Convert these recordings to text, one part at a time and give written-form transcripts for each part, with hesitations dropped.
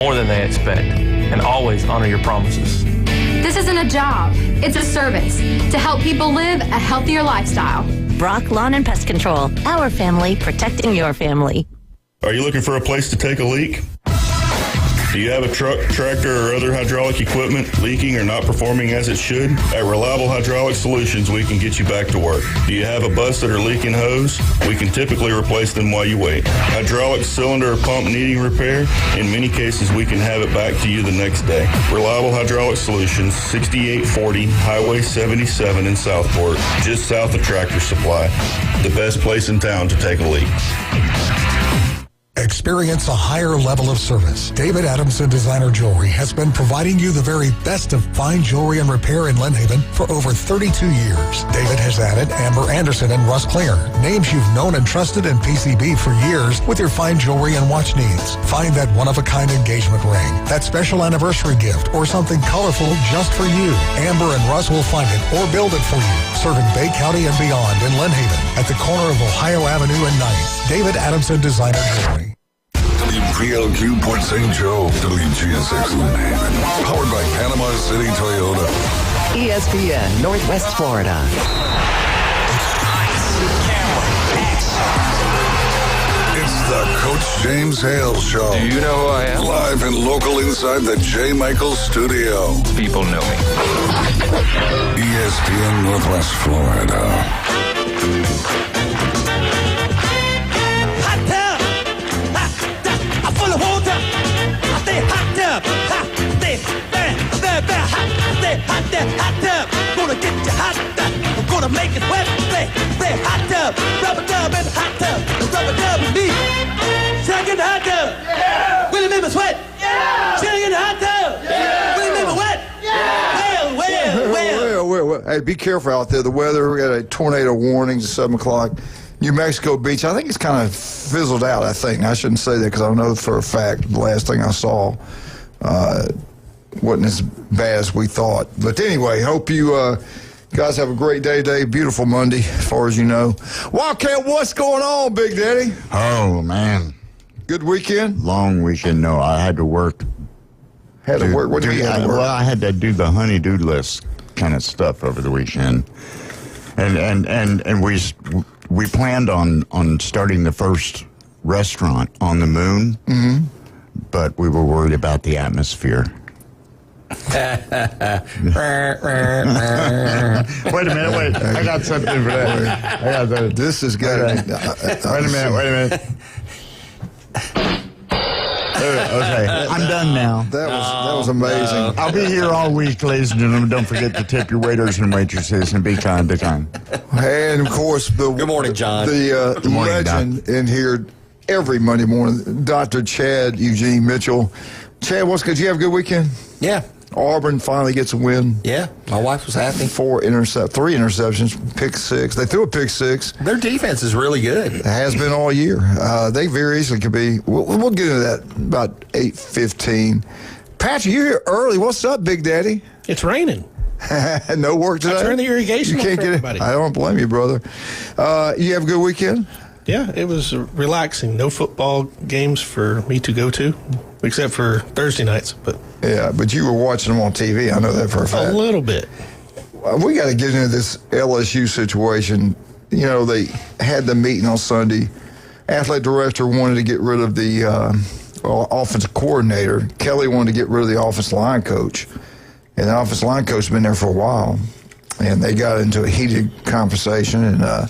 more than they expect, and always honor your promises. This isn't a job, it's a service to help people live a healthier lifestyle. Brock Lawn and Pest Control, our family protecting your family. Are you looking for a place to take a leak? Do you have a truck, tractor, or other hydraulic equipment leaking or not performing as it should? At Reliable Hydraulic Solutions, we can get you back to work. Do you have a busted or leaking hose? We can typically replace them while you wait. Hydraulic cylinder or pump needing repair? In many cases, we can have it back to you the next day. Reliable Hydraulic Solutions, 6840 Highway 77 in Southport, just south of Tractor Supply. The best place in town to take a leak. Experience a higher level of service. David Adamson Designer Jewelry has been providing you the very best of fine jewelry and repair in Lynn Haven for over 32 years. David has added Amber Anderson and Russ Klinger, names you've known and trusted in PCB for years with your fine jewelry and watch needs. Find that one-of-a-kind engagement ring, that special anniversary gift, or something colorful just for you. Amber and Russ will find it or build it for you. Serving Bay County and beyond in Lynn Haven at the corner of Ohio Avenue and 9th. David Adamson Designer Jewelry. WPLQ Port St. Joe, WGSX Lynn Haven. Powered by Panama City Toyota. ESPN, Northwest Florida. It's the Coach James Hale Show. Do you know who I am? Live and local inside the J. Michaels studio. People know me. ESPN Northwest Florida. Hot tub, gonna get you hot tub. I'm gonna make it wet. Play hot tub, rubber dub in the hot tub, rubber dub with me. Shake in the hot tub, yeah. Will you make me sweat? Yeah. Shake in the hot tub, yeah. Will you make me wet? Yeah. Well. Hey, be careful out there. The weather, we got a tornado warning at 7 o'clock. New Mexico Beach, I think it's kind of fizzled out, I think. I shouldn't say that because I know for a fact the last thing I saw wasn't as bad as we thought. But anyway, hope you guys have a great day today. Beautiful Monday, as far as you know. Wildcat, what's going on, Big Daddy? Oh, man. Good weekend? Long weekend. No, I had to work. Had to work? What do you have to work? Well, I had to do the honey-do list kind of stuff over the weekend. And we planned on starting the first restaurant on the moon, but we were worried about the atmosphere. Wait a minute, I got something for that. This is good. Wait a minute. Okay, I'm done now. That was amazing. I'll be here all week, ladies and gentlemen. Don't forget to tip your waiters and waitresses and be kind to kind. And of course, good morning, John. The morning, legend in here every Monday morning, Dr. Chad Eugene Mitchell. Chad, what's good? Did you have a good weekend? Yeah. Auburn finally gets a win. Yeah, my wife was happy. 3 interceptions, pick 6. They threw a pick 6. Their defense is really good. It has been all year. They very easily could be. We'll get into that about 8:15. Patrick, you're here early. What's up, Big Daddy? It's raining. No work today? I turned the irrigation you can't on for get everybody. it. I don't blame you, brother. You have a good weekend? Yeah, it was relaxing. No football games for me to go to, except for Thursday nights. But you were watching them on TV. I know that for a fact. A little bit. We got to get into this LSU situation. You know, they had the meeting on Sunday. Athletic director wanted to get rid of the offensive coordinator. Kelly wanted to get rid of the offensive line coach. And the offensive line coach has been there for a while. And they got into a heated conversation. And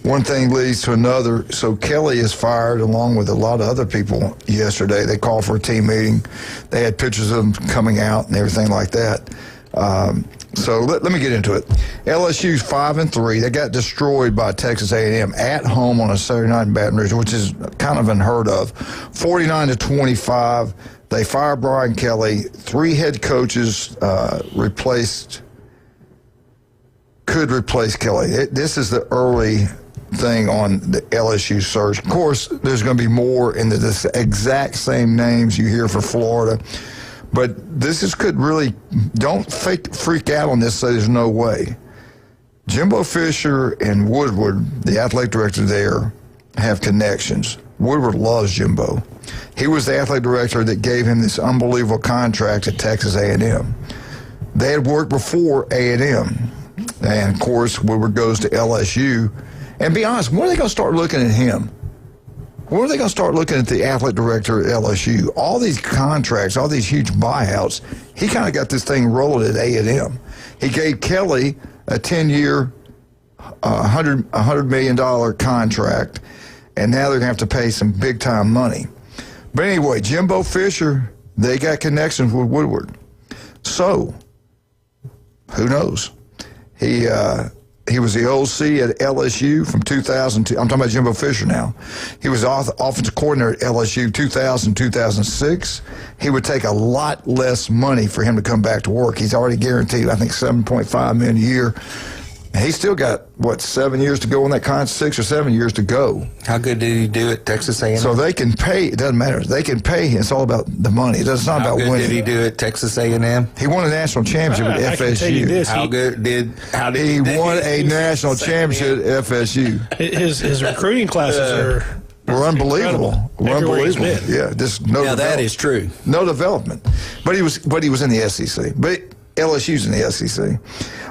one thing leads to another. So Kelly is fired along with a lot of other people yesterday. They called for a team meeting. They had pictures of them coming out and everything like that. So let me get into it. LSU's 5-3. They got destroyed by Texas A&M at home on a Saturday night in Baton Rouge, which is kind of unheard of. 49-25. They fired Brian Kelly. 3 head coaches could replace Kelly. This is the early thing on the LSU search. Of course, there's going to be more in the exact same names you hear for Florida. But could really, don't freak out on this, say there's no way. Jimbo Fisher and Woodward, the athletic director there, have connections. Woodward loves Jimbo. He was the athletic director that gave him this unbelievable contract at Texas A&M. They had worked before A&M. And, of course, Woodward goes to LSU. And be honest, when are they going to start looking at him? When are they going to start looking at the athletic director at LSU? All these contracts, all these huge buyouts, he kind of got this thing rolling at A&M. He gave Kelly a 10-year, $100 million contract, and now they're going to have to pay some big-time money. But anyway, Jimbo Fisher, they got connections with Woodward. So, who knows? He was the OC at LSU from 2002. I'm talking about Jimbo Fisher now. He was offensive coordinator at LSU 2000, 2006. He would take a lot less money for him to come back to work. He's already guaranteed, I think, $7.5 million a year. He's still got, 7 years to go on that contract, 6 or 7 years to go. How good did he do at Texas A&M? So they can pay. It doesn't matter. They can pay. It's all about the money. It's not about winning. How good did he do at Texas A&M? He won a national championship at FSU. Can tell you this, he won a national championship at FSU. His recruiting classes were unbelievable. Yeah, just no. Now that is true. No development, but he was in the SEC. But LSU's in the SEC.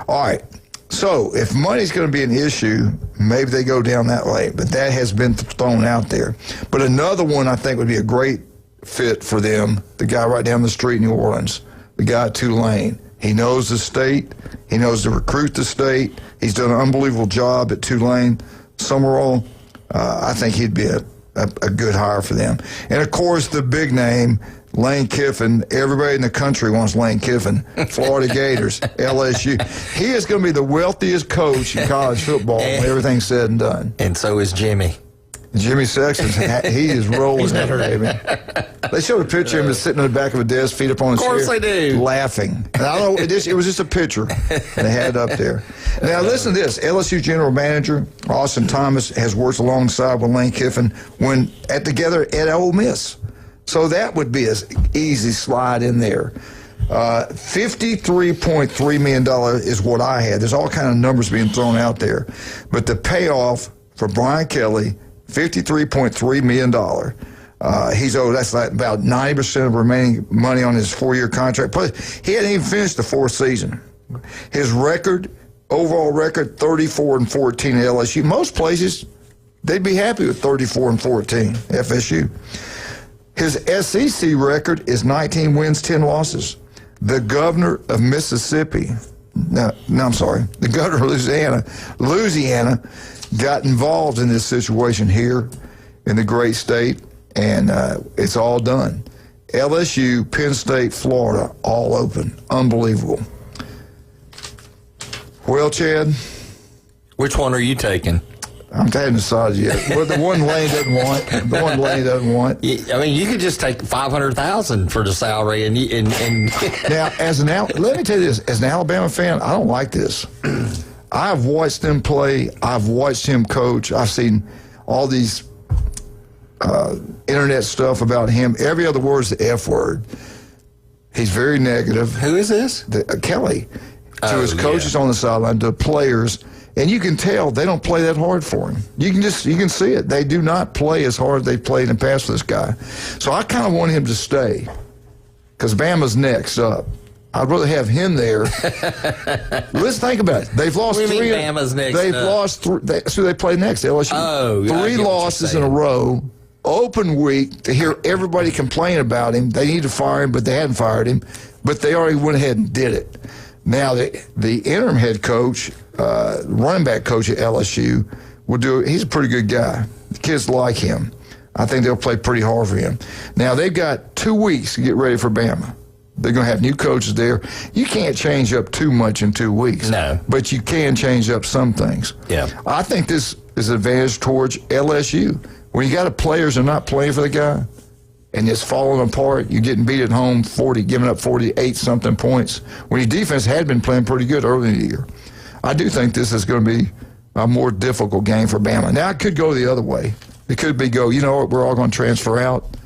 All right. So if money's going to be an issue, maybe they go down that way. But that has been thrown out there. But another one I think would be a great fit for them, the guy right down the street in New Orleans, the guy at Tulane. He knows the state. He knows to recruit the state. He's done an unbelievable job at Tulane. Summerall, I think he'd be a good hire for them. And, of course, the big name, Lane Kiffin. Everybody in the country wants Lane Kiffin. Florida Gators, LSU. He is going to be the wealthiest coach in college football when everything's said and done. And so is Jimmy. Jimmy Sexton, he is rolling that baby. They showed a picture of him sitting in the back of a desk, feet up on his chair. Of course they do. Laughing. And I don't know, it was just a picture. And they had it up there. Now, listen to this. LSU general manager Austin Thomas has worked alongside with Lane Kiffin together at Ole Miss. So that would be an easy slide in there. $53.3 million is what I had. There's all kind of numbers being thrown out there. But the payoff for Brian Kelly, $53.3 million. He's owed, that's like about 90% of remaining money on his 4-year contract. Plus, he hadn't even finished the 4th season. His overall record, 34-14 at LSU. Most places, they'd be happy with 34-14 FSU. His SEC record is 19 wins, 10 losses. The governor of Mississippi, the governor of Louisiana got involved in this situation here in the great state, and it's all done. LSU, Penn State, Florida, all open. Unbelievable. Well, Chad? Which one are you taking? I hadn't decided yet. Well, the one Lane doesn't want. The one Lane doesn't want. I mean, you could just take $500,000 for the salary, and now let me tell you this: as an Alabama fan, I don't like this. I've watched them play. I've watched him coach. I've seen all these internet stuff about him. Every other word is the F word. He's very negative. Who is this? Kelly. To his coaches on the sideline, to players. And you can tell they don't play that hard for him. You can see it. They do not play as hard as they played in the past for this guy. So I kind of want him to stay because Bama's next up. I'd rather have him there. Let's think about it. They've lost three. Bama's next they've up? Lost three. So they play next. LSU. 3 losses in a row. Open week to hear everybody complain about him. They need to fire him, but they hadn't fired him. But they already went ahead and did it. Now the interim head coach, running back coach at LSU, he's a pretty good guy. The kids like him. I think they'll play pretty hard for him. Now, they've got 2 weeks to get ready for Bama. They're going to have new coaches there. You can't change up too much in 2 weeks. No. But you can change up some things. Yeah. I think this is an advantage towards LSU. When you got players that are not playing for the guy, and it's falling apart, you're getting beat at home, giving up 48-something points, when your defense had been playing pretty good early in the year. I do think this is going to be a more difficult game for Bama. Now, it could go the other way. It could be you know what, we're all going to transfer out.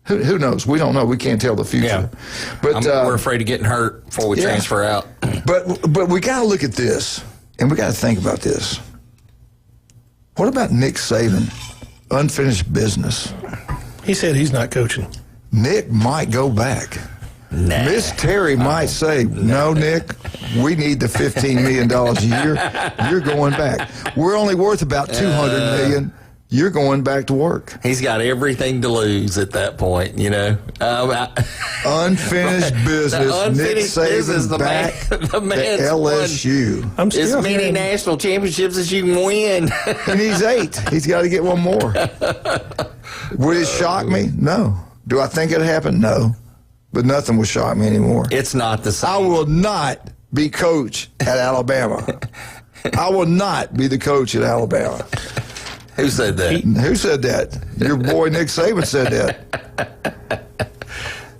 Who knows? We don't know. We can't tell the future. Yeah. But we're afraid of getting hurt before we transfer out. But we got to look at this, and we got to think about this. What about Nick Saban unfinished business. He said he's not coaching. Nick might go back. Nah. Miss Terry might say, no, Nick, we need the $15 million a year. You're going back. We're only worth about $200 million. You're going back to work. He's got everything to lose at that point, you know. Unfinished business. Nick Saban back the man's to LSU. I'm as still many hearing, national championships as you can win. And he's 8. He's got to get one more. Would it shock me? No. Do I think it happened? No. But nothing would shock me anymore. It's not the same. I will not be coach at Alabama. I will not be the coach at Alabama. Who said that? Who said that? Your boy Nick Saban said that.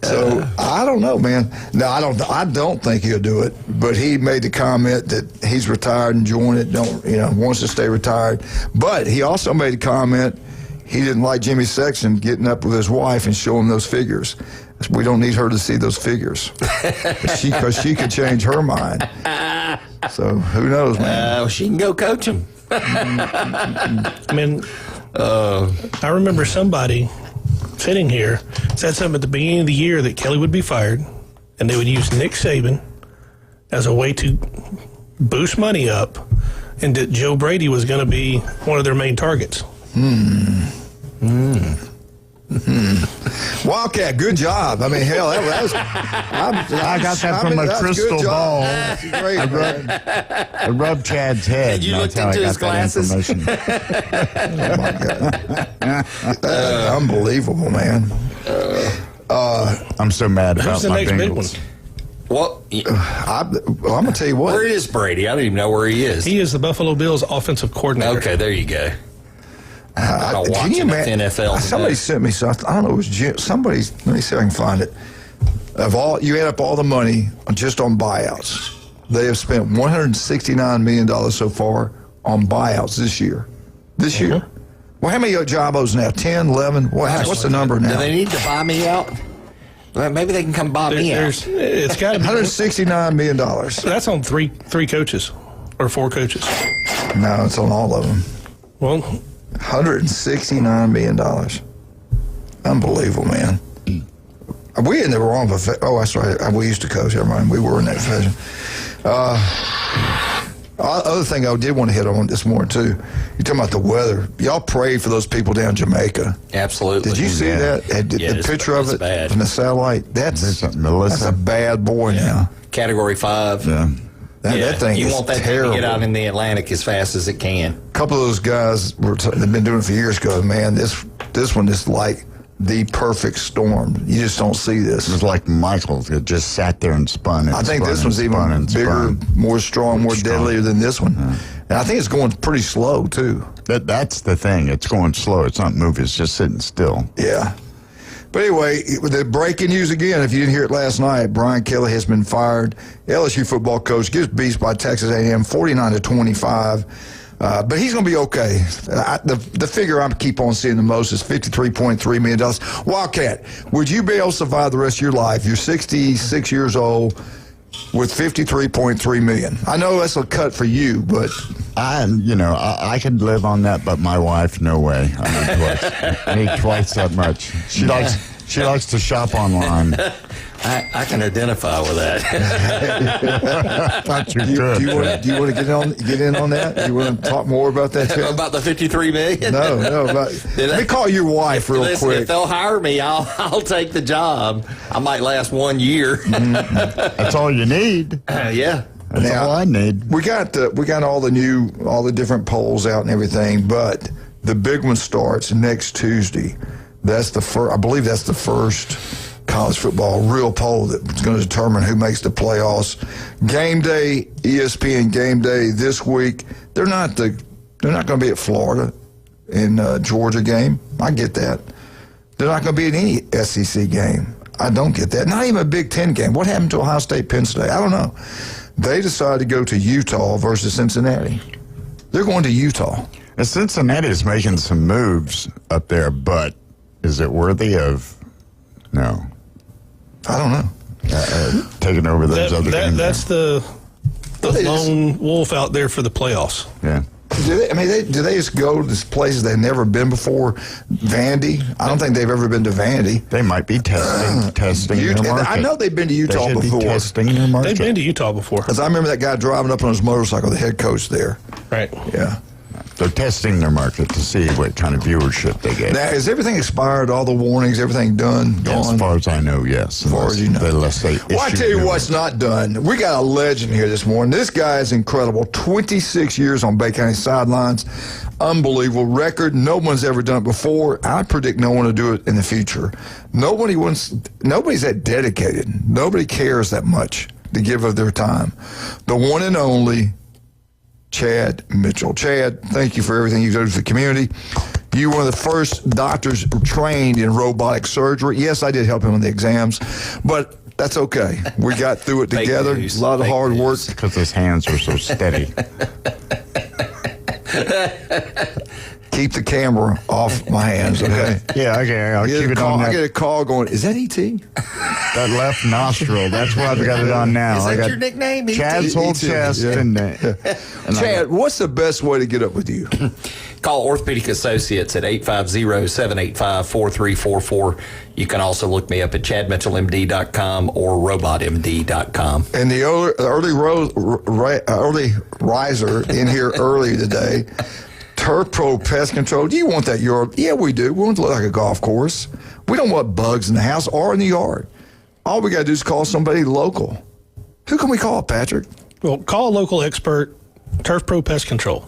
So I don't know, man. No, I don't think he'll do it. But he made the comment that he's retired, enjoying it. Wants to stay retired. But he also made a comment he didn't like Jimmy Sexton getting up with his wife and showing those figures. We don't need her to see those figures because she could change her mind. So who knows, man? She can go coach him. I mean, I remember somebody sitting here said something at the beginning of the year that Kelly would be fired, and they would use Nick Saban as a way to boost money up, and that Joe Brady was going to be one of their main targets. Wildcat, good job. I mean, hell, that was. I got that from a crystal ball. Great, I rubbed Chad's head. You and looked that's how into I his got glasses? that information. Oh, my God. Unbelievable, man. I'm so mad about Who's the my next big one? Bengals. Well, I'm going to tell you what. where is Brady? I don't even know where he is. He is the Buffalo Bills offensive coordinator. Okay, there you go. I don't watch Can you enough imagine? NFL. Somebody sent me something. I don't know. It was somebody. Let me see if I can find it. You add up all the money just on buyouts. They have spent $169 million so far on buyouts this year. This year. Well, how many Jabos now? 10, 11? What's the number now? Do they need to buy me out? Well, maybe they can come buy me out. It's got to be $169 million. That's on three coaches or 4 coaches. No, it's on all of them. Well, $169 million. Unbelievable, man. We in the wrong. Oh, that's right. We used to coach. Never mind. We were in that division. Other thing I did want to hit on this morning, too. You're talking about the weather. Y'all pray for those people down in Jamaica. Absolutely. Did you see that? The picture of it bad. from the satellite? That's a bad boy now. Category 5. Yeah. That thing you is want that terrible. thing to get out in the Atlantic as fast as it can. A couple of those guys they've been doing it for years. Go, man, this one is like the perfect storm. You just don't see this. It was like Michael that just sat there and spun. I think this one's even bigger, more strong, more deadlier than this one. Yeah. And I think it's going pretty slow, too. That's the thing. It's going slow. It's not moving. It's just sitting still. Yeah. But anyway, the breaking news again, if you didn't hear it last night, Brian Kelly has been fired. LSU football coach gets beat by Texas A&M 49-25. But he's going to be okay. The figure I keep on seeing the most is $53.3 million. Wildcat, would you be able to survive the rest of your life? You're 66 years old with $53.3 million. I know that's a cut for you, but I could live on that, but my wife, no way. I need twice that much. She likes to shop online. I can identify with that. Not too good. Do you want to get in on that? Do you want to talk more about that? Too? About the $53 million? No. Let me call your wife real quick. If they'll hire me, I'll take the job. I might last 1 year. That's all you need. Yeah. That's all I need. We got all the different polls out and everything, but the big one starts next Tuesday. That's the first. I believe that's the first college football real poll that's going to determine who makes the playoffs. Game day, ESPN Game Day this week. They're not going to be at Florida in Georgia game. I get that. They're not going to be in any SEC game. I don't get that. Not even a Big Ten game. What happened to Ohio State, Penn State? I don't know. They decided to go to Utah versus Cincinnati. They're going to Utah. And Cincinnati is making some moves up there, but is it worthy of? No. I don't know. Taking over those other games. That's the lone wolf out there for the playoffs. Yeah. do they just go to places they've never been before? Vandy? I don't think they've ever been to Vandy. They might be testing their market. I know they've been to Utah before. Testing their market. They've been to Utah before. Because I remember that guy driving up on his motorcycle, the head coach there. Right. Yeah. They're testing their market to see what kind of viewership they get. Now, is everything expired? All the warnings, everything done? As far as I know, yes. As far as you know. Well, I tell you what's not done. We got a legend here this morning. This guy is incredible. 26 years on Bay County sidelines. Unbelievable record. No one's ever done it before. I predict no one will do it in the future. Nobody's that dedicated. Nobody cares that much to give of their time. The one and only Chad Mitchell. Chad, thank you for everything you do for the community. You were one of the first doctors trained in robotic surgery. Yes, I did help him on the exams, but that's okay. We got through it together. A lot of hard work. Because his hands are so steady. Keep the camera off my hands, okay? Yeah, okay. I'll keep it on. I get a call going, is that E.T.? That left nostril. That's why I've got it on now. Is that your nickname, E.T.? Chad's whole chest. Yeah. And Chad, what's the best way to get up with you? Call Orthopedic Associates at 850-785-4344. You can also look me up at chadmitchellmd.com or robotmd.com. And the early riser in here early today, Turf Pro Pest Control. Do you want that yard? Yeah, we do. We want it to look like a golf course. We don't want bugs in the house or in the yard. All we got to do is call somebody local. Who can we call, Patrick? Well, call a local expert, Turf Pro Pest Control,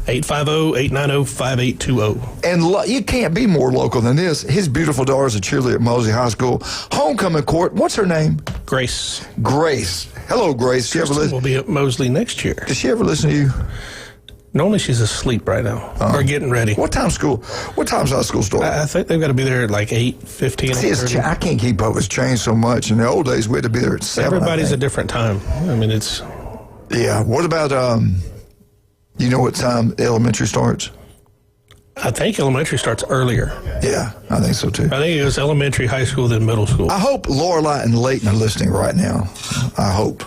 850-890-5820. And you can't be more local than this. His beautiful daughter's a cheerleader at Mosley High School. Homecoming court. What's her name? Grace. Grace. Hello, Grace. Kristen will be at Mosley next year. Does she ever listen to you? Normally she's asleep right now. Or getting ready. What time's high school start? I think they've got to be there at like 8:15. See, I can't keep up. It's changed so much. In the old days, we had to be there at 7. Everybody's a different time. I mean, it's... Yeah. What about, you know what time elementary starts? I think elementary starts earlier. Yeah, I think so too. I think it was elementary, high school, then middle school. I hope Lorelai and Leighton are listening right now. I hope.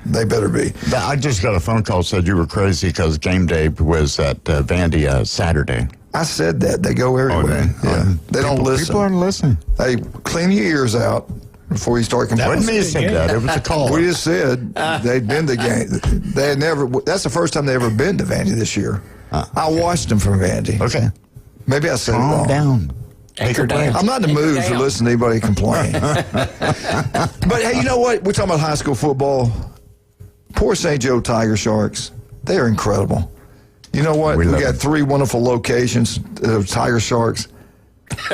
They better be. I just got a phone call said you were crazy because game day was at Vandy Saturday. I said that. They go everywhere. They don't listen. People aren't listening. Hey, clean your ears out before you start complaining. Wasn't me that said that. It was a call. We just said they'd been to game. They had never. That's the first time they ever been to Vandy this year. I watched them from Vandy. Okay. Maybe I said it wrong. Calm down. Anchor down. I'm not in the mood to listen to anybody complain. But hey, you know what? We're talking about high school football. Poor St. Joe Tiger Sharks. They are incredible. You know what? We got 3 wonderful locations of Tiger Sharks'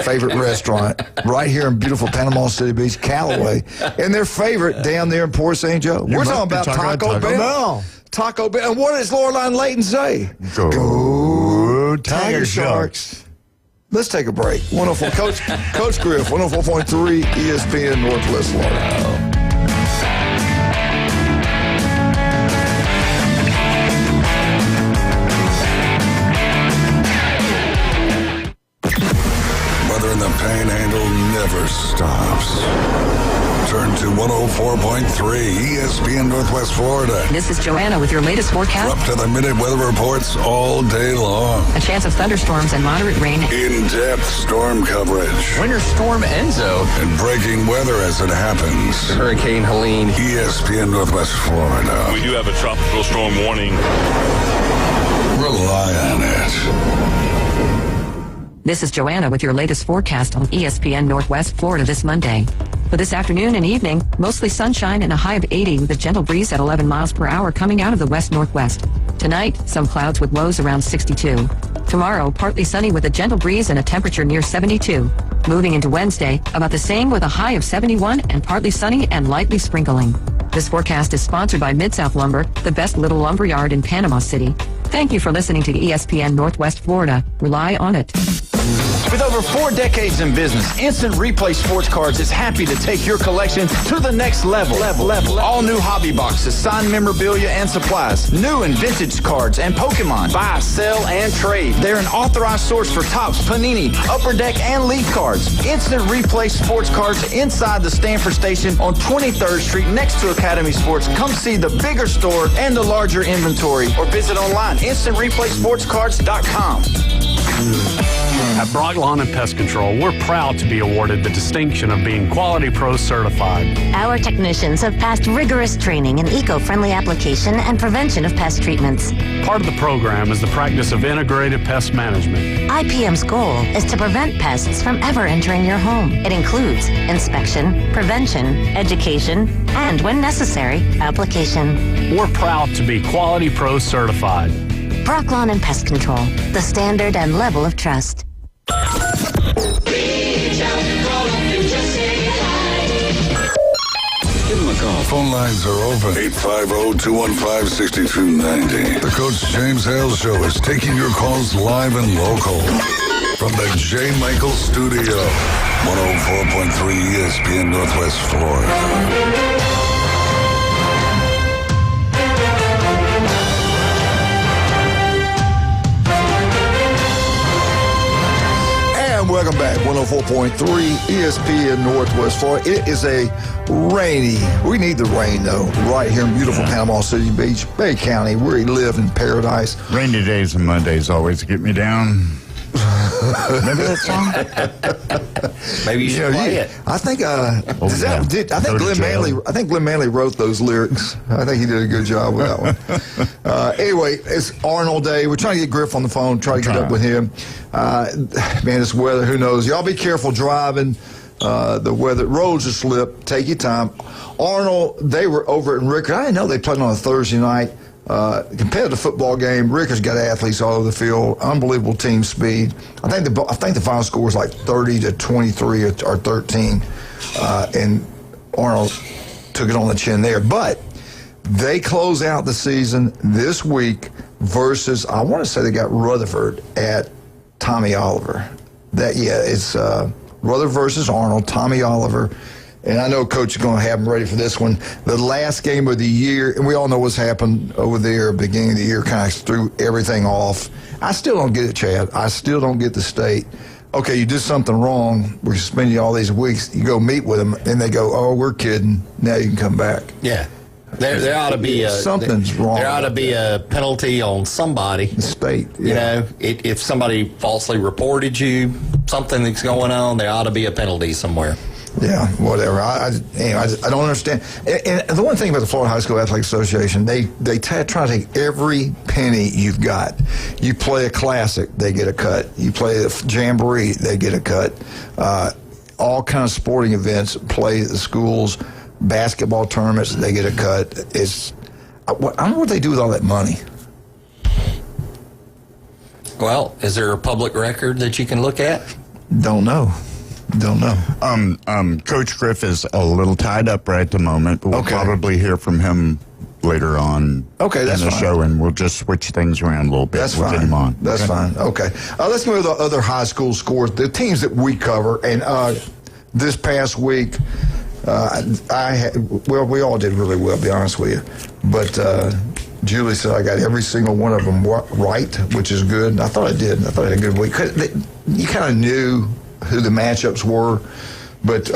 favorite restaurant right here in beautiful Panama City Beach, Callaway, and their favorite down there in Poor St. Joe. We're talking about Taco Bell. Taco Bell. And what does Lorelai and Leighton say? Go Tiger Sharks. Let's take a break. Wonderful. Coach Griff, 104.3 ESPN Northwest Florida. The Panhandle never stops. Turn to 104.3 ESPN Northwest Florida. This is Joanna with your latest forecast. Up to the minute weather reports all day long. A chance of thunderstorms and moderate rain. In-depth storm coverage. Winter Storm Enzo. And breaking weather as it happens. Hurricane Helene. ESPN Northwest Florida. We do have a tropical storm warning. Rely on it. This is Joanna with your latest forecast on ESPN Northwest Florida this Monday. For this afternoon and evening, mostly sunshine and a high of 80 with a gentle breeze at 11 miles per hour coming out of the west-northwest. Tonight, some clouds with lows around 62. Tomorrow, partly sunny with a gentle breeze and a temperature near 72. Moving into Wednesday, about the same with a high of 71 and partly sunny and lightly sprinkling. This forecast is sponsored by Mid-South Lumber, the best little lumber yard in Panama City. Thank you for listening to ESPN Northwest Florida. Rely on it. With over 4 decades in business, Instant Replay Sports Cards is happy to take your collection to the next level. All new hobby boxes, signed memorabilia, and supplies. New and vintage cards and Pokemon. Buy, sell, and trade. They're an authorized source for Topps, Panini, Upper Deck, and Leaf cards. Instant Replay Sports Cards inside the Stanford Station on 23rd Street next to Academy Sports. Come see the bigger store and the larger inventory, or visit online, instantReplaySportsCards.com. At Brock Lawn and Pest Control, we're proud to be awarded the distinction of being Quality Pro certified. Our technicians have passed rigorous training in eco-friendly application and prevention of pest treatments. Part of the program is the practice of integrated pest management. IPM's goal is to prevent pests from ever entering your home. It includes inspection, prevention, education, and, when necessary, application. We're proud to be Quality Pro certified. Brock Lawn and Pest Control, the standard and level of trust. Give them a call. Phone lines are open. 850-215-6290. The Coach James Hale Show is taking your calls live and local. From the J. Michael Studio. 104.3 ESPN Northwest Florida. Welcome back, 104.3 ESPN Northwest Florida. It is a rainy, we need the rain though, right here in beautiful Panama City Beach, Bay County, where we live in paradise. Rainy days and Mondays always get me down. Remember that song? Maybe you should play it. I think Glenn Manley wrote those lyrics. I think he did a good job with that one. Anyway, it's Arnold Day. We're trying to get Griff on the phone, try to get up with him. Man, this weather, who knows? Y'all be careful driving. The weather, roads are slipped. Take your time. Arnold, they were over at Rickard. I didn't know they played on a Thursday night. Competitive football game. Rickard's got athletes all over the field. Unbelievable team speed. I think the final score was like 30-23 or 13, and Arnold took it on the chin there. But they close out the season this week versus, I want to say they got Rutherford at Tommy Oliver. It's Rutherford versus Arnold, Tommy Oliver. And I know Coach is going to have them ready for this one. The last game of the year, and we all know what's happened over there at the beginning of the year, kind of threw everything off. I still don't get it, Chad. I still don't get the state. Okay, you did something wrong. We're suspending you all these weeks. You go meet with them, and they go, oh, we're kidding. Now you can come back. Yeah. There ought to be something's wrong. There ought to be a penalty on somebody. The state. Yeah. You know, if somebody falsely reported you, something that's going on, there ought to be a penalty somewhere. Yeah, whatever. I don't understand. And the one thing about the Florida High School Athletic Association, they try to take every penny you've got. You play a classic, they get a cut. You play a jamboree, they get a cut. All kinds of sporting events, play at the schools, basketball tournaments, they get a cut. I don't know what they do with all that money. Well, is there a public record that you can look at? Don't know. Coach Griff is a little tied up right at the moment, but we'll probably hear from him later on in the show, and we'll just switch things around a little bit. That's we'll fine. Get him on. That's fine. Okay. Let's move to the other high school scores, the teams that we cover. And this past week, we all did really well, to be honest with you. But Julie said I got every single one of them right, which is good. I thought I did. I thought I had a good week. You kind of knew who the matchups were, but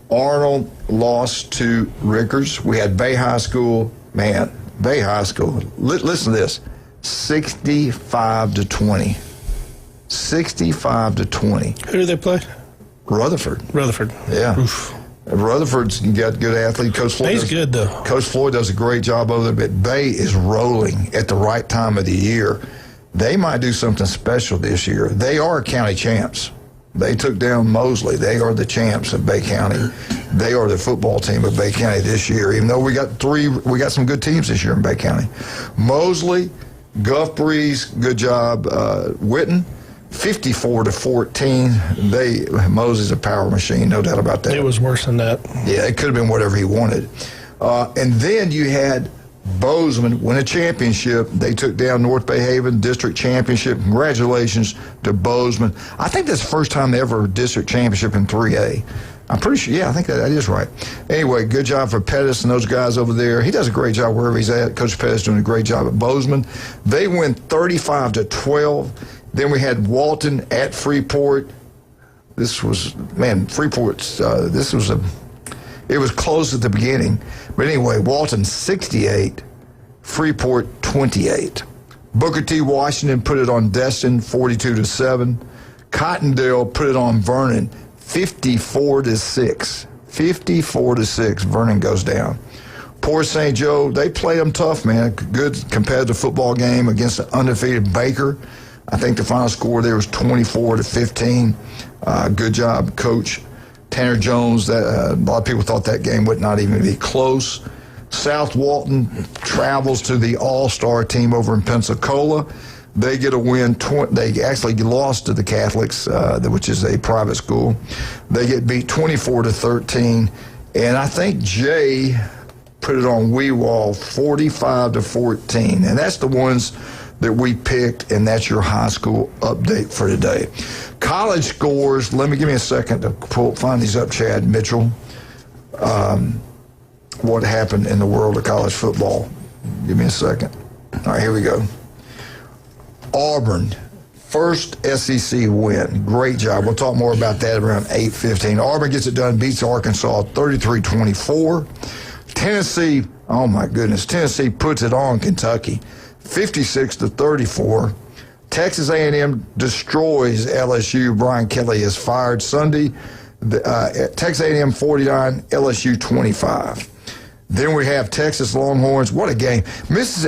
Arnold lost to Rickers. We had Bay High School. Man, Bay High School. Listen to this: 65-20. 65-20. Who do they play? Rutherford. Yeah. Oof. Rutherford's got good athlete. Coach Floyd. Bay's good though. Coach Floyd does a great job over there, but Bay is rolling at the right time of the year. They might do something special this year. They are county champs. They took down Mosley. They are the champs of Bay County. They are the football team of Bay County this year, even though we got some good teams this year in Bay County. Mosley, Guff Breeze, good job. Witten, 54-14. Mosley's a power machine, no doubt about that. It was worse than that. Yeah, it could have been whatever he wanted. And then you had Bozeman win a championship. They took down North Bay Haven district championship. Congratulations to Bozeman. I think that's the first time ever district championship in 3A. I'm pretty sure. Yeah, I think that is right. Anyway, good job for Pettis and those guys over there. He does a great job wherever he's at. Coach Pettis doing a great job at Bozeman. They win 35-12. Then we had Walton at Freeport. This was, man, Freeport's, it was close at the beginning. But anyway, Walton 68, Freeport 28. Booker T. Washington put it on Destin 42-7. Cottondale put it on Vernon 54-6. 54-6. Vernon goes down. Port St. Joe, they play them tough, man. Good competitive football game against an undefeated Baker. I think the final score there was 24-15. Good job, Coach Tanner Jones. A lot of people thought that game would not even be close. South Walton travels to the All-Star team over in Pensacola. They get a win. They actually lost to the Catholics, which is a private school. They get beat 24-13. And I think Jay put it on Weewall 45-14. And that's the ones that we picked, and that's your high school update for today. College scores, give me a second to find these up, Chad Mitchell. What happened in the world of college football. Give me a second. All right, here we go. Auburn, first SEC win. Great job. We'll talk more about that around 8:15. Auburn gets it done, beats Arkansas 33-24. Tennessee, oh my goodness, Tennessee puts it on Kentucky 56-34. Texas A&M destroys LSU. Brian Kelly is fired Sunday. Texas A&M 49, LSU 25. Then we have Texas Longhorns. What a game.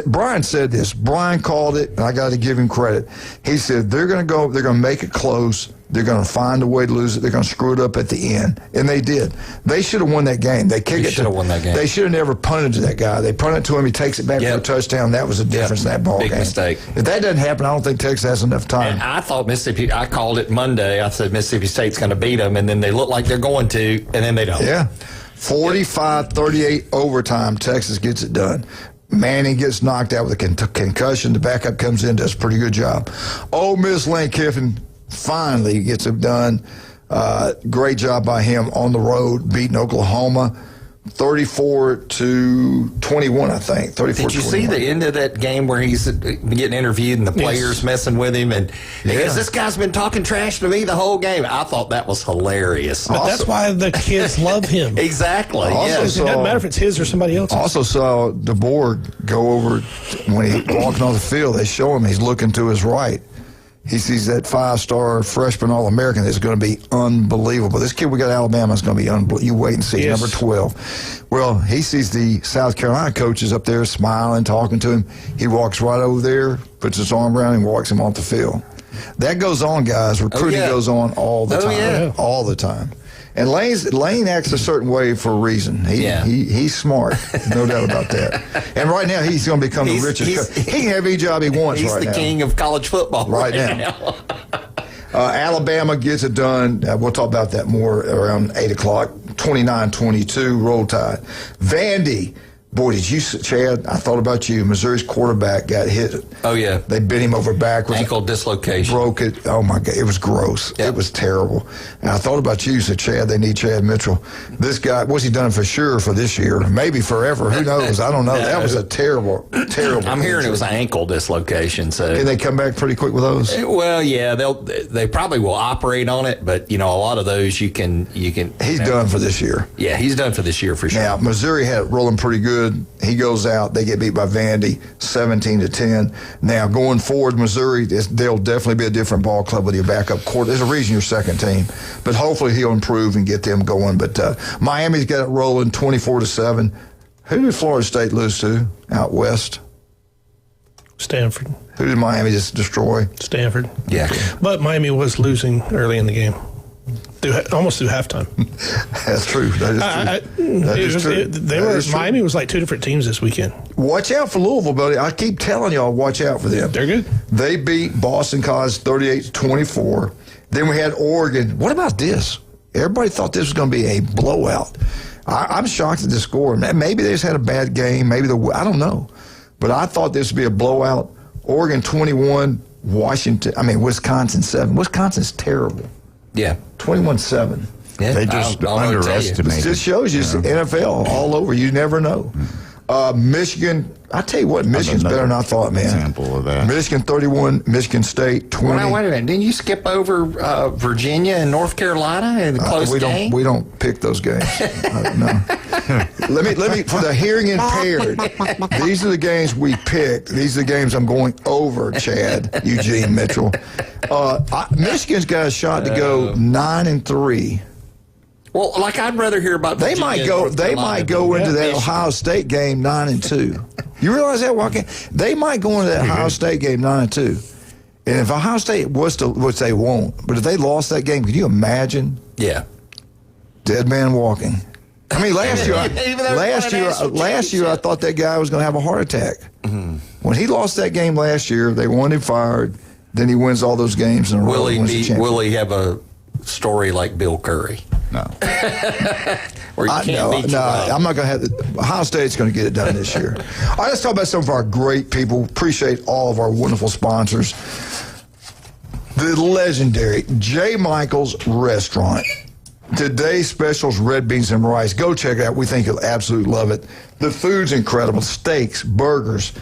Brian said this. Brian called it, and I got to give him credit. He said they're going to make it close. They're going to find a way to lose it. They're going to screw it up at the end. And they did. They should have won that game. They should have won that game. They should have never punted to that guy. They punted to him. He takes it back for a touchdown. That was the difference in that ball game. Big mistake. If that doesn't happen, I don't think Texas has enough time. And I thought Mississippi, I called it Monday. I said Mississippi State's going to beat them, and then they look like they're going to, and then they don't. Yeah. 45-38 overtime. Texas gets it done. Manning gets knocked out with a concussion. The backup comes in, does a pretty good job. Ole Miss Lane Kiffin finally gets it done. Great job by him on the road, beating Oklahoma 34-21, I think. 34-21. Did you see the end of that game where he's getting interviewed and the players messing with him? And he goes, this guy's been talking trash to me the whole game. I thought that was hilarious. But that's why the kids love him. Exactly. It doesn't matter if it's his or somebody else's. Also saw DeBoer go over when he walking on the field. They show him he's looking to his right. He sees that 5-star freshman All-American that's going to be unbelievable. This kid we got at Alabama is going to be unbelievable. You wait and see. Yes. Number 12. Well, he sees the South Carolina coaches up there smiling, talking to him. He walks right over there, puts his arm around him, and walks him off the field. That goes on, guys. Recruiting goes on all the time. Yeah. All the time. And Lane acts a certain way for a reason. He's smart, no doubt about that. And right now, he's going to become the richest. He can have any job he wants right now. He's the king of college football right now. Alabama gets it done. We'll talk about that more around 8 o'clock. 29-22, roll tide. Vandy. Boy, did you, Chad, I thought about you. Missouri's quarterback got hit. Oh, yeah. They bent him over backwards. Ankle dislocation. Broke it. Oh, my God. It was gross. Yep. It was terrible. And I thought about you, said, Chad, they need Chad Mitchell. This guy, what's he done for sure for this year? Maybe forever. Who knows? I don't know. That was a terrible I'm hearing it was an ankle dislocation. So can they come back pretty quick with those? Well, yeah. They probably will operate on it, but, a lot of those you can. He's done for this year. Yeah, he's done for this year for sure. Now, Missouri had it rolling pretty good. He goes out. They get beat by Vandy 17-10. Now, going forward, Missouri, they'll definitely be a different ball club with your backup court. There's a reason you're second team. But hopefully he'll improve and get them going. But Miami's got it rolling 24-7. Who did Florida State lose to out west? Stanford. Who did Miami just destroy? Stanford. Yeah. But Miami was losing early in the game. Almost through halftime. That's true. That is true. Miami was like two different teams this weekend. Watch out for Louisville, buddy. I keep telling y'all, watch out for them. They're good. They beat Boston College 38-24. Then we had Oregon. What about this? Everybody thought this was going to be a blowout. I'm shocked at the score. Maybe they just had a bad game. Maybe I don't know. But I thought this would be a blowout. Oregon 21, Wisconsin 7. Wisconsin's terrible. Yeah. 21-7. Yeah, they just underestimated. It just shows you NFL all over. You never know. Michigan, I tell you what, Michigan's better than I thought, man. Example of that. Michigan 31, Michigan State 20. Well, now, wait a minute. Didn't you skip over Virginia and North Carolina in the close game? We don't pick those games. No. Let me for the hearing impaired. These are the games we picked. These are the games I'm going over, Chad, Eugene Mitchell. Michigan's got a shot to go 9-3. Well, I'd rather hear about They might go into that Ohio State game 9-2. You realize that, Joaquin? They might go into that Ohio State game 9-2. And if Ohio State was to, which they won't, but if they lost that game, could you imagine? Yeah. Dead man walking. I mean, last year I thought that guy was going to have a heart attack. Mm-hmm. When he lost that game last year, they wanted him fired. Then he wins all those games in a row. Will he have a story like Bill Curry? No. Or I'm not going to have Ohio State's going to get it done this year. All right, let's talk about some of our great people. Appreciate all of our wonderful sponsors. The legendary J. Michael's Restaurant. Today's specials, red beans and rice. Go check it out. We think you'll absolutely love it. The food's incredible. Steaks, burgers,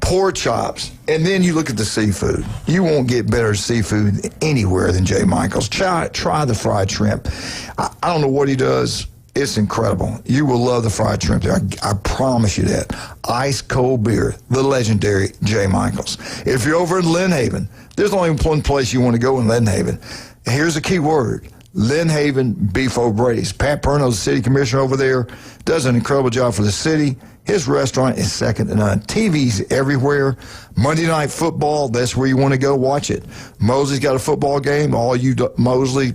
pork chops, and then you look at the seafood. You won't get better seafood anywhere than J. Michael's. Try the fried shrimp. I don't know what he does. It's incredible. You will love the fried shrimp there. I promise you that. Ice cold beer, the legendary J. Michael's. If you're over in Lynn Haven, there's only one place you want to go in Lynn Haven. Here's a key word. Lynn Haven Beef O'Brady's. Pat Perno's the city commissioner over there. Does an incredible job for the city. His restaurant is second to none. TV's everywhere. Monday Night Football, that's where you want to go watch it. Mosley's got a football game. All you Mosley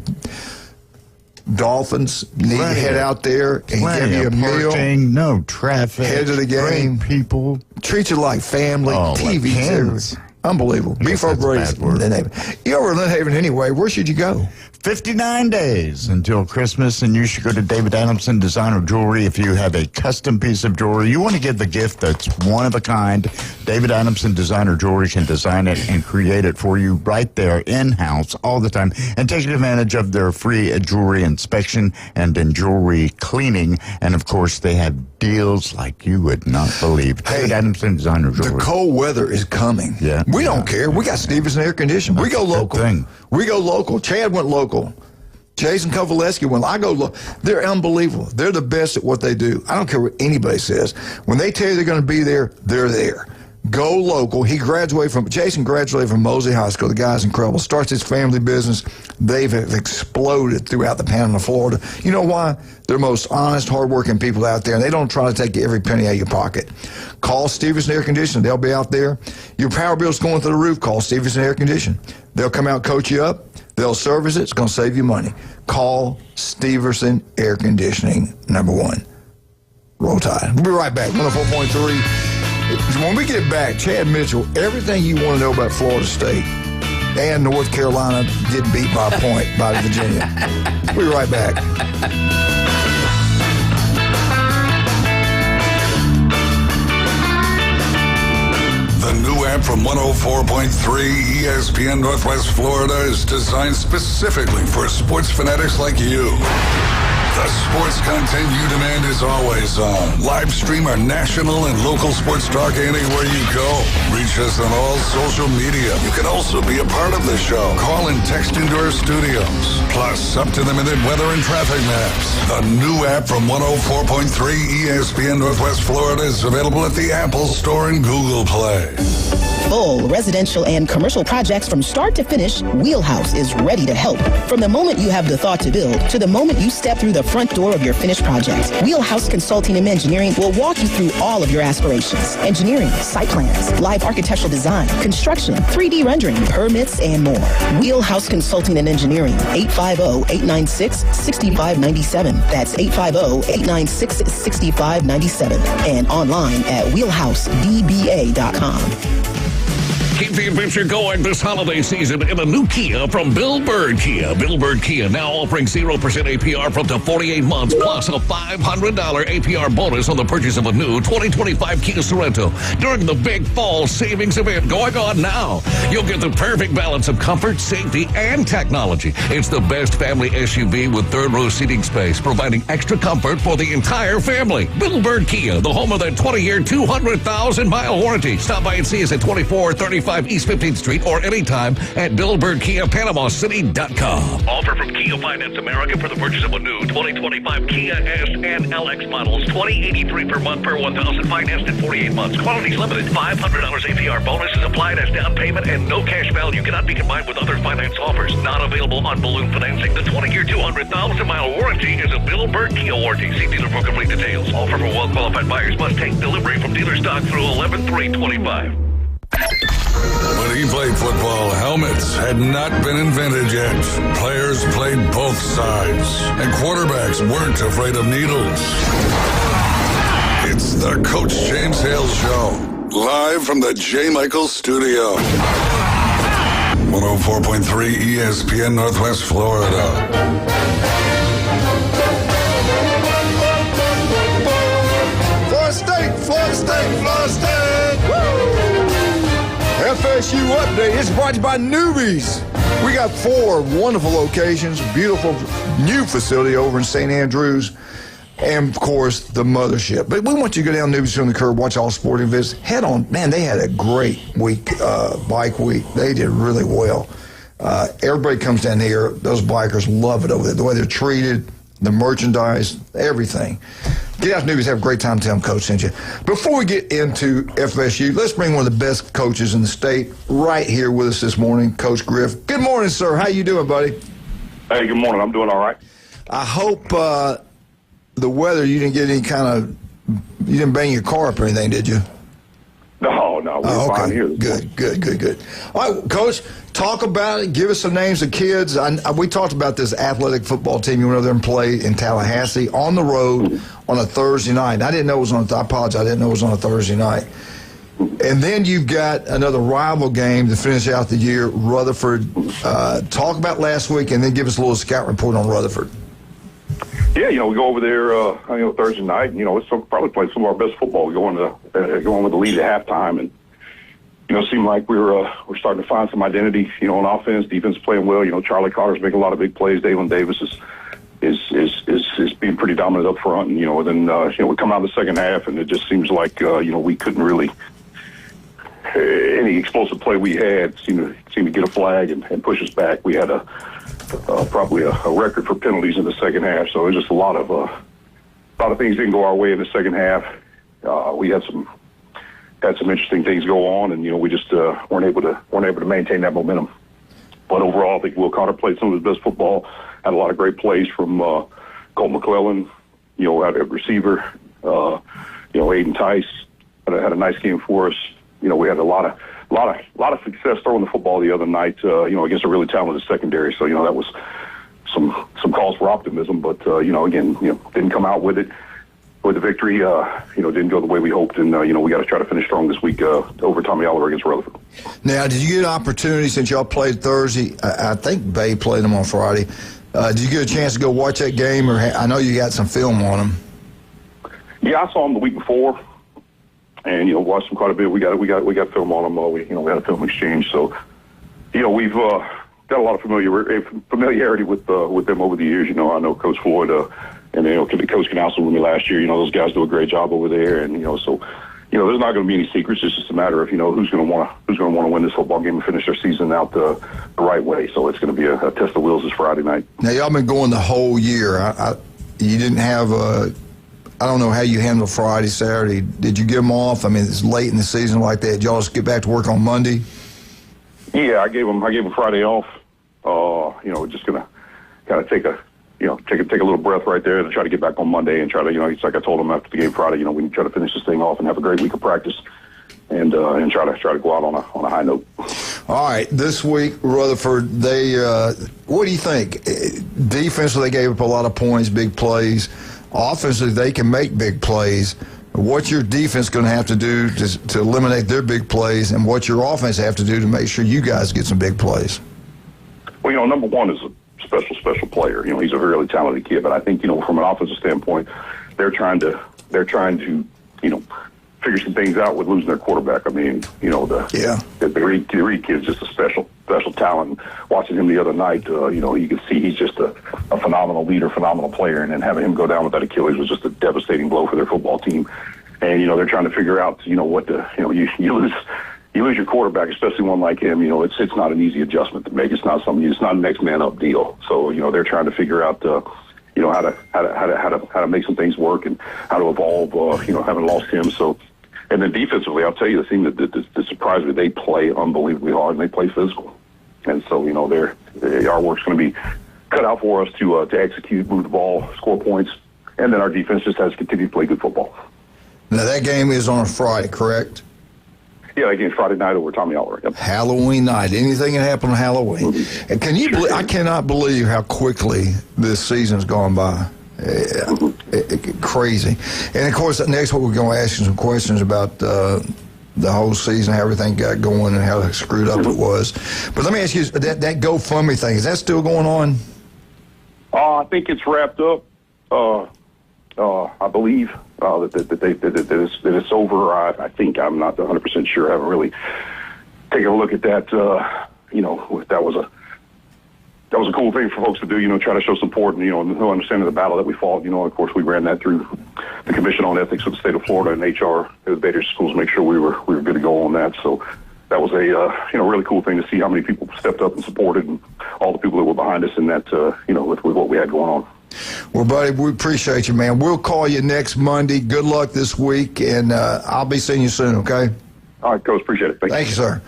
Dolphins need to head out there and give you a meal. No traffic. Head to the game. Great people. Treat you like family. TV's everywhere. Unbelievable. Beef O'Brady's. Lynn Haven. You're over in Lynn Haven anyway. Where should you go? 59 days until Christmas, and you should go to David Adamson Designer Jewelry if you have a custom piece of jewelry. You want to give the gift that's one of a kind. David Adamson Designer Jewelry can design it and create it for you right there in-house all the time, and take advantage of their free jewelry inspection and then jewelry cleaning. And, of course, they have deals like you would not believe. David Adamson Designer Jewelry. The cold weather is coming. Yeah. We don't care. We got Stevenson Air Conditioning. We go local. We go local. Chad went local. Jason Kovaleski went. I go local. They're unbelievable. They're the best at what they do. I don't care what anybody says. When they tell you they're going to be there, they're there. Go local. Jason graduated from Mosley High School. The guy's incredible. Starts his family business. They've exploded throughout the Panama, Florida. You know why? They're the most honest, hardworking people out there, and they don't try to take every penny out of your pocket. Call Stevenson Air Conditioning. They'll be out there. Your power bill's going through the roof. Call Stevenson Air Conditioning. They'll come out and coach you up. They'll service it. It's going to save you money. Call Stevenson Air Conditioning, #1. Roll Tide. We'll be right back. 104.3. When we get back, Chad Mitchell, everything you want to know about Florida State and North Carolina getting beat by a point by Virginia. We'll be right back. The new app from 104.3 ESPN Northwest Florida is designed specifically for sports fanatics like you. The sports content you demand is always on. Live stream our national and local sports talk anywhere you go. Reach us on all social media. You can also be a part of the show. Call and text into our studios. Plus, up-to-the-minute weather and traffic maps. The new app from 104.3 ESPN Northwest Florida is available at the Apple Store and Google Play. Full residential and commercial projects from start to finish, Wheelhouse is ready to help. From the moment you have the thought to build to the moment you step through the front door of your finished project, Wheelhouse Consulting and Engineering will walk you through all of your aspirations. Engineering, site plans, live architectural design, construction, 3D rendering, permits, and more. Wheelhouse Consulting and Engineering, 850-896-6597. That's 850-896-6597. And online at wheelhousedba.com. Keep the adventure going this holiday season in a new Kia from Bill Bird Kia. Bill Bird Kia now offering 0% APR for up to 48 months, plus a $500 APR bonus on the purchase of a new 2025 Kia Sorento during the big fall savings event going on now. You'll get the perfect balance of comfort, safety, and technology. It's the best family SUV with third-row seating space, providing extra comfort for the entire family. Bill Bird Kia, the home of the 20-year, 200,000-mile warranty. Stop by and see us at 2435 East 15th Street or anytime at BillBirdKiaPanamaCity.com. Offer from Kia Finance America for the purchase of a new 2025 Kia S and LX models. $20.83 per month per 1,000 financed in 48 months. Quantities limited. $500 APR bonus is applied as down payment and no cash value cannot be combined with other finance offers. Not available on balloon financing. The 20-year, 200,000-mile warranty is a Bill Bird Kia warranty. See dealer for complete details. Offer for well-qualified buyers must take delivery from dealer stock through 11/3/25. When he played football, helmets had not been invented yet. Players played both sides, and quarterbacks weren't afraid of needles. It's the Coach James Hale Show, live from the J. Michael Studio. 104.3 ESPN Northwest Florida. Florida State, Florida State, Florida State. Woo! FSU Update is brought to you by Newbies. We got 4 wonderful locations, beautiful new facility over in St. Andrews, and, of course, the mothership. But we want you to go down Newbies on the curb, watch all sporting events. Head on. Man, they had a great week, bike week. They did really well. Everybody comes down here. Those bikers love it over there. The way they're treated, the merchandise, everything. Get out to Newbies, have a great time. Tell them Coach sent you. Before we get into FSU, let's bring one of the best coaches in the state right here with us this morning, Coach Griff. Good morning, sir. How you doing, buddy? Hey, good morning. I'm doing all right. I hope the weather, you didn't get any kind of, you didn't bang your car up or anything, did you? No, we're fine here. Good. All right, Coach, talk about it. Give us some names of kids. We talked about this athletic football team you went over there and played in Tallahassee on the road on a Thursday night. I didn't know it was on. I apologize. I didn't know it was on a Thursday night. And then you've got another rival game to finish out the year, Rutherford. Talk about last week, and then give us a little scout report on Rutherford. Yeah, we go over there, Thursday night, and, it's probably played some of our best football going with the lead at halftime, and it seemed like we're starting to find some identity, on offense. Defense playing well. Charlie Carter's making a lot of big plays. Dalen Davis is being pretty dominant up front, and then we come out in the second half, and it just seems like we couldn't really any explosive play we had seemed to get a flag and push us back. We had probably a record for penalties in the second half, so it was just a lot of things didn't go our way in the second half. We had some interesting things go on, and we just weren't able to maintain that momentum. But overall, I think Will Carter played some of his best football. Had a lot of great plays from Colt McClellan, out at receiver. Aiden Tice had a nice game for us. We had a lot of success throwing the football the other night, against a really talented secondary. So, that was some cause for optimism, but, again, didn't come out with it. With the victory, didn't go the way we hoped, and, we got to try to finish strong this week over Tommy Oliver against Rutherford. Now, did you get an opportunity since y'all played Thursday? I think Bay played them on Friday. Did you get a chance to go watch that game, or I know you got some film on them? Yeah, I saw them the week before. And watched them quite a bit. We got film on them. We had a film exchange. So we've got a lot of familiarity with them over the years. I know Coach Floyd, and Coach Canals with me last year. Those guys do a great job over there, and so there's not going to be any secrets. It's just a matter of who's going to want to win this football game and finish their season out the right way. So it's going to be a test of wheels this Friday night. Now y'all been going the whole year. You didn't have I don't know how you handle Friday, Saturday. Did you give them off? I mean, it's late in the season like that. Did y'all just get back to work on Monday? Yeah, I gave them Friday off. Just gonna kind of take a little breath right there and try to get back on Monday and try to, it's like I told them after the game Friday, we can try to finish this thing off and have a great week of practice and try to go out on a high note. All right, this week Rutherford, they what do you think? Defensively, they gave up a lot of points, big plays. Offensively, they can make big plays. what your defense going to have to do to eliminate their big plays, and what your offense have to do to make sure you guys get some big plays? Well, number one is a special player. He's a really talented kid, but I think, from an offensive standpoint, they're trying to figure some things out with losing their quarterback. I mean, the Reed kid's just a special talent. Watching him the other night, you can see he's just a phenomenal leader, phenomenal player, and then having him go down with that Achilles was just a devastating blow for their football team. And, they're trying to figure out, what you lose your quarterback, especially one like him. It's not an easy adjustment to make. It's not a next man up deal. So they're trying to figure out how to make some things work and how to evolve. Having lost him. So, and then defensively, I'll tell you the thing that surprised me, they play unbelievably hard and they play physical. And so our work's going to be cut out for us to execute, move the ball, score points, and then our defense just has to continue to play good football. Now that game is on a Friday, correct? Yeah, again, Friday night over Tommy Aller. Yep. Halloween night. Anything can happen on Halloween. Mm-hmm. And can you believe? I cannot believe how quickly this season's gone by. Crazy. And of course, next week we're going to ask you some questions about the whole season, how everything got going, and how screwed up it was. But let me ask you, that GoFundMe thing, is that still going on? I think it's wrapped up. I believe that it's over. I think, I'm not 100% sure. I haven't really taken a look at that. That was a cool thing for folks to do. Try to show support and understanding the battle that we fought. Of course, we ran that through the Commission on Ethics of the state of Florida and HR at the Bader Schools to make sure we were good to go on that. So that was a really cool thing to see how many people stepped up and supported, and all the people that were behind us in that with what we had going on. Well, buddy, we appreciate you, man. We'll call you next Monday. Good luck this week, and I'll be seeing you soon, okay? All right, Coach. Appreciate it. Thank you, sir.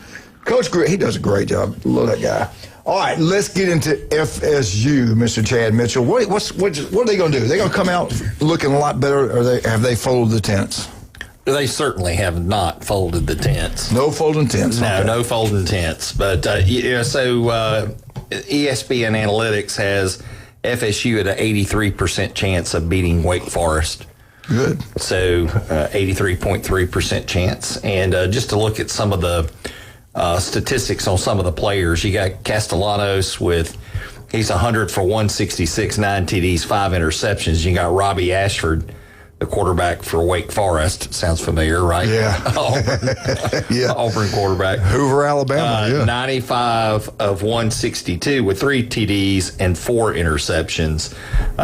Coach, he does a great job. Love that guy. All right, let's get into FSU, Mr. Chad Mitchell. What are they going to do? Are they going to come out looking a lot better, or have they folded the tents? They certainly have not folded the tents. No folding tents. No, okay. No folding tents. But, ESPN Analytics has FSU at an 83% chance of beating Wake Forest. Good. So 83.3% chance. And just to look at some of the statistics on some of the players, you got Castellanos he's 100 for 166, 9 TDs, 5 interceptions. You got Robbie Ashford, the quarterback for Wake Forest. Sounds familiar, right? Yeah. Auburn quarterback. Hoover, Alabama. 95 of 162 with 3 TDs and 4 interceptions.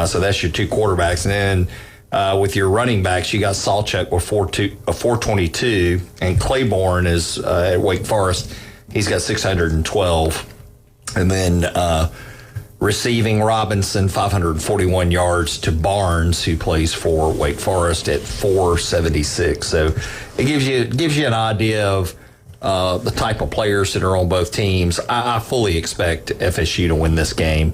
So that's your 2 quarterbacks. And then with your running backs, you got Salchuk with 422, and Claiborne is at Wake Forest. He's got 612. And then receiving, Robinson 541 yards to Barnes, who plays for Wake Forest, at 476. So it gives you an idea of the type of players that are on both teams. I fully expect FSU to win this game.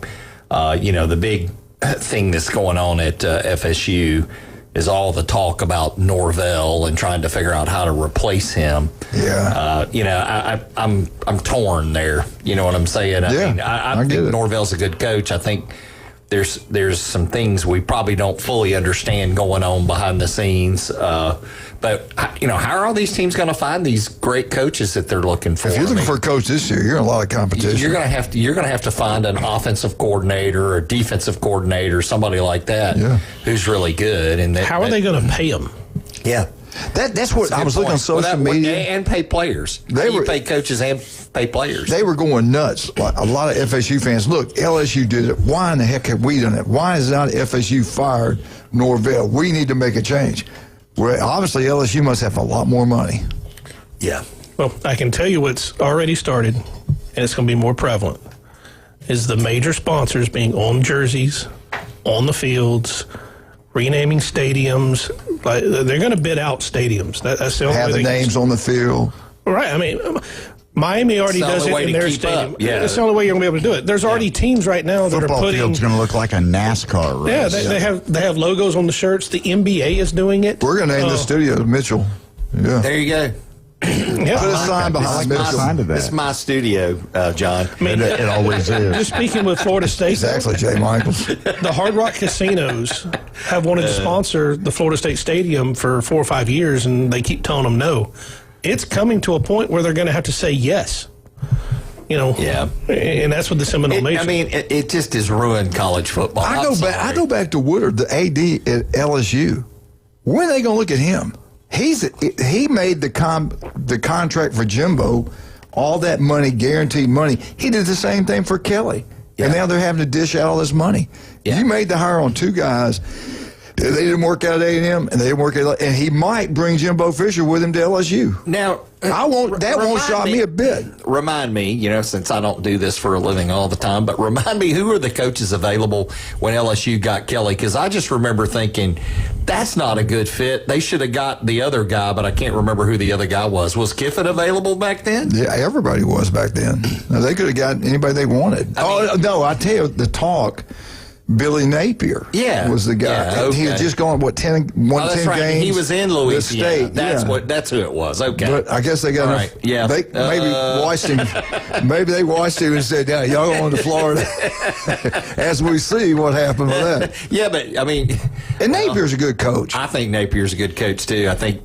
The big thing that's going on at FSU is all the talk about Norvell and trying to figure out how to replace him. Yeah. I'm torn there. You know what I'm saying? I think Norvell's a good coach. I think there's some things we probably don't fully understand going on behind the scenes. But how are all these teams going to find these great coaches that they're looking for? If you're looking for a coach this year, you're in a lot of competition. You're going to have to find an offensive coordinator or a defensive coordinator, somebody like that, who's really good. And how are they going to pay them? Yeah. That's what I was looking on social media. And pay players. They pay coaches and pay players. They were going nuts. Like a lot of FSU fans, look, LSU did it. Why in the heck have we done it? Why is not FSU fired Norvell? We need to make a change. Well, obviously, LSU must have a lot more money. Yeah. Well, I can tell you what's already started, and it's going to be more prevalent, is the major sponsors being on jerseys, on the fields, renaming stadiums. Like, they're going to bid out stadiums. That's the only have way the names on the field. Right. I mean, Miami already does it in their stadium. Yeah. It's the only way you're going to be able to do it. There's already teams right now that Football are putting. field's going to look like a NASCAR race. Yeah, they have logos on the shirts. The NBA is doing it. We're going to name the studio Mitchell. Yeah. There you go. Put a sign behind This is my studio, John. It always is. Just speaking with Florida State. Exactly, Jay Michaels. The Hard Rock casinos have wanted to sponsor the Florida State Stadium for 4 or 5 years, and they keep telling them no. It's coming to a point where they're going to have to say yes. Yeah, and that's what the Seminole Nation. I mean, it just has ruined college football. I go back to Woodard, the AD at LSU. When are they going to look at him? He made the contract for Jimbo, all that money, guaranteed money. He did the same thing for Kelly, and now they're having to dish out all this money. You made the hire on two guys. They didn't work out at A&M, and they didn't work out, and he might bring Jimbo Fisher with him to LSU. Now, won't shock me a bit. Remind me, since I don't do this for a living all the time, but remind me, who are the coaches available when LSU got Kelly? Because I just remember thinking, that's not a good fit. They should have got the other guy, but I can't remember who the other guy was. Was Kiffin available back then? Yeah, everybody was back then. They could have got anybody they wanted. I tell you, the talk. Billy Napier was the guy. He was just going, 10 games. He was in Louisiana. State. That's who it was. Okay. But I guess they got enough. Yeah. Maybe watched him. Maybe they watched him and said, "Yeah, y'all going to Florida." As we see what happened with that. Yeah, but I mean, and Napier's a good coach. I think Napier's a good coach too. I think.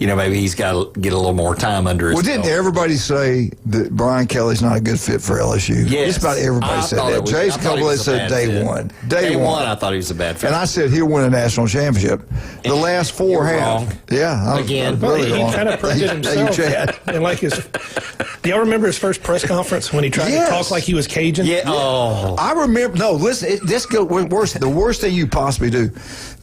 Maybe he's got to get a little more time under his belt. Didn't everybody say that Brian Kelly's not a good fit for LSU? Yes. Just about everybody said that. Jason Cobley said day one. Day one, I thought he was a bad fit. And I said he'll win a national championship. The last four have. Yeah. Again. He kind of proved it himself. And like do y'all remember his first press conference when he tried to talk like he was Cajun? Yeah. Oh. I remember. No, listen, this goes worse. The worst thing you possibly do.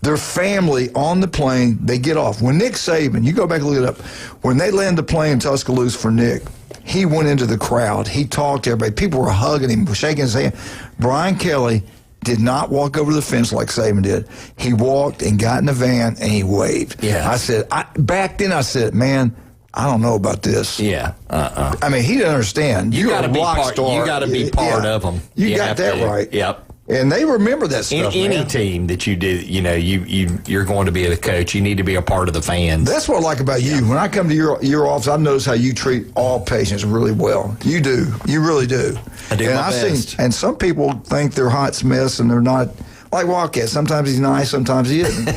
Their family on the plane, they get off. When Nick Saban, you go back and look it up, when they land the plane in Tuscaloosa for Nick, he went into the crowd. He talked to everybody. People were hugging him, shaking his hand. Brian Kelly did not walk over the fence like Saban did. He walked and got in the van and he waved. Yeah. I said, back then I said, man, I don't know about this. Yeah. I mean, he didn't understand. You got to be rock star. You got to be part of them. You got that right. Yep. And they remember that stuff. Any team that you did, you're going to be the coach. You need to be a part of the fans. That's what I like about you. When I come to your office, I notice how you treat all patients really well. You do. You really do. I do my best. And some people think they're hot smiths and they're not. Like Wildcat. Sometimes he's nice, sometimes he isn't.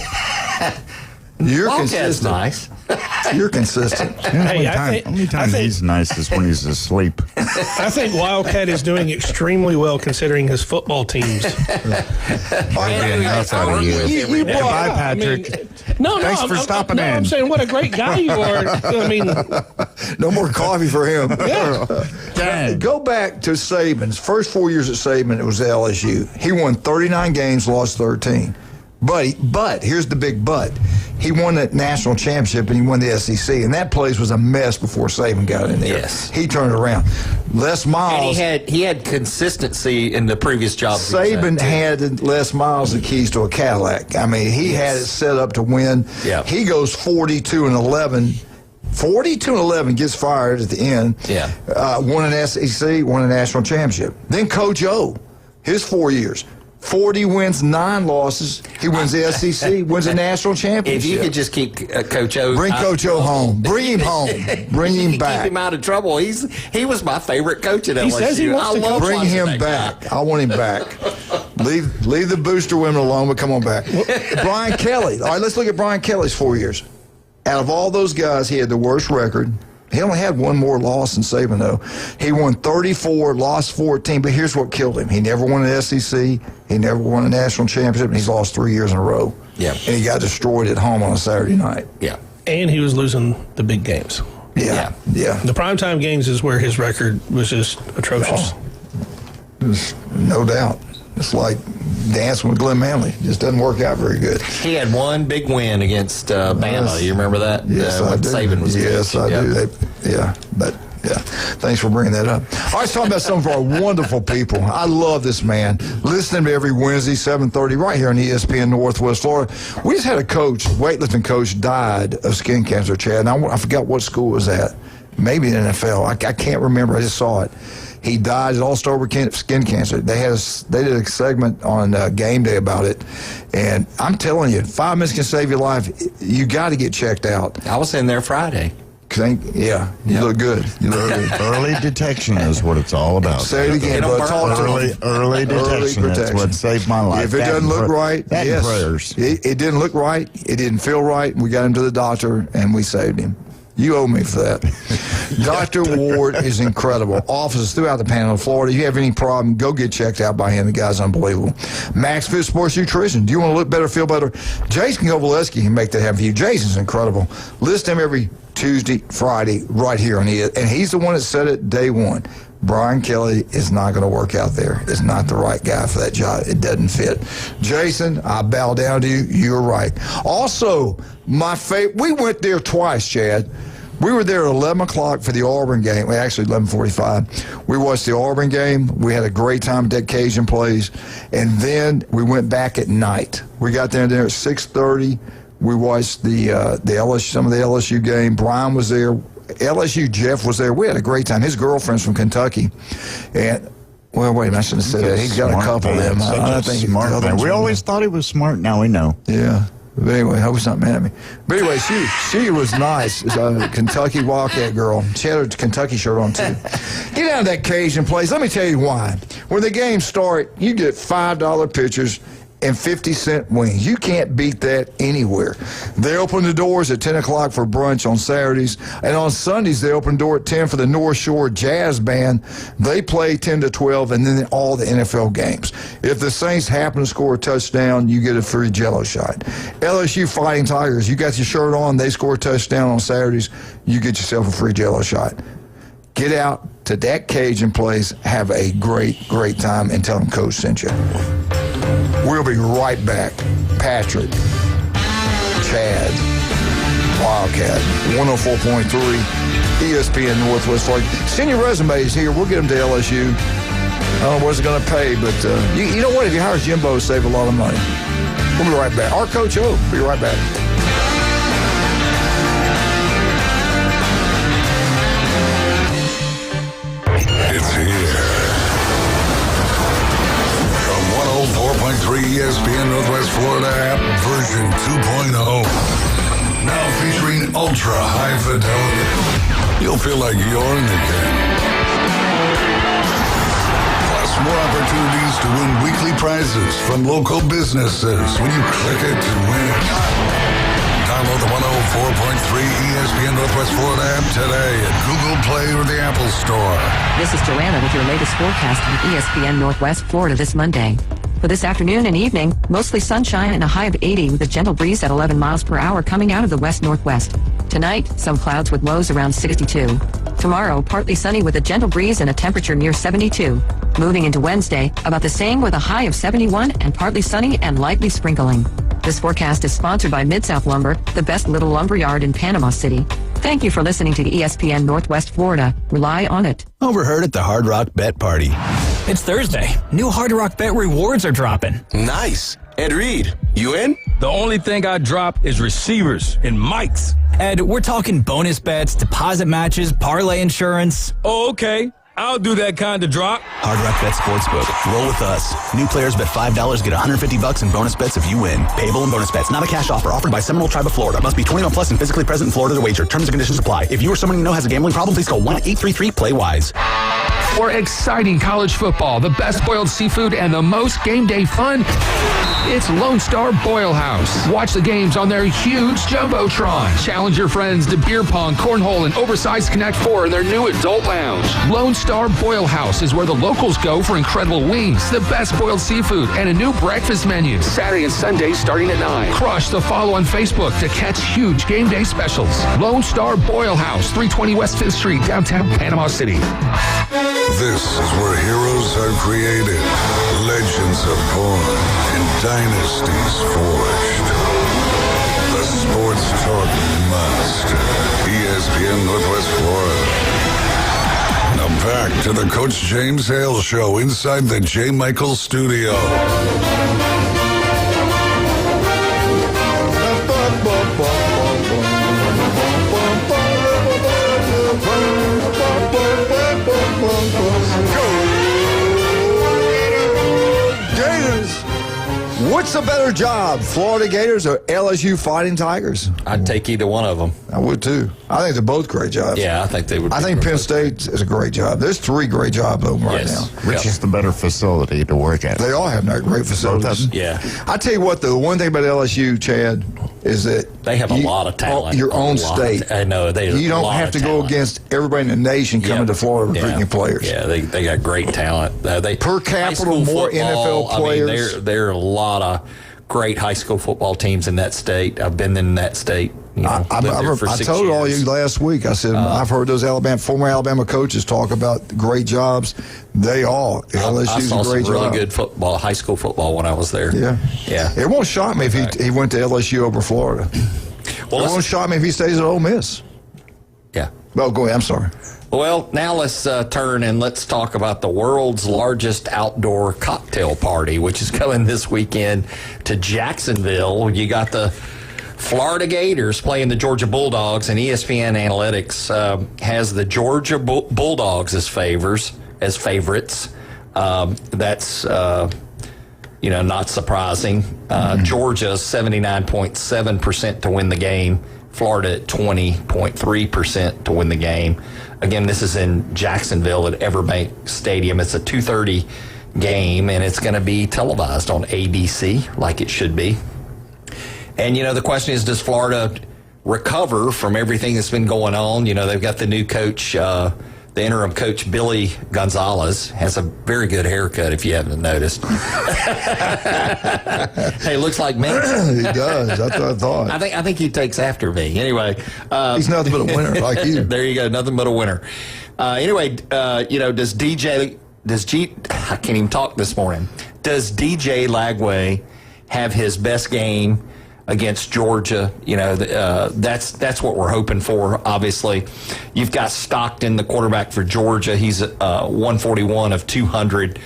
You're Wildcat's consistent. Nice. You're consistent. Only time he's nice is when he's asleep. I think Wildcat is doing extremely well considering his football teams. That's out of you. Bye, Patrick. Thanks for stopping in. I'm saying what a great guy you are. I mean, no more coffee for him. Yeah. Go back to Saban's first 4 years at Saban. It was LSU. He won 39 games, lost 13. But here's the big but. He won that national championship and he won the SEC, and that place was a mess before Saban got in there. Yes. He turned it around. Les Miles. And he had consistency in the previous job. Saban had Les Miles the keys to a Cadillac. I mean, he had it set up to win. Yeah. He goes 42-11. 42-11, gets fired at the end. Yeah. Won an SEC, won a national championship. Then Coach O, his 4 years. 40 wins, 9 losses. He wins the SEC, wins a national championship. If you could just keep Coach O. Bring Coach O home. Bring him home. Bring him back. Keep him out of trouble. He was my favorite coach at LSU. He says he wants to bring him back. I want him back. Leave the booster women alone, but come on back. Brian Kelly. All right, let's look at Brian Kelly's 4 years. Out of all those guys, he had the worst record. He only had one more loss than Saban, though. He won 34, lost 14, but here's what killed him. He never won an SEC. He never won a national championship, and he's lost 3 years in a row. Yeah. And he got destroyed at home on a Saturday night. Yeah. And he was losing the big games. Yeah. The primetime games is where his record was just atrocious. There's no doubt. It's like dancing with Glenn Manley. Just doesn't work out very good. He had one big win against Bama. You remember that? Yes, I do. Saban was yes, good. I do. Thanks for bringing that up. All right, let's talk about some of our wonderful people. I love this man. Listening to me every Wednesday, 7:30, right here on ESPN Northwest Florida. We just had a coach, weightlifting coach, died of skin cancer, Chad. And I forgot what school it was at. Maybe in the NFL. I can't remember. I just saw it. He died. It all started with skin cancer. They did a segment on Game Day about it, and I'm telling you, 5 minutes can save your life. You got to get checked out. I was in there Friday. You look good. You look good. Early detection is what it's all about. Say it again, but talk to early detection. That's what saved my life. If it doesn't look right, yes. Prayers. It didn't look right. It didn't feel right. We got him to the doctor, and we saved him. You owe me for that. Dr. Ward is incredible. Offices throughout the Panhandle of Florida. If you have any problem, go get checked out by him. The guy's unbelievable. Max Fit Sports Nutrition. Do you want to look better, feel better? Jason Kovalevsky can make that happen for you. Jason's incredible. Listen to him every Tuesday, Friday, right here on ESPN. And he's the one that said it day one. Brian Kelly is not going to work out there. Is not the right guy for that job. It doesn't fit. Jason, I bow down to you. You're right. Also, my favorite, we went there twice, Chad. We were there at 11 o'clock for the Auburn game. Well, actually, 11:45. We watched the Auburn game. We had a great time at that Cajun place. And then we went back at night. We got there at 6:30. We watched the LSU, some of the LSU game. Brian was there. LSU Jeff was there. We had a great time. His girlfriend's from Kentucky. And, well, wait a minute. I shouldn't have said that. He's got a couple of them. I think smart man. We always thought he was smart. Now we know. Yeah. But anyway, I hope he's not mad at me. But anyway, she was nice. Kentucky Wildcat girl. She had her Kentucky shirt on, too. Get out of that Cajun place. Let me tell you why. When the games start, you get $5 pitchers and 50-cent wings. You can't beat that anywhere. They open the doors at 10 o'clock for brunch on Saturdays, and on Sundays they open the door at 10 for the North Shore Jazz Band. They play 10 to 12, and then all the NFL games. If the Saints happen to score a touchdown, you get a free Jell-O shot. LSU Fighting Tigers, you got your shirt on, they score a touchdown on Saturdays, you get yourself a free Jell-O shot. Get out to that Cajun place, have a great, great time, and tell them Coach sent you. We'll be right back. Patrick, Chad, Wildcat, 104.3, ESPN Northwest Florida. Send your resumes here. We'll get them to LSU. I don't know what it's going to pay, but you know what? If you hire Jimbo, save a lot of money. We'll be right back. Our Coach O. Be right back. It's here. From 104.3 ESPN Northwest Florida app version 2.0. Now featuring ultra high fidelity. You'll feel like you're in the game. Plus more opportunities to win weekly prizes from local businesses when you click it to win. Download the 104.3 ESPN Northwest Florida app today at Google Play or the Apple Store. This is Joanna with your latest forecast from ESPN Northwest Florida this Monday. For this afternoon and evening, mostly sunshine and a high of 80 with a gentle breeze at 11 miles per hour coming out of the west-northwest. Tonight, some clouds with lows around 62. Tomorrow, partly sunny with a gentle breeze and a temperature near 72. Moving into Wednesday, about the same with a high of 71 and partly sunny and lightly sprinkling. This forecast is sponsored by Mid-South Lumber, the best little lumber yard in Panama City. Thank you for listening to ESPN Northwest Florida. Rely on it. Overheard at the Hard Rock Bet Party. It's Thursday. New Hard Rock Bet rewards are dropping. Nice. Ed Reed, you in? The only thing I drop is receivers and mics. Ed, we're talking bonus bets, deposit matches, parlay insurance. Oh, okay. I'll do that kind of drop. Hard Rock Bet Sportsbook. Roll with us. New players bet $5, get $150 in bonus bets if you win. Payable in bonus bets. Not a cash offer. Offered by Seminole Tribe of Florida. Must be 21 plus and physically present in Florida to wager. Terms and conditions apply. If you or someone you know has a gambling problem, please call 1-833-PLAY-WISE. For exciting college football, the best boiled seafood, and the most game day fun, it's Lone Star Boil House. Watch the games on their huge Jumbotron. Challenge your friends to beer pong, cornhole, and oversized Connect 4 in their new adult lounge. Lone Star Boil House is where the locals go for incredible wings, the best boiled seafood, and a new breakfast menu. Saturday and Sunday starting at 9. Crush the follow on Facebook to catch huge game day specials. Lone Star Boil House, 320 West 5th Street, downtown Panama City. This is where heroes are created, legends are born, and dynasties forged. The Sports Talk must. ESPN Northwest Florida. Now back to the Coach James Hale Show inside the J. Michael Studio. Gators, what What's a better job, Florida Gators or LSU Fighting Tigers? I'd take either one of them. I would too. I think they're both great jobs. Yeah, I think they would. I think Penn State is a great job. There's 3 great jobs open right now. Which is the better facility to work at? They all have great facilities. Yeah. I tell you what, the one thing about LSU, Chad, is that they have a lot of talent. Your own state. I know. You don't have to go against everybody in the nation coming to Florida recruiting players. Yeah, they got great talent. Per capita, more NFL players. I mean, there are a lot of great high school football teams in that state. I've been in that state. I told all you last week. I said I've heard those former Alabama coaches talk about great jobs. They all LSU's I saw a great some really job. good football, high school football when I was there. Yeah. It won't shock me if he went to LSU over Florida. Well, it won't shock me if he stays at Ole Miss. Yeah. Well, go ahead. I'm sorry. Well, now let's turn and let's talk about the world's largest outdoor cocktail party, which is coming this weekend to Jacksonville. You got the Florida Gators playing the Georgia Bulldogs, and ESPN Analytics has the Georgia Bulldogs as favorites. That's not surprising. Georgia 79.7% to win the game. Florida at 20.3% to win the game. Again, this is in Jacksonville at Everbank Stadium. It's a 2:30 game, and it's going to be televised on ABC like it should be. And, the question is, does Florida recover from everything that's been going on? They've got the new coach, the interim coach, Billy Gonzalez, has a very good haircut, if you haven't noticed. Hey, looks like me. He does. That's what I thought. I think he takes after me. Anyway. He's nothing but a winner, like you. There you go. Nothing but a winner. I can't even talk this morning. Does DJ Lagway have his best game against Georgia? That's what we're hoping for, obviously. You've got Stockton, the quarterback for Georgia. He's 141 of 200,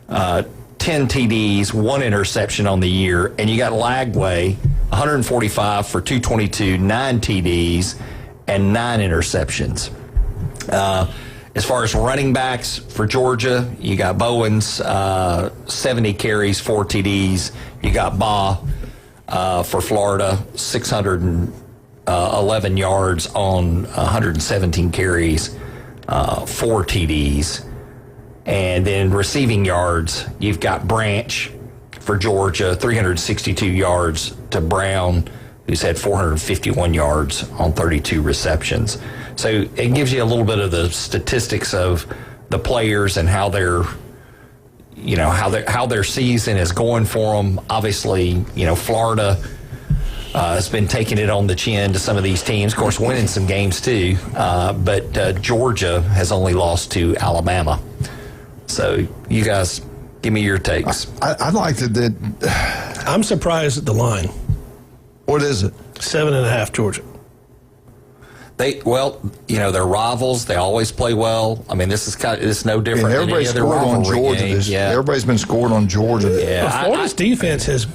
10 TDs, 1 interception on the year. And you got Lagway, 145 for 222, 9 TDs, and 9 interceptions. As far as running backs for Georgia, you got Bowens, 70 carries, 4 TDs. You got Baugh for Florida, 611 yards on 117 carries, 4 TDs. And then receiving yards, you've got Branch for Georgia, 362 yards to Brown, who's had 451 yards on 32 receptions. So it gives you a little bit of the statistics of the players and how their season is going for them. Obviously, Florida has been taking it on the chin to some of these teams, of course, winning some games too. But Georgia has only lost to Alabama. So you guys, give me your takes. I'd like to. I'm surprised at the line. What is it? 7.5 Georgia. They're rivals. They always play well. I mean, it's no different. And everybody's than any other scored on rivalry Georgia. game. Everybody's been scored on Georgia. Yeah, Florida's defense has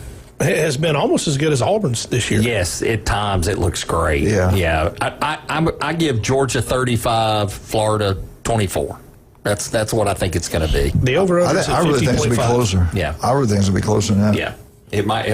been almost as good as Auburn's this year. Yes, at times it looks great. Yeah. I give Georgia 35, Florida 24. That's what I think it's going to be. The over-under is I really think it'll be closer. Yeah, I really think it'll be closer than that. Yeah, it might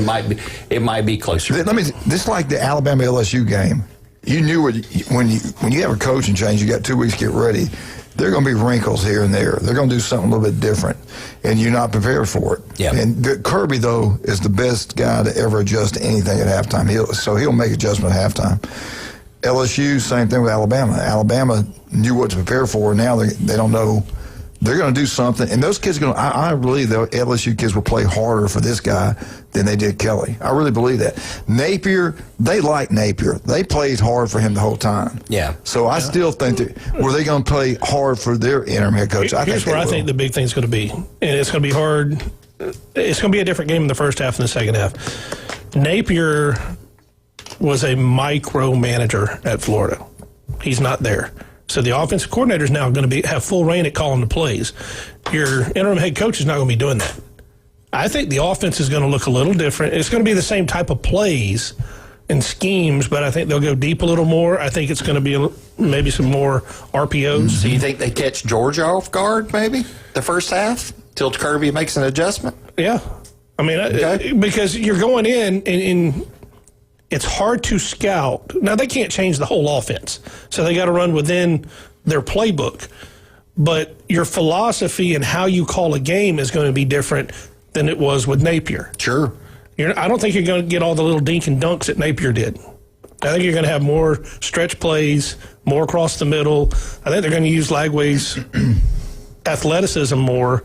be closer. This like the Alabama LSU game. You knew when you have a coaching change, you got 2 weeks to get ready. There are going to be wrinkles here and there. They're going to do something a little bit different, and you're not prepared for it. Yeah. And Kirby, though, is the best guy to ever adjust to anything at halftime. He'll make adjustment at halftime. LSU, same thing with Alabama. Alabama knew what to prepare for. Now they don't know. They're going to do something. And those kids I believe the LSU kids will play harder for this guy than they did Kelly. I really believe that. Napier, they like Napier. They played hard for him the whole time. Yeah. So I still think were they going to play hard for their interim head coach? Here's where I think the big thing's going to be. And it's going to be hard. It's going to be a different game in the first half and the second half. Napier was a micromanager at Florida. He's not there. So the offensive coordinator is now going to have full reign at calling the plays. Your interim head coach is not going to be doing that. I think the offense is going to look a little different. It's going to be the same type of plays and schemes, but I think they'll go deep a little more. I think it's going to be maybe some more RPOs. So you think they catch Georgia off guard maybe the first half till Kirby makes an adjustment? Yeah. I mean, because you're going in and it's hard to scout. Now, they can't change the whole offense, so they got to run within their playbook. But your philosophy and how you call a game is going to be different than it was with Napier. Sure. I don't think you're going to get all the little dink and dunks that Napier did. I think you're going to have more stretch plays, more across the middle. I think they're going to use Lagway's athleticism more.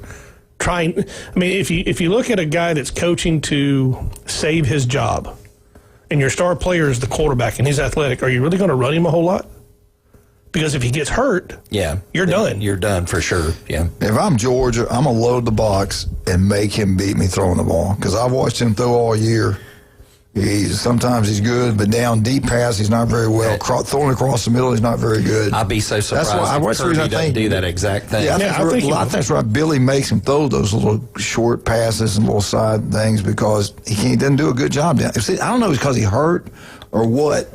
If you look at a guy that's coaching to save his job, and your star player is the quarterback and he's athletic, are you really going to run him a whole lot? Because if he gets hurt, you're done. You're done for sure. Yeah. If I'm Georgia, I'm going to load the box and make him beat me throwing the ball. Because I've watched him throw all year. Sometimes he's good, but down deep pass, he's not very well. Throwing across the middle, he's not very good. I'd be so surprised if Kirby doesn't do that exact thing. Yeah, I think that's right. Billy makes him throw those little short passes and little side things because he doesn't do a good job down. See, I don't know if it's because he hurt or what,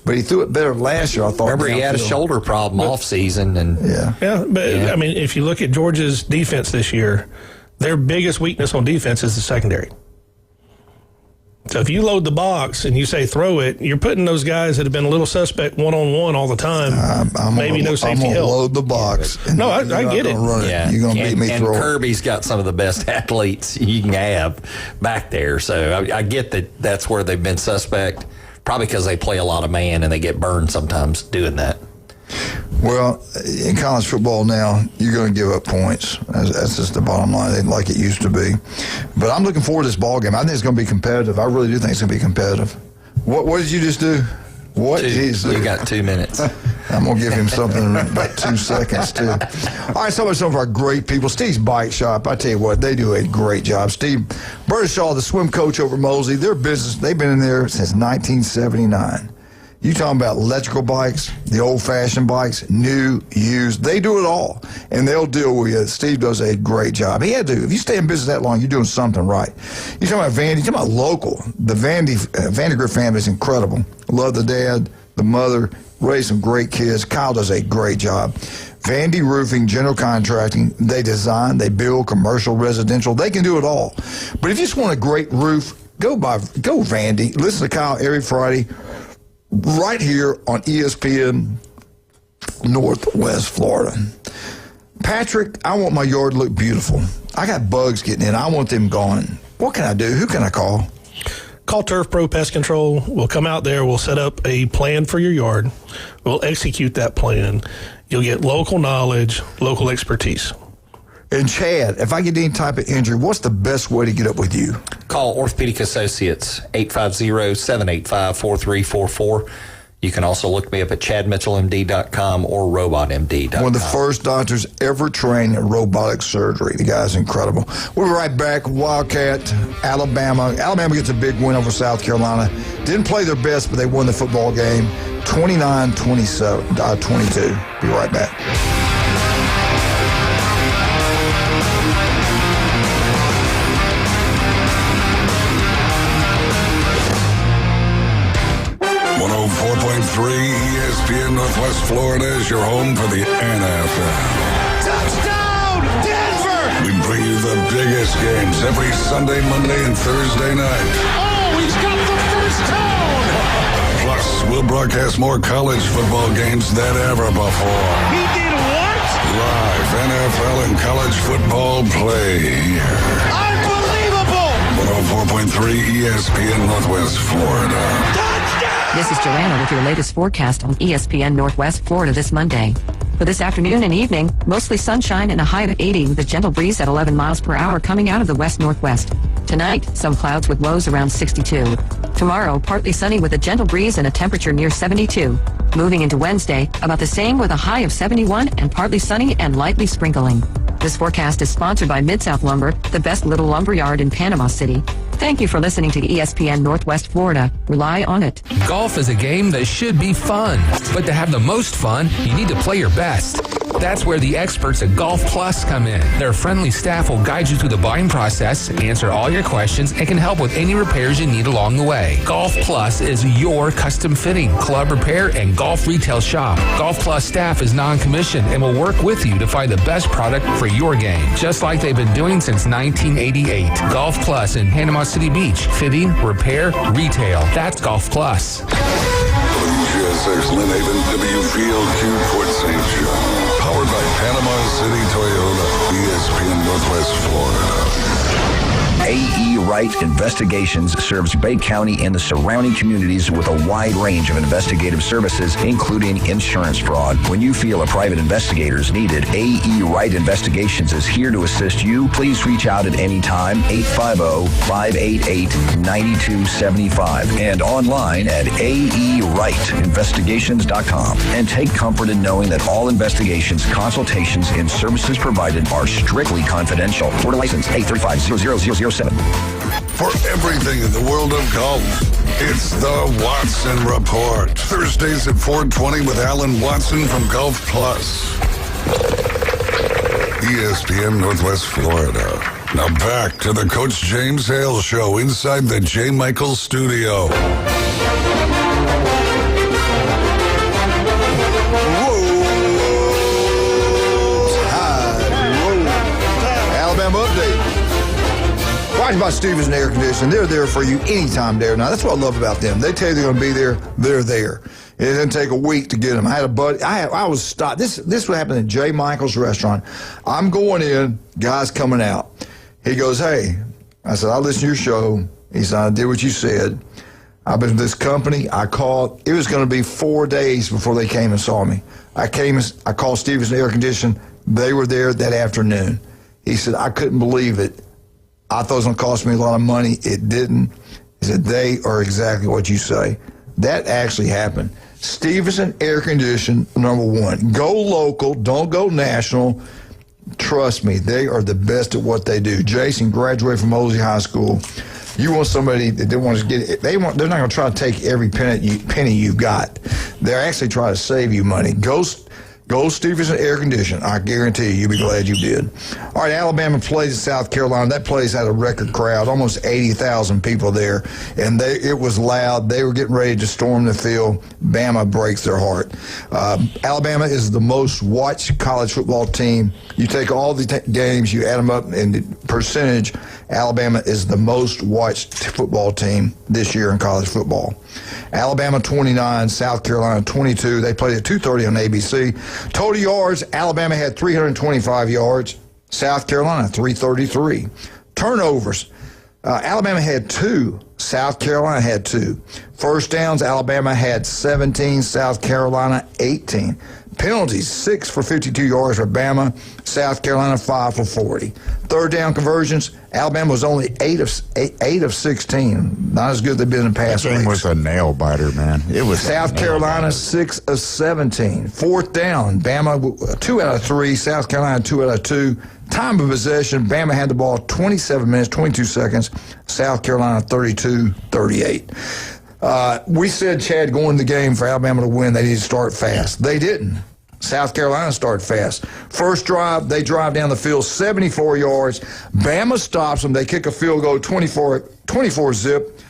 but he threw it better last year, I thought. Remember, he had a shoulder problem off season. I mean, if you look at Georgia's defense this year, their biggest weakness on defense is the secondary. So if you load the box and you say throw it, you're putting those guys that have been a little suspect one-on-one all the time. No safety help. I'm going to load the box. No, I get it. Yeah. You're going to beat me through it. And Kirby's got some of the best athletes you can have back there. So I get that that's where they've been suspect, probably because they play a lot of man and they get burned sometimes doing that. Well, in college football now, you're going to give up points. That's just the bottom line, like it used to be. But I'm looking forward to this ball game. I think it's going to be competitive. I really do think it's going to be competitive. What did you just do? What? You got 2 minutes. I'm going to give him something in about 2 seconds, too. All right, some of our great people. Steve's Bike Shop, I tell you what, they do a great job. Steve Burtishaw, the swim coach over Mosley, their business, they've been in there since 1979. You talking about electrical bikes, the old-fashioned bikes, new, used. They do it all, and they'll deal with you. Steve does a great job. He had to. If you stay in business that long, you're doing something right. You're talking about Vandy. You're talking about local. The Vandergrift family is incredible. Love the dad, the mother, raised some great kids. Kyle does a great job. Vandy Roofing, general contracting. They design, they build, commercial, residential. They can do it all. But if you just want a great roof, go Vandy. Listen to Kyle every Friday. Right here on ESPN Northwest Florida. Patrick, I want my yard to look beautiful. I got bugs getting in. I want them gone. What can I do? Who can I call? Call Turf Pro Pest Control. We'll come out there. We'll set up a plan for your yard. We'll execute that plan. You'll get local knowledge, local expertise. And Chad, if I get any type of injury, what's the best way to get up with you? Call Orthopedic Associates, 850-785-4344. You can also look me up at chadmitchellmd.com or robotmd.com. One of the first doctors ever trained in robotic surgery. The guy's incredible. We'll be right back. Wildcat, Alabama. Alabama gets a big win over South Carolina. Didn't play their best, but they won the football game 29-22. Be right back. 104.3 ESPN Northwest Florida is your home for the NFL. Touchdown, Denver! We bring you the biggest games every Sunday, Monday, and Thursday night. Oh, he's got the first down! Plus, we'll broadcast more college football games than ever before. He did what? Live NFL and college football play here. Unbelievable! 104.3 ESPN Northwest Florida. This is Joanna with your latest forecast on ESPN Northwest Florida this Monday. For this afternoon and evening, mostly sunshine and a high of 80 with a gentle breeze at 11 miles per hour coming out of the west-northwest. Tonight, some clouds with lows around 62. Tomorrow, partly sunny with a gentle breeze and a temperature near 72. Moving into Wednesday, about the same with a high of 71 and partly sunny and lightly sprinkling. This forecast is sponsored by Mid-South Lumber, the best little lumber yard in Panama City. Thank you for listening to ESPN Northwest Florida. Rely on it. Golf is a game that should be fun, but to have the most fun, you need to play your best. That's where the experts at Golf Plus come in. Their friendly staff will guide you through the buying process, answer all your questions, and can help with any repairs you need along the way. Golf Plus is your custom fitting, club repair, and golf retail shop. Golf Plus staff is non-commissioned and will work with you to find the best product for your game, just like they've been doing since 1988. Golf Plus in Panama City Beach. Fitting, repair, retail. That's Golf Plus. WGSX Lynn Haven, WVLQ Port St. John. Powered by Panama City Toyota, ESPN Northwest Florida. A.E. Wright Investigations serves Bay County and the surrounding communities with a wide range of investigative services, including insurance fraud. When you feel a private investigator is needed, A.E. Wright Investigations is here to assist you. Please reach out at any time, 850-588-9275, and online at aewrightinvestigations.com. And take comfort in knowing that all investigations, consultations, and services provided are strictly confidential. Florida license 835-00007. For everything in the world of golf, it's the Watson Report. Thursdays at 4:20 with Alan Watson from Golf Plus. ESPN Northwest Florida. Now back to the Coach James Hale Show inside the J. Michael Studio. Alabama update. Watch by Stevens Air Conditioning. They're there for you anytime, there. Now, that's what I love about them. They tell you they're going to be there. They're there. It doesn't take a week to get them. I had a buddy. I was stopped. This would happen at J. Michael's restaurant. I'm going in. Guy's coming out. He goes, hey. I said, I listened to your show. He said, I did what you said. I've been with this company. I called. It was going to be 4 days before they came and saw me. I called Stevens Air Conditioning. They were there that afternoon. He said, I couldn't believe it. I thought it was going to cost me a lot of money. It didn't. He said, they are exactly what you say. That actually happened. Stevenson Air Condition, number one. Go local. Don't go national. Trust me, they are the best at what they do. Jason graduated from Mosley High School. You want somebody that they want to get it. They're not going to try to take every penny you got. They're actually trying to save you money. Go Stevenson Air Conditioning. I guarantee you'll be glad you did. All right, Alabama plays in South Carolina. That place had a record crowd, almost 80,000 people there, and it was loud. They were getting ready to storm the field. Bama breaks their heart. Alabama is the most watched college football team. You take all the games, you add them up, and the percentage, Alabama is the most watched football team this year in college football. Alabama 29, South Carolina 22. They played at 2:30 on ABC. Total yards, Alabama had 325 yards. South Carolina 333. Turnovers, Alabama had 2. South Carolina had 2. First downs, Alabama had 17. South Carolina 18. Penalties, 6 for 52 yards for Bama. South Carolina 5 for 40. Third down conversions, Alabama was only 8 of 16. Not as good as they've been in past weeks. That game was a nail biter, man. It was South Carolina 6 of 17. Fourth down, Bama 2 out of 3. South Carolina 2 out of 2. Time of possession, Bama had the ball 27 minutes, 22 seconds. South Carolina 32-38. We said, Chad, going to the game for Alabama to win, they need to start fast. They didn't. South Carolina started fast. First drive, they drive down the field 74 yards. Bama stops them. They kick a field goal 24 zip.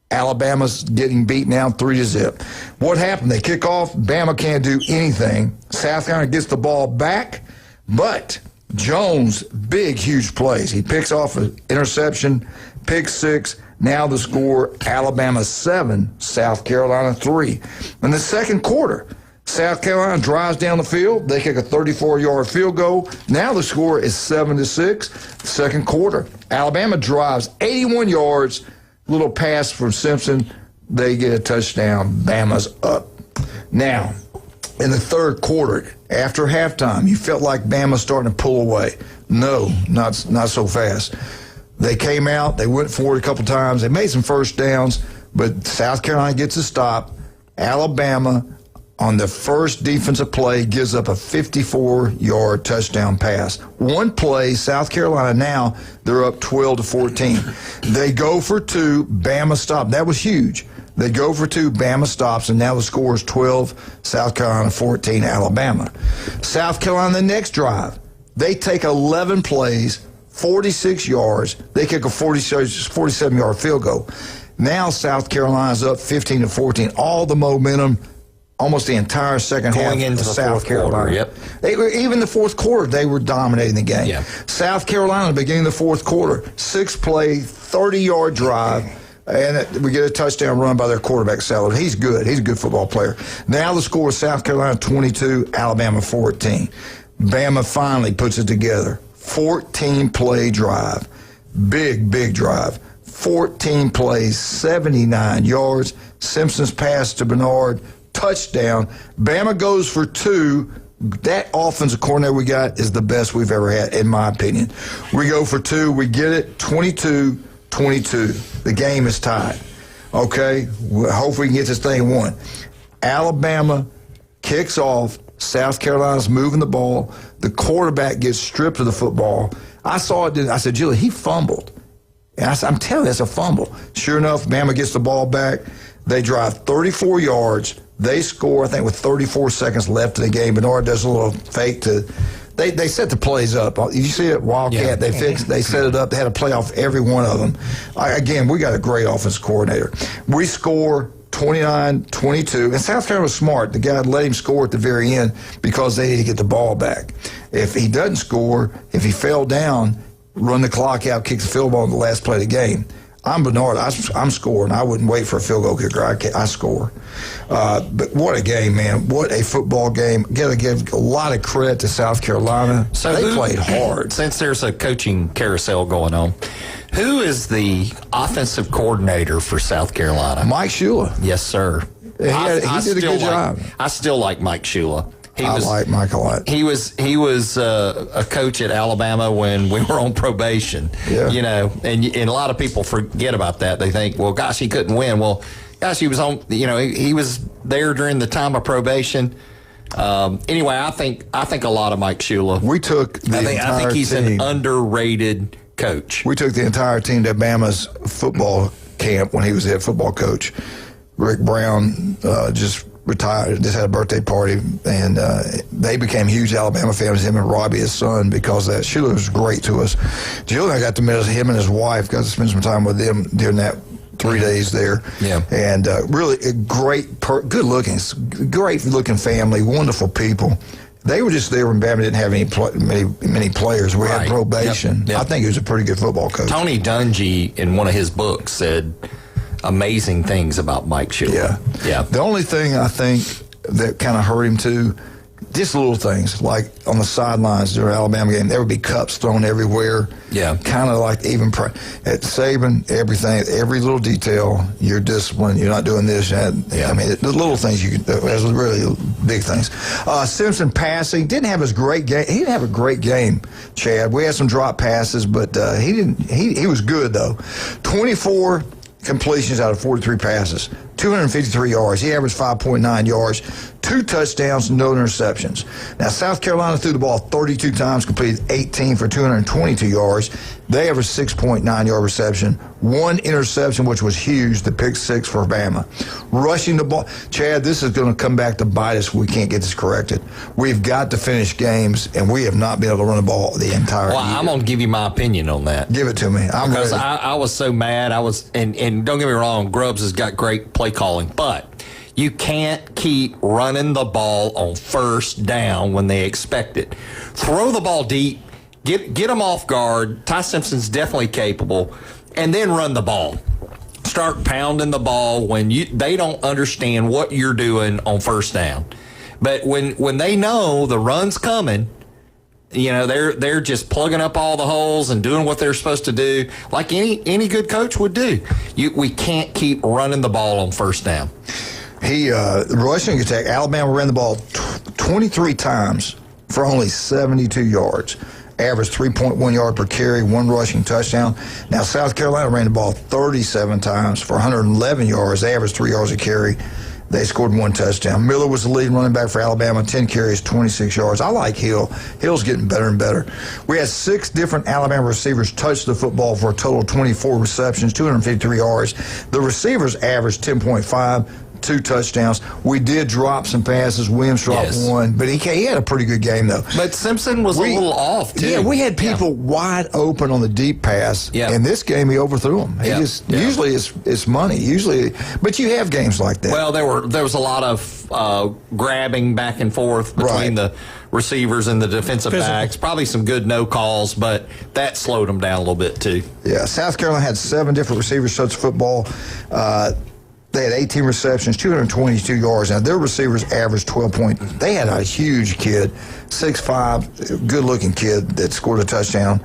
Alabama's getting beat now 3-0. What happened? They kick off. Bama can't do anything. South Carolina gets the ball back, but Jones, big, huge plays. He picks off an interception, pick 6. Now the score, Alabama 7, South Carolina 3. In the second quarter, South Carolina drives down the field. They kick a 34-yard field goal. Now the score is 7-6. Second quarter, Alabama drives 81 yards. Little pass from Simpson. They get a touchdown. Bama's up. Now, in the third quarter, after halftime, you felt like Bama's starting to pull away. No, not so fast. They came out. They went for it a couple times. They made some first downs, but South Carolina gets a stop. Alabama, on the first defensive play, gives up a 54-yard touchdown pass. One play, South Carolina now, they're up 12-14. They go for 2. Bama stopped. That was huge. They go for 2, Bama stops, and now the score is 12, South Carolina 14, Alabama. South Carolina, the next drive, they take 11 plays, 46 yards. They kick a 47-yard field goal. Now South Carolina's up 15-14. All the momentum, almost the entire second half going into of the South fourth Carolina. quarter. Yep. Even the fourth quarter, they were dominating the game. Yeah. South Carolina, beginning of the fourth quarter, 6-play, 30-yard drive. And we get a touchdown run by their quarterback, Salad. He's good. He's a good football player. Now the score is South Carolina 22, Alabama 14. Bama finally puts it together. 14-play drive. Big drive. 14 plays, 79 yards. Simpson's pass to Bernard, touchdown. Bama goes for 2. That offensive coordinator we got is the best we've ever had, in my opinion. We go for 2. We get it, 22-22. The game is tied. Okay? We hope we can get this thing won. Alabama kicks off. South Carolina's moving the ball. The quarterback gets stripped of the football. I saw it. I said, Julie, he fumbled. And I'm telling you, that's a fumble. Sure enough, Bama gets the ball back. They drive 34 yards. They score, I think, with 34 seconds left in the game. Bernard does a little fake to. They set the plays up. Did you see it? Wildcat. Yeah. They set it up. They had to play off every one of them. Again, we got a great offensive coordinator. We score 29-22. And South Carolina was smart. The guy let him score at the very end because they need to get the ball back. If he doesn't score, if he fell down, run the clock out, kick the field goal in the last play of the game. I'm Bernard. I'm scoring. I wouldn't wait for a field goal kicker. I score. But what a game, man. What a football game. Got to give a lot of credit to South Carolina. So they played hard. Since there's a coaching carousel going on, who is the offensive coordinator for South Carolina? Mike Shula. Yes, sir. He did a good job. I still like Mike Shula. I like Mike a lot. He was a coach at Alabama when we were on probation. Yeah. You know, and a lot of people forget about that. They think, well, gosh, he couldn't win. Well, gosh, he was on. You know, he was there during the time of probation. Anyway, I think a lot of Mike Shula. We took the entire I think he's team. an underrated coach. We took the entire team to Bama's football camp when he was the head football coach. Rick Brown just retired, just had a birthday party, and they became huge Alabama fans, him and Robbie, his son, because of that. Shula was great to us. Jill and I got to meet him and his wife, got to spend some time with them during that 3 days there. Yeah. And really a great, good-looking, great-looking family, wonderful people. They were just there when Bama didn't have many players. We had probation. Yep. I think he was a pretty good football coach. Tony Dungy, in one of his books, said amazing things about Mike Shula. Yeah. The only thing I think that kind of hurt him too, just little things, like on the sidelines during the Alabama game, there would be cups thrown everywhere. Yeah. Kind of like even at Saban, everything, every little detail, you're disciplined, you're not doing this. I mean, the little things you can do, there's really big things. Simpson passing, didn't have his great game. He didn't have a great game, Chad. We had some drop passes, but he was good, though. 24 completions out of 43 passes, 253 yards. He averaged 5.9 yards, 2 touchdowns, no interceptions. Now, South Carolina threw the ball 32 times, completed 18 for 222 yards. They averaged 6.9-yard reception, 1 interception, which was huge, the pick 6 for Bama. Rushing the ball. Chad, this is going to come back to bite us if we can't get this corrected. We've got to finish games, and we have not been able to run the ball the entire year. I'm going to give you my opinion on that. Give it to me. Because I was so mad. And don't get me wrong, Grubbs has got great play calling, but you can't keep running the ball on first down when they expect it. Throw the ball deep, get them off guard. Ty Simpson's definitely capable, and then run the ball. Start pounding the ball when they don't understand what you're doing on first down. But when they know the run's coming, you know, they're just plugging up all the holes and doing what they're supposed to do, like any good coach would do. We can't keep running the ball on first down. Rushing attack, Alabama ran the ball 23 times for only 72 yards. Averaged 3.1 yard per carry, 1 rushing touchdown. Now, South Carolina ran the ball 37 times for 111 yards. They averaged 3 yards a carry. They scored 1 touchdown. Miller was the leading running back for Alabama, 10 carries, 26 yards. I like Hale. Hill's getting better and better. We had 6 different Alabama receivers touch the football for a total of 24 receptions, 253 yards. The receivers averaged 10.5. 2 touchdowns. We did drop some passes. Williams dropped 1, but he had a pretty good game, though. But Simpson was a little off, too. Yeah, we had people wide open on the deep pass. Yeah. In this game, he overthrew them. Usually it's money. But you have games like that. Well, there was a lot of grabbing back and forth between the receivers and the defensive backs. Probably some good no calls, but that slowed them down a little bit, too. Yeah, South Carolina had 7 different receivers touch football. They had 18 receptions, 222 yards. Now, their receivers averaged 12 points. They had a huge kid, 6'5", good-looking kid that scored a touchdown.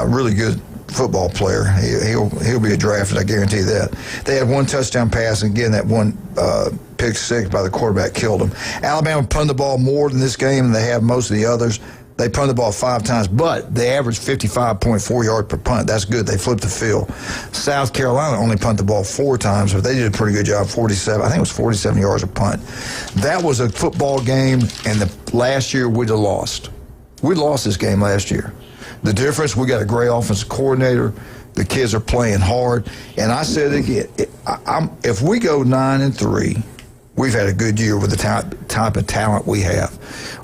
Really good football player. He'll be drafted, I guarantee that. They had 1 touchdown pass, and again, that 1 pick six by the quarterback killed them. Alabama punted the ball more than this game than they have most of the others. They punted the ball 5 times, but they averaged 55.4 yards per punt. That's good. They flipped the field. South Carolina only punted the ball 4 times, but they did a pretty good job, 47. I think it was 47 yards a punt. That was a football game, and last year we'd have lost. We lost this game last year. The difference, we got a great offensive coordinator. The kids are playing hard. And I said again, if we go 9-3, we've had a good year with the type of talent we have.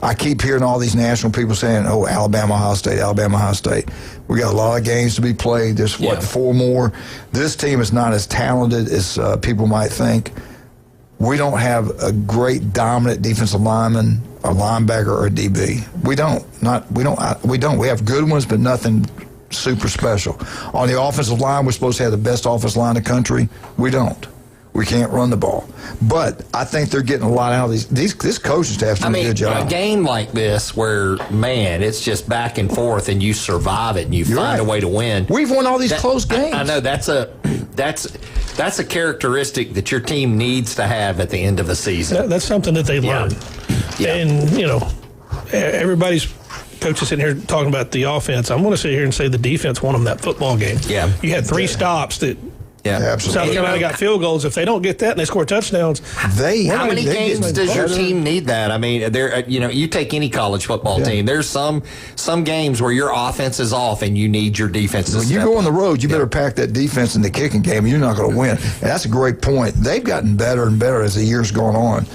I keep hearing all these national people saying, oh, Alabama, Ohio State, Alabama, Ohio State. We got a lot of games to be played. There's, 4 more? This team is not as talented as people might think. We don't have a great dominant defensive lineman, a linebacker, or a DB. We don't. We have good ones, but nothing super special. On the offensive line, we're supposed to have the best offensive line in the country. We don't. We can't run the ball. But I think they're getting a lot out of this coaching staff's doing a good job. A game like this where, man, it's just back and forth and you survive it and you find a way to win. We've won all these close games. I know that's a characteristic that your team needs to have at the end of a season. That's something that they learn. Yeah. And, everybody's coaches sitting here talking about the offense. I'm going to sit here and say the defense won them that football game. Yeah. You had 3 stops that absolutely. South Carolina got field goals. If they don't get that and they score touchdowns, how many games does your team need that? I mean, you take any college football team. There's some games where your offense is off and you need your defense to When you go on the road, you better pack that defense in the kicking game. You're not going to win. And that's a great point. They've gotten better and better as the years gone on.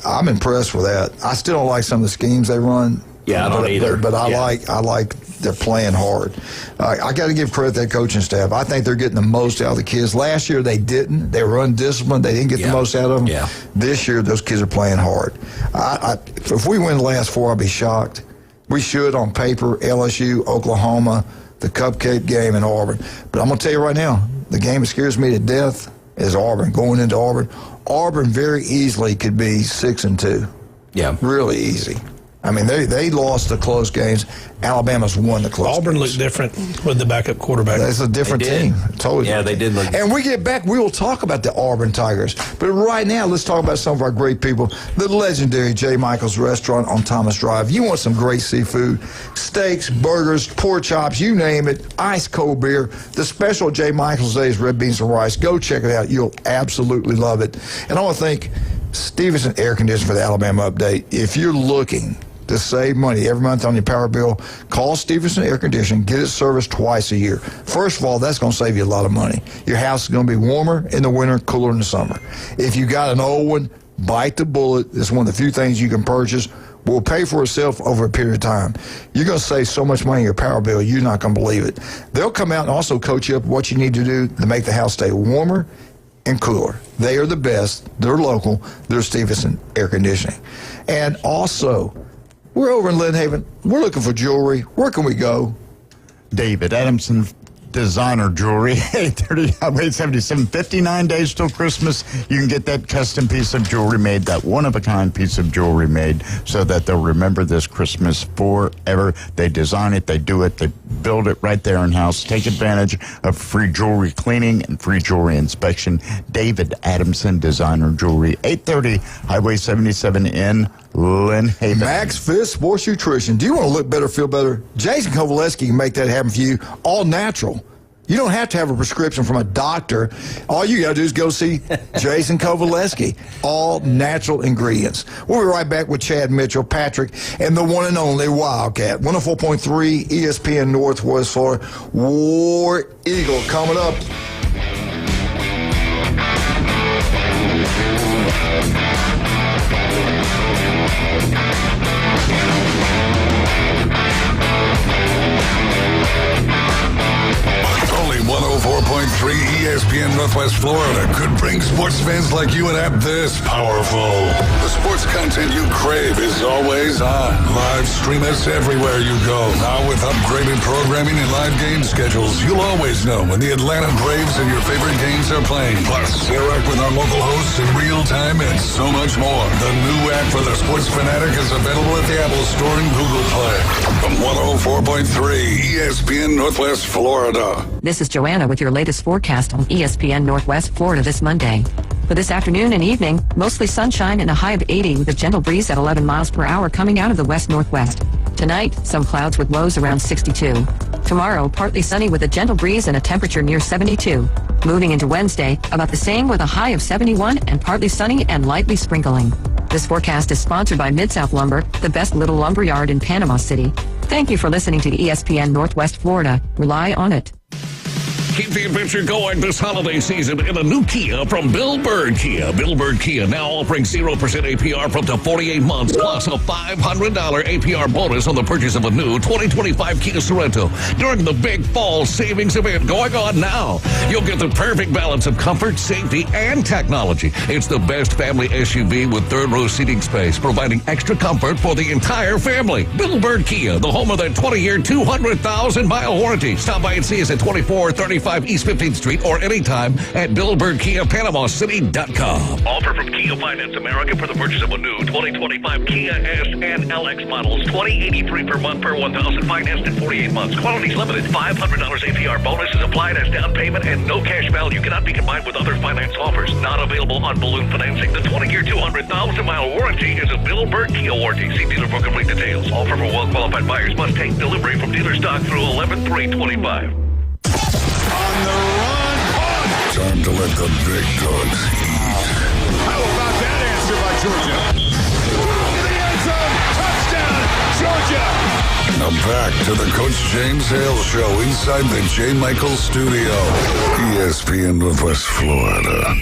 I'm impressed with that. I still don't like some of the schemes they run. Yeah, I don't either. But I like they're playing hard. I got to give credit to that coaching staff. I think they're getting the most out of the kids. Last year they didn't. They were undisciplined. They didn't get the most out of them. Yeah. This year those kids are playing hard. If we win the last 4, I'll be shocked. We should on paper. LSU, Oklahoma, the Cupcake game, and Auburn. But I'm going to tell you right now, the game that scares me to death is Auburn. Going into Auburn, Auburn very easily could be 6-2. Yeah, really easy. I mean, they lost the close games. Alabama's won the close Auburn games. looked different with the backup quarterback. That's a different team. Totally. Yeah, they did look And we get back, we will talk about the Auburn Tigers. But right now, let's talk about some of our great people. The legendary J. Michael's Restaurant on Thomas Drive. You want some great seafood, steaks, burgers, pork chops, you name it, ice cold beer. The special J. Michael's Day is red beans and rice. Go check it out. You'll absolutely love it. And I want to thank Stevenson Air Conditioning for the Alabama update. If you're looking to save money every month on your power bill, call Stevenson Air Conditioning. Get it serviced twice a year. First of all, that's going to save you a lot of money. Your house is going to be warmer in the winter, cooler in the summer. If you got an old one, bite the bullet. It's one of the few things you can purchase. Will pay for itself over a period of time. You're going to save so much money on your power bill, you're not going to believe it. They'll come out and also coach you up what you need to do to make the house stay warmer and cooler. They are the best. They're local. They're Stevenson Air Conditioning. And also, we're over in Lynn Haven. We're looking for jewelry. Where can we go? David Adamson Designer Jewelry, 830 Highway 77, 59 days till Christmas. You can get that custom piece of jewelry made, that one-of-a-kind piece of jewelry made, so that they'll remember this Christmas forever. They design it, they do it, they build it right there in-house. Take advantage of free jewelry cleaning and free jewelry inspection. David Adamson Designer Jewelry, 830 Highway 77 in Lynn Haven. Max Fit Sports Nutrition. Do you want to look better, feel better? Jason Kovaleski can make that happen for you. All natural. You don't have to have a prescription from a doctor. All you got to do is go see Jason Kovaleski. All natural ingredients. We'll be right back with Chad Mitchell, Patrick, and the one and only Wildcat. 104.3 ESPN Northwest Florida. War Eagle coming up. Only 104.3 ESPN Northwest Florida could bring sports fans like you an app this powerful. The sports content you crave is always on. Live stream us everywhere you go. Now with upgraded programming and live game schedules, you'll always know when the Atlanta Braves and your favorite games are playing. Plus, interact with our local hosts in real time and so much more. The new app for the sports fanatic is available at the Apple Store and Google Play. From 104.3 ESPN Northwest Florida. This is Joanna with your latest forecast on ESPN Northwest Florida this Monday. For this afternoon and evening, mostly sunshine and a high of 80 with a gentle breeze at 11 miles per hour coming out of the west-northwest. Tonight, some clouds with lows around 62. Tomorrow, partly sunny with a gentle breeze and a temperature near 72. Moving into Wednesday, about the same with a high of 71 and partly sunny and lightly sprinkling. This forecast is sponsored by Mid-South Lumber, the best little lumber yard in Panama City. Thank you for listening to ESPN Northwest Florida. Rely on it. Keep the adventure going this holiday season in a new Kia from Bill Bird Kia. Bill Bird Kia now offering 0% APR for up to 48 months, plus a $500 APR bonus on the purchase of a new 2025 Kia Sorento during the big fall savings event going on now. You'll get the perfect balance of comfort, safety, and technology. It's the best family SUV with third-row seating space, providing extra comfort for the entire family. Bill Bird Kia, the home of the 20-year, 200,000-mile warranty. Stop by and see us at 2435 East 15th Street or anytime at BillBirdKiaPanamaCity.com. Offer from Kia Finance America for the purchase of a new 2025 Kia S and LX models. $20.83 per month per 1,000 financed in 48 months. Quantities limited. $500 APR bonus is applied as down payment and no cash value cannot be combined with other finance offers. Not available on balloon financing. The 20-year, 200,000-mile warranty is a Bill Bird Kia warranty. See dealer for complete details. Offer for well-qualified buyers must take delivery from dealer stock through 11/3/25. On the run. Time to let the big dogs eat. How about that answer by Georgia? The end zone. Touchdown, Georgia. Now back to the Coach James Hale Show inside the J. Michael Studio. ESPN Northwest Florida.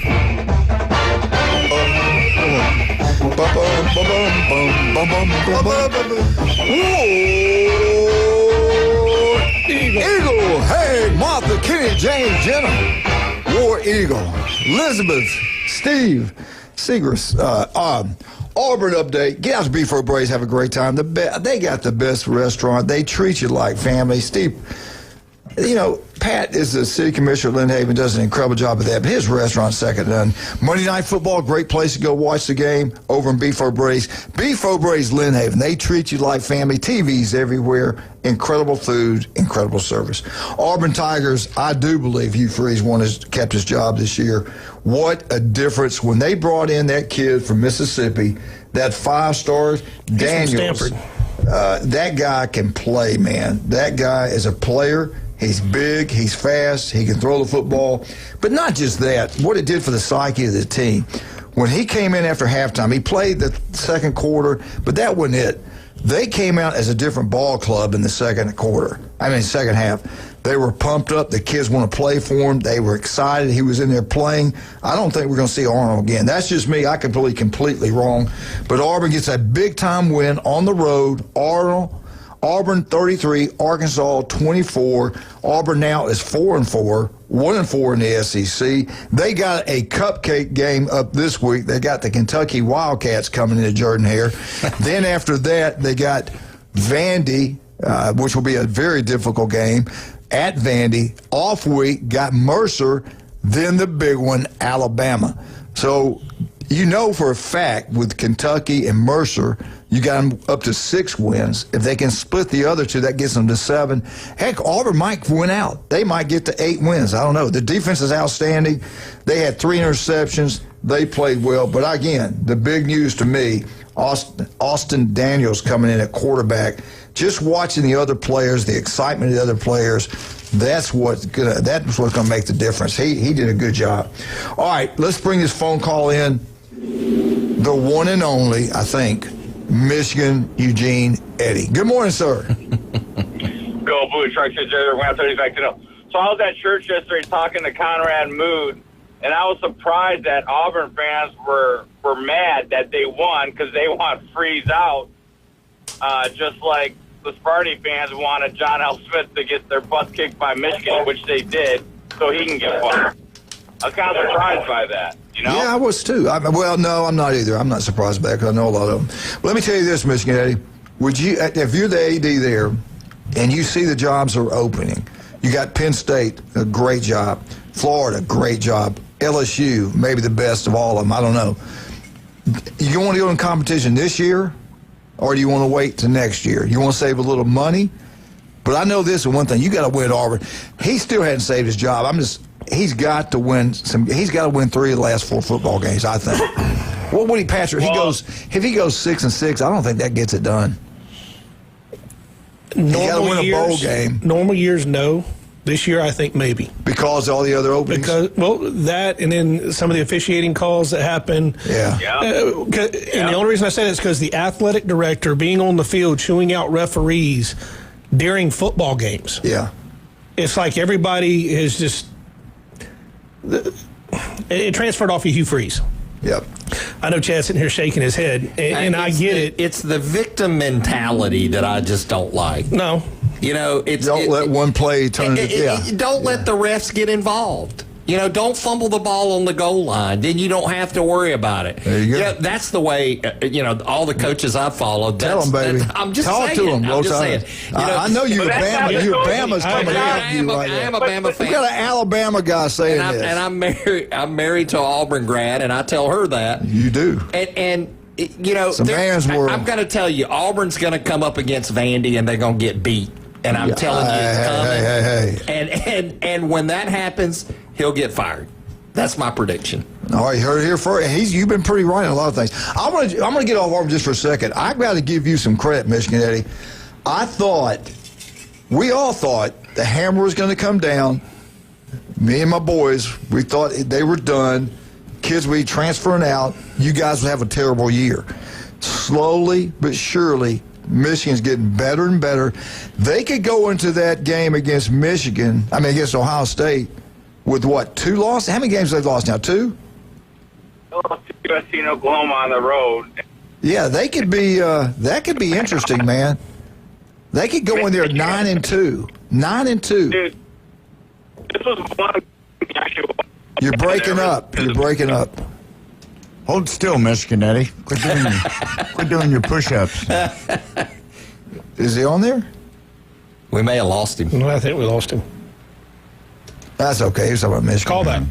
Eagle. Hey, Martha, Kenny, James, Jenna. War Eagle. Elizabeth, Steve, Seagrass. Auburn update. Get out to Beefo Braves. Have a great time. They got the best restaurant. They treat you like family. Steve, you know, Pat is the city commissioner of Lynn Haven, does an incredible job of that, but his restaurant's second to none. Monday Night Football, great place to go watch the game over in Beefo Braves. Beefo Braves, Lynn Haven. They treat you like family. TVs everywhere. Incredible food, incredible service. Auburn Tigers, I do believe Hugh Freeze has kept his job this year. What a difference when they brought in that kid from Mississippi, that 5-star Daniels. That guy can play, man. That guy is a player. He's big, he's fast, he can throw the football. But not just that, what it did for the psyche of the team. When he came in after halftime, he played the second quarter, but that wasn't it. They came out as a different ball club in the second half. They were pumped up. The kids want to play for him. They were excited. He was in there playing. I don't think we're going to see Arnold again. That's just me. I could be completely wrong. But Auburn gets a big-time win on the road. Auburn 33, Arkansas 24. Auburn now is 4-4, 1-4 in the SEC. They got a cupcake game up this week. They got the Kentucky Wildcats coming into Jordan-Hare. Then after that, they got Vandy, which will be a very difficult game, at Vandy. Off week, got Mercer, then the big one, Alabama. So you know for a fact with Kentucky and Mercer, you got them up to 6 wins. If they can split the other 2, that gets them to 7. Heck, Auburn might win out. They might get to 8 wins. I don't know. The defense is outstanding. They had 3 interceptions. They played well. But again, the big news to me, Austin Daniels coming in at quarterback. just watching the other players, the excitement of the other players, that's what's going to make the difference. He did a good job. All right, let's bring this phone call in. The one and only, I think, Michigan Eugene Eddie. Good morning, sir. Go Blue Trucks, Jerry. So I was at church yesterday talking to Conrad Mood, and I was surprised that Auburn fans were mad that they won because they want freeze out, just like the Sparty fans wanted John L. Smith to get their butts kicked by Michigan, which they did, so he can get fired. I was kind of surprised by that. You know? Yeah, I was too. Well, no, I'm not either. I'm not surprised by that because I know a lot of them. But let me tell you this, Michigan Eddie. Would you, if you're the AD there and you see the jobs are opening, you got Penn State, a great job. Florida, great job. LSU, maybe the best of all of them. I don't know. You want to go in competition this year, or do you want to wait till next year? You want to save a little money? But I know this is one thing. You got to win Auburn. He still hadn't saved his job. He's got to win He's got to win 3 of the last 4 football games, I think. What would he, Patrick? If he goes 6-6, I don't think that gets it done. He's got to win a bowl game. Normal years, no. This year, I think maybe. Because all the other openings? That and then some of the officiating calls that happen. Yeah. And the only reason I say that is because the athletic director being on the field chewing out referees during football games. Yeah. It's like everybody is just... It transferred off of Hugh Freeze. Yep. I know Chad's sitting here shaking his head, and I get it. It's the victim mentality that I just don't like. No. You know, don't let one play turn it. Don't let the refs get involved. You know, don't fumble the ball on the goal line. Then you don't have to worry about it. There you go. Yeah, that's the way, all the coaches I've followed. Tell them, baby. I'm just Talk saying. to them. I'm just saying. I know you're Bama. Bama's coming at you right now. I am a Bama fan. We got an Alabama guy saying this. And I'm married to an Auburn grad, and I tell her that. You do. And you know, some man's world. I'm going to tell you, Auburn's going to come up against Vandy, and they're going to get beat. And I'm telling you, it's coming. And when that happens, he'll get fired. That's my prediction. All right, you heard it here first. You've been pretty right on a lot of things. I'm going to get off Auburn just for a second. I've got to give you some credit, Michigan Eddie. We all thought the hammer was going to come down. Me and my boys, we thought they were done. Kids would be transferring out. You guys would have a terrible year. Slowly but surely, Michigan's getting better and better. They could go into that game against against Ohio State with 2 losses? How many games have they lost now? 2? USC and Oklahoma on the road. Yeah, they could be. That could be interesting, man. They could go in there 9-2. 9-2. Dude, this was one. You're breaking up. You're breaking up. Hold still, Michigan Eddie. Quit doing your push-ups. Is he on there? We may have lost him. No, I think we lost him. That's okay. He's talking about Michigan. Call back.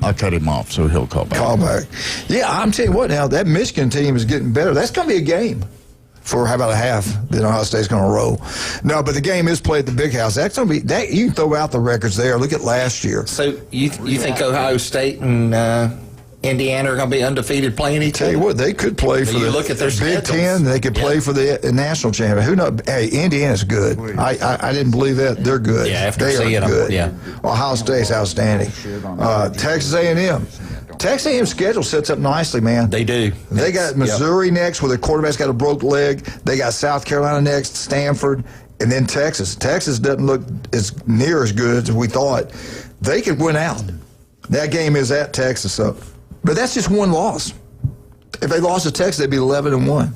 I'll cut him off, so he'll call back. Call back. Yeah, I'm telling you what now, that Michigan team is getting better. That's going to be a game for how about a half. Then Ohio State's going to roll. No, but the game is played at the Big House. That's going to be that. You can throw out the records there. Look at last year. So you think Ohio State and Indiana are going to be undefeated playing each other? Tell you what, they could play for the look at their Big schedules. Ten. They could play for the national championship. Who knows? Hey, Indiana's good. I didn't believe that. They're good. Yeah, after they seeing are good. them, Ohio State's outstanding. Texas A&M. Texas A&M schedule sets up nicely, man. They do. They got Missouri next, where their quarterback's got a broke leg. They got South Carolina next, Stanford, and then Texas. Texas doesn't look as near as good as we thought. They could win out. That game is at Texas, so. But that's just one loss. If they lost to Texas, they'd be 11-1.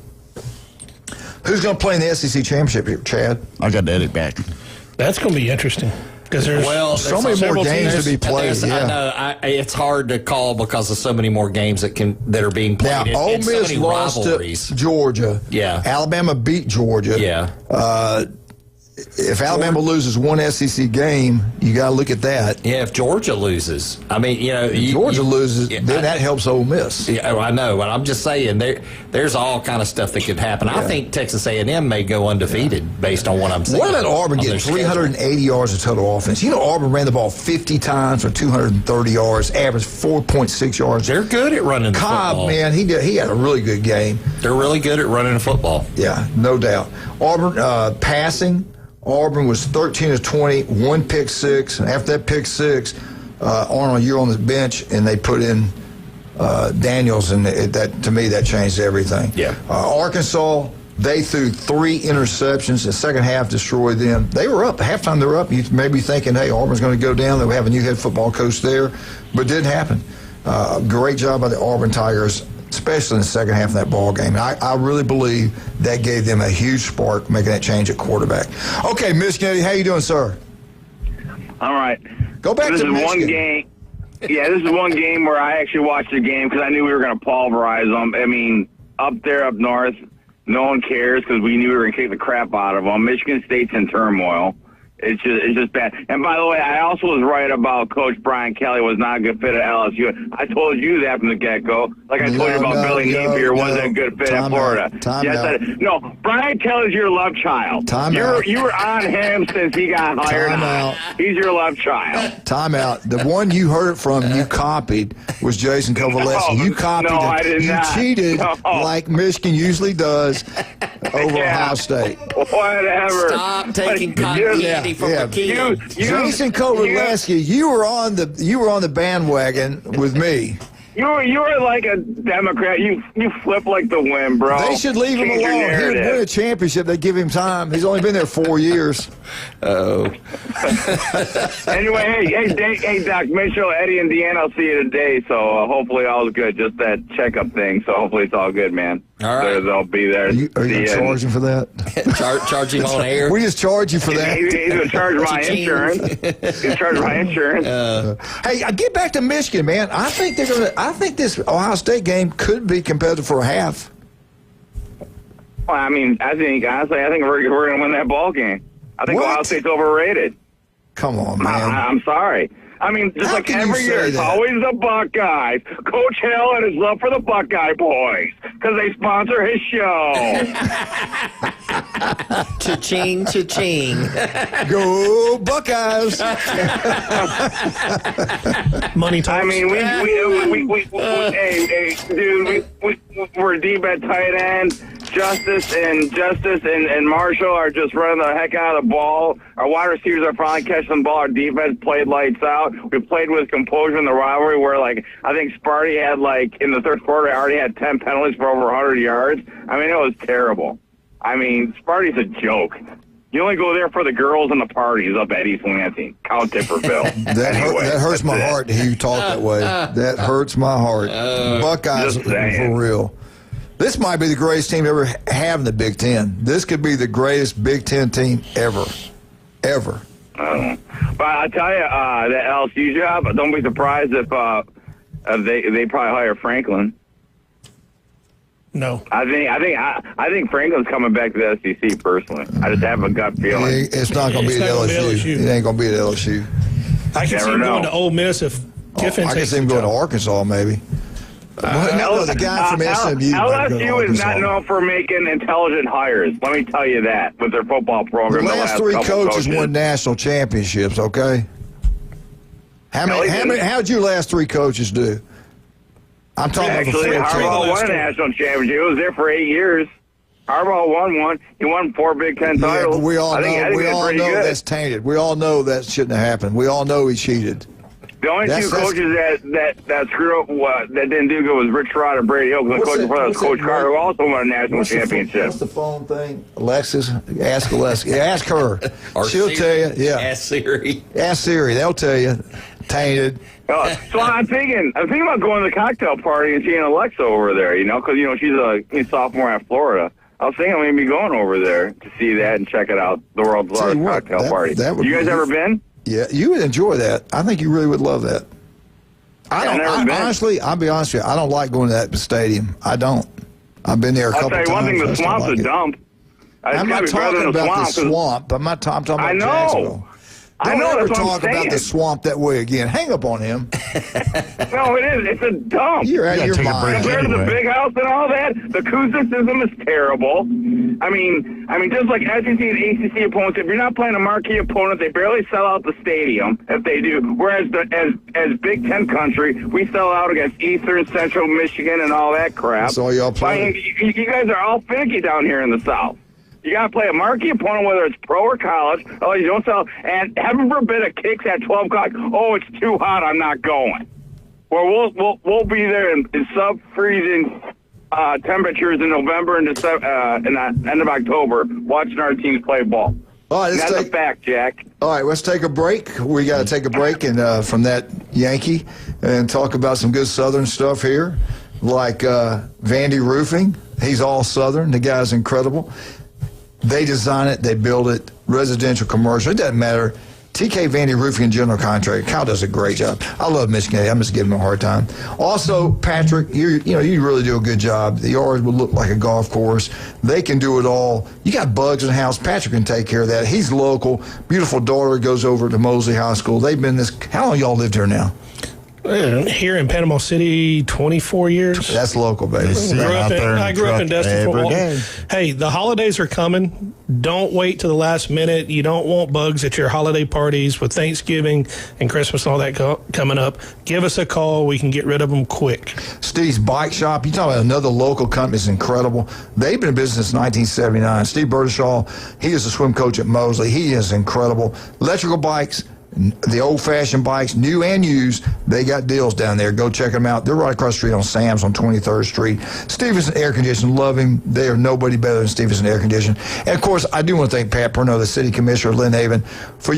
Who's going to play in the SEC championship here, Chad? I got Eddie back. That's going to be interesting because there's so many more games to be played. I know it's hard to call because of so many more games that are being played. Now, Ole Miss so lost to Georgia. Yeah, Alabama beat Georgia. Yeah. If Alabama loses one SEC game, you got to look at that. Yeah, if Georgia loses, I mean, if Georgia loses, then that helps Ole Miss. Yeah, I know, but I'm just saying there's all kind of stuff that could happen. I think Texas A&M may go undefeated based on what I'm saying. What about Auburn getting 380 yards of total offense? You know, Auburn ran the ball 50 times for 230 yards, averaged 4.6 yards. They're good at running the Cobb, football. man, he had a really good game. They're really good at running the football. Yeah, no doubt. Auburn passing. Auburn was 13 of 20, one pick six. And after that pick six, Arnold, you're on the bench, and they put in Daniels, and that to me that changed everything. Yeah. Arkansas, they threw 3 interceptions. The second half destroyed them. They were up. Halftime they were up. You may be thinking, hey, Auburn's going to go down. They'll have a new head football coach there. But it didn't happen. Great job by the Auburn Tigers, especially in the second half of that ball game. And I really believe that gave them a huge spark, making that change at quarterback. Okay, Michigan Eddie, how you doing, sir? All right. Go back this to is Michigan. One game. Yeah, this is one game where I actually watched the game because I knew we were going to pulverize them. I mean, up there, up north, no one cares because we knew we were going to kick the crap out of them. Michigan State's in turmoil. It's just bad. And by the way, I also was right about Coach Brian Kelly was not a good fit at LSU. I told you that from the get-go. Like I told you about Billy Napier wasn't a good fit at Florida. No, Brian Kelly's your love child. You were on him since he got hired. He's your love child. Time out. The one you heard it from, you copied, was Jason Kovaleski. You copied no, it. I did you not. cheated like Michigan usually does over Ohio State. Whatever. Stop taking cotton candy from the kids. Jason Kovaleski, you were on the bandwagon with me. You were like a Democrat. You flip like the wind, bro. They should leave him Change your alone. He would narrative. win a championship. They give him time. He's only been there 4 years. Oh. Anyway, hey, Doc Mitchell, Eddie, and Deanna, I'll see you today. So hopefully all's good. Just that checkup thing. So hopefully it's all good, man. All right. They'll be there. Are you going to charge him for that? Charge him on air. We just charge you for that. He's going to charge my insurance. He's going to charge my insurance. Hey, get back to Michigan, man. I think they're going to. I think this Ohio State game could be competitive for a half. Well, I mean, honestly, I think we're going to win that ball game. I think Ohio State's overrated. Come on, man. I'm sorry. I mean, just How like can you every year, say it's that? always the Buckeyes. Coach Hale and his love for the Buckeye boys because they sponsor his show. Cha-ching, cha-ching. Go Buckeyes. Money talks. I mean, we're deep at tight end. Justice and Marshall are just running the heck out of the ball. Our wide receivers are finally catching the ball. Our defense played lights out. We played with composure in the rivalry where, like, I think Sparty had, like, in the third quarter, already had 10 penalties for over 100 yards. I mean, it was terrible. I mean, Sparty's a joke. You only go there for the girls and the parties up at East Lansing. Count Tipperville. That hurts my heart to hear you talk that way. That hurts my heart. Buckeyes, for real. This might be the greatest team to ever have in the Big Ten. This could be the greatest Big Ten team ever. Ever. But I tell you, that LSU job, don't be surprised if they probably hire Franklin. No. I think Franklin's coming back to the SEC personally. I just have a gut feeling. It's not going to be at LSU. It ain't going to be at LSU. I can see him going to Ole Miss if Kiffin I can takes see him going to Arkansas, maybe. No, the guy from SMU. LSU is not known for making intelligent hires. Let me tell you that with their football The program. last three coaches won national championships, okay? How'd your last three coaches do? I'm talking about Actually, Harbaugh won a national championship. He was there for 8 years. Harbaugh won one. He won 4 Big Ten titles. But we all I think know that's tainted. We all know that shouldn't have happened. We all know he cheated. The only two coaches that screwed up that didn't do good was Rich Rod and Brady Hill. The coach before that was Coach Carter, who also won a national championship. What's the phone thing? Alexis? Ask Alexis. Ask her. She'll tell you. Yeah. Ask Siri. Ask Siri. They'll tell you. Tainted. So I'm thinking about going to the cocktail party and seeing Alexa over there, because, she's a sophomore at Florida. I was thinking maybe going over there to see that and check it out, the world's largest cocktail party. You guys ever been? Yeah, you would enjoy that. I think you really would love that. Honestly, I'll be honest with you, I don't like going to that stadium. I don't. I've been there a couple times. I'll tell you one thing, the swamp's a dump. I'm not talking about the swamp. I'm talking about Jacksonville. Don't know, ever that's what I'm talk about saying. the swamp that way again. Hang up on him. No, it is. It's a dump. You're out of your mind. Compared to the big house and all that, the acousticism is terrible. I mean, just like SEC and ACC opponents, if you're not playing a marquee opponent, they barely sell out the stadium if they do. Whereas as Big Ten country, we sell out against Eastern, Central Michigan, and all that crap. That's all y'all play. I mean, you guys are all finicky down here in the South. You got to play a marquee opponent, whether it's pro or college. Oh, you don't sell. And heaven forbid it kicks at 12 o'clock. Oh, it's too hot. I'm not going. Well, we'll be there in sub-freezing temperatures in November and the end of October watching our teams play ball. All right, that's a fact, Jack. All right, let's take a break. We got to take a break and from that Yankee and talk about some good Southern stuff here, like Vandy Roofing. He's all Southern. The guy's incredible. They design it, they build it, residential, commercial. It doesn't matter. TK Vandy Roofing and General Contractor. Kyle does a great job. I love Michigan. I'm just giving him a hard time. Also, Patrick, you really do a good job. The yard would look like a golf course. They can do it all. You got bugs in the house. Patrick can take care of that. He's local. Beautiful daughter goes over to Mosley High School. They've been this. How long y'all lived here now? Here in Panama City, 24 years. That's local, baby. I grew up in Destin, Fort Walton. Hey, the holidays are coming. Don't wait to the last minute. You don't want bugs at your holiday parties with Thanksgiving and Christmas and all that coming up. Give us a call. We can get rid of them quick. Steve's Bike Shop. You talk about another local company that's incredible. They've been in business since 1979. Steve Bertishaw, he is a swim coach at Mosley. He is incredible. Electrical bikes, the old-fashioned bikes, new and used, they got deals down there. Go check them out. They're right across the street on Sam's on 23rd Street. Stevenson Air Conditioning, love him. They are nobody better than Stevenson Air Conditioning. And, of course, I do want to thank Pat Perno, the city commissioner of Lynn Haven, for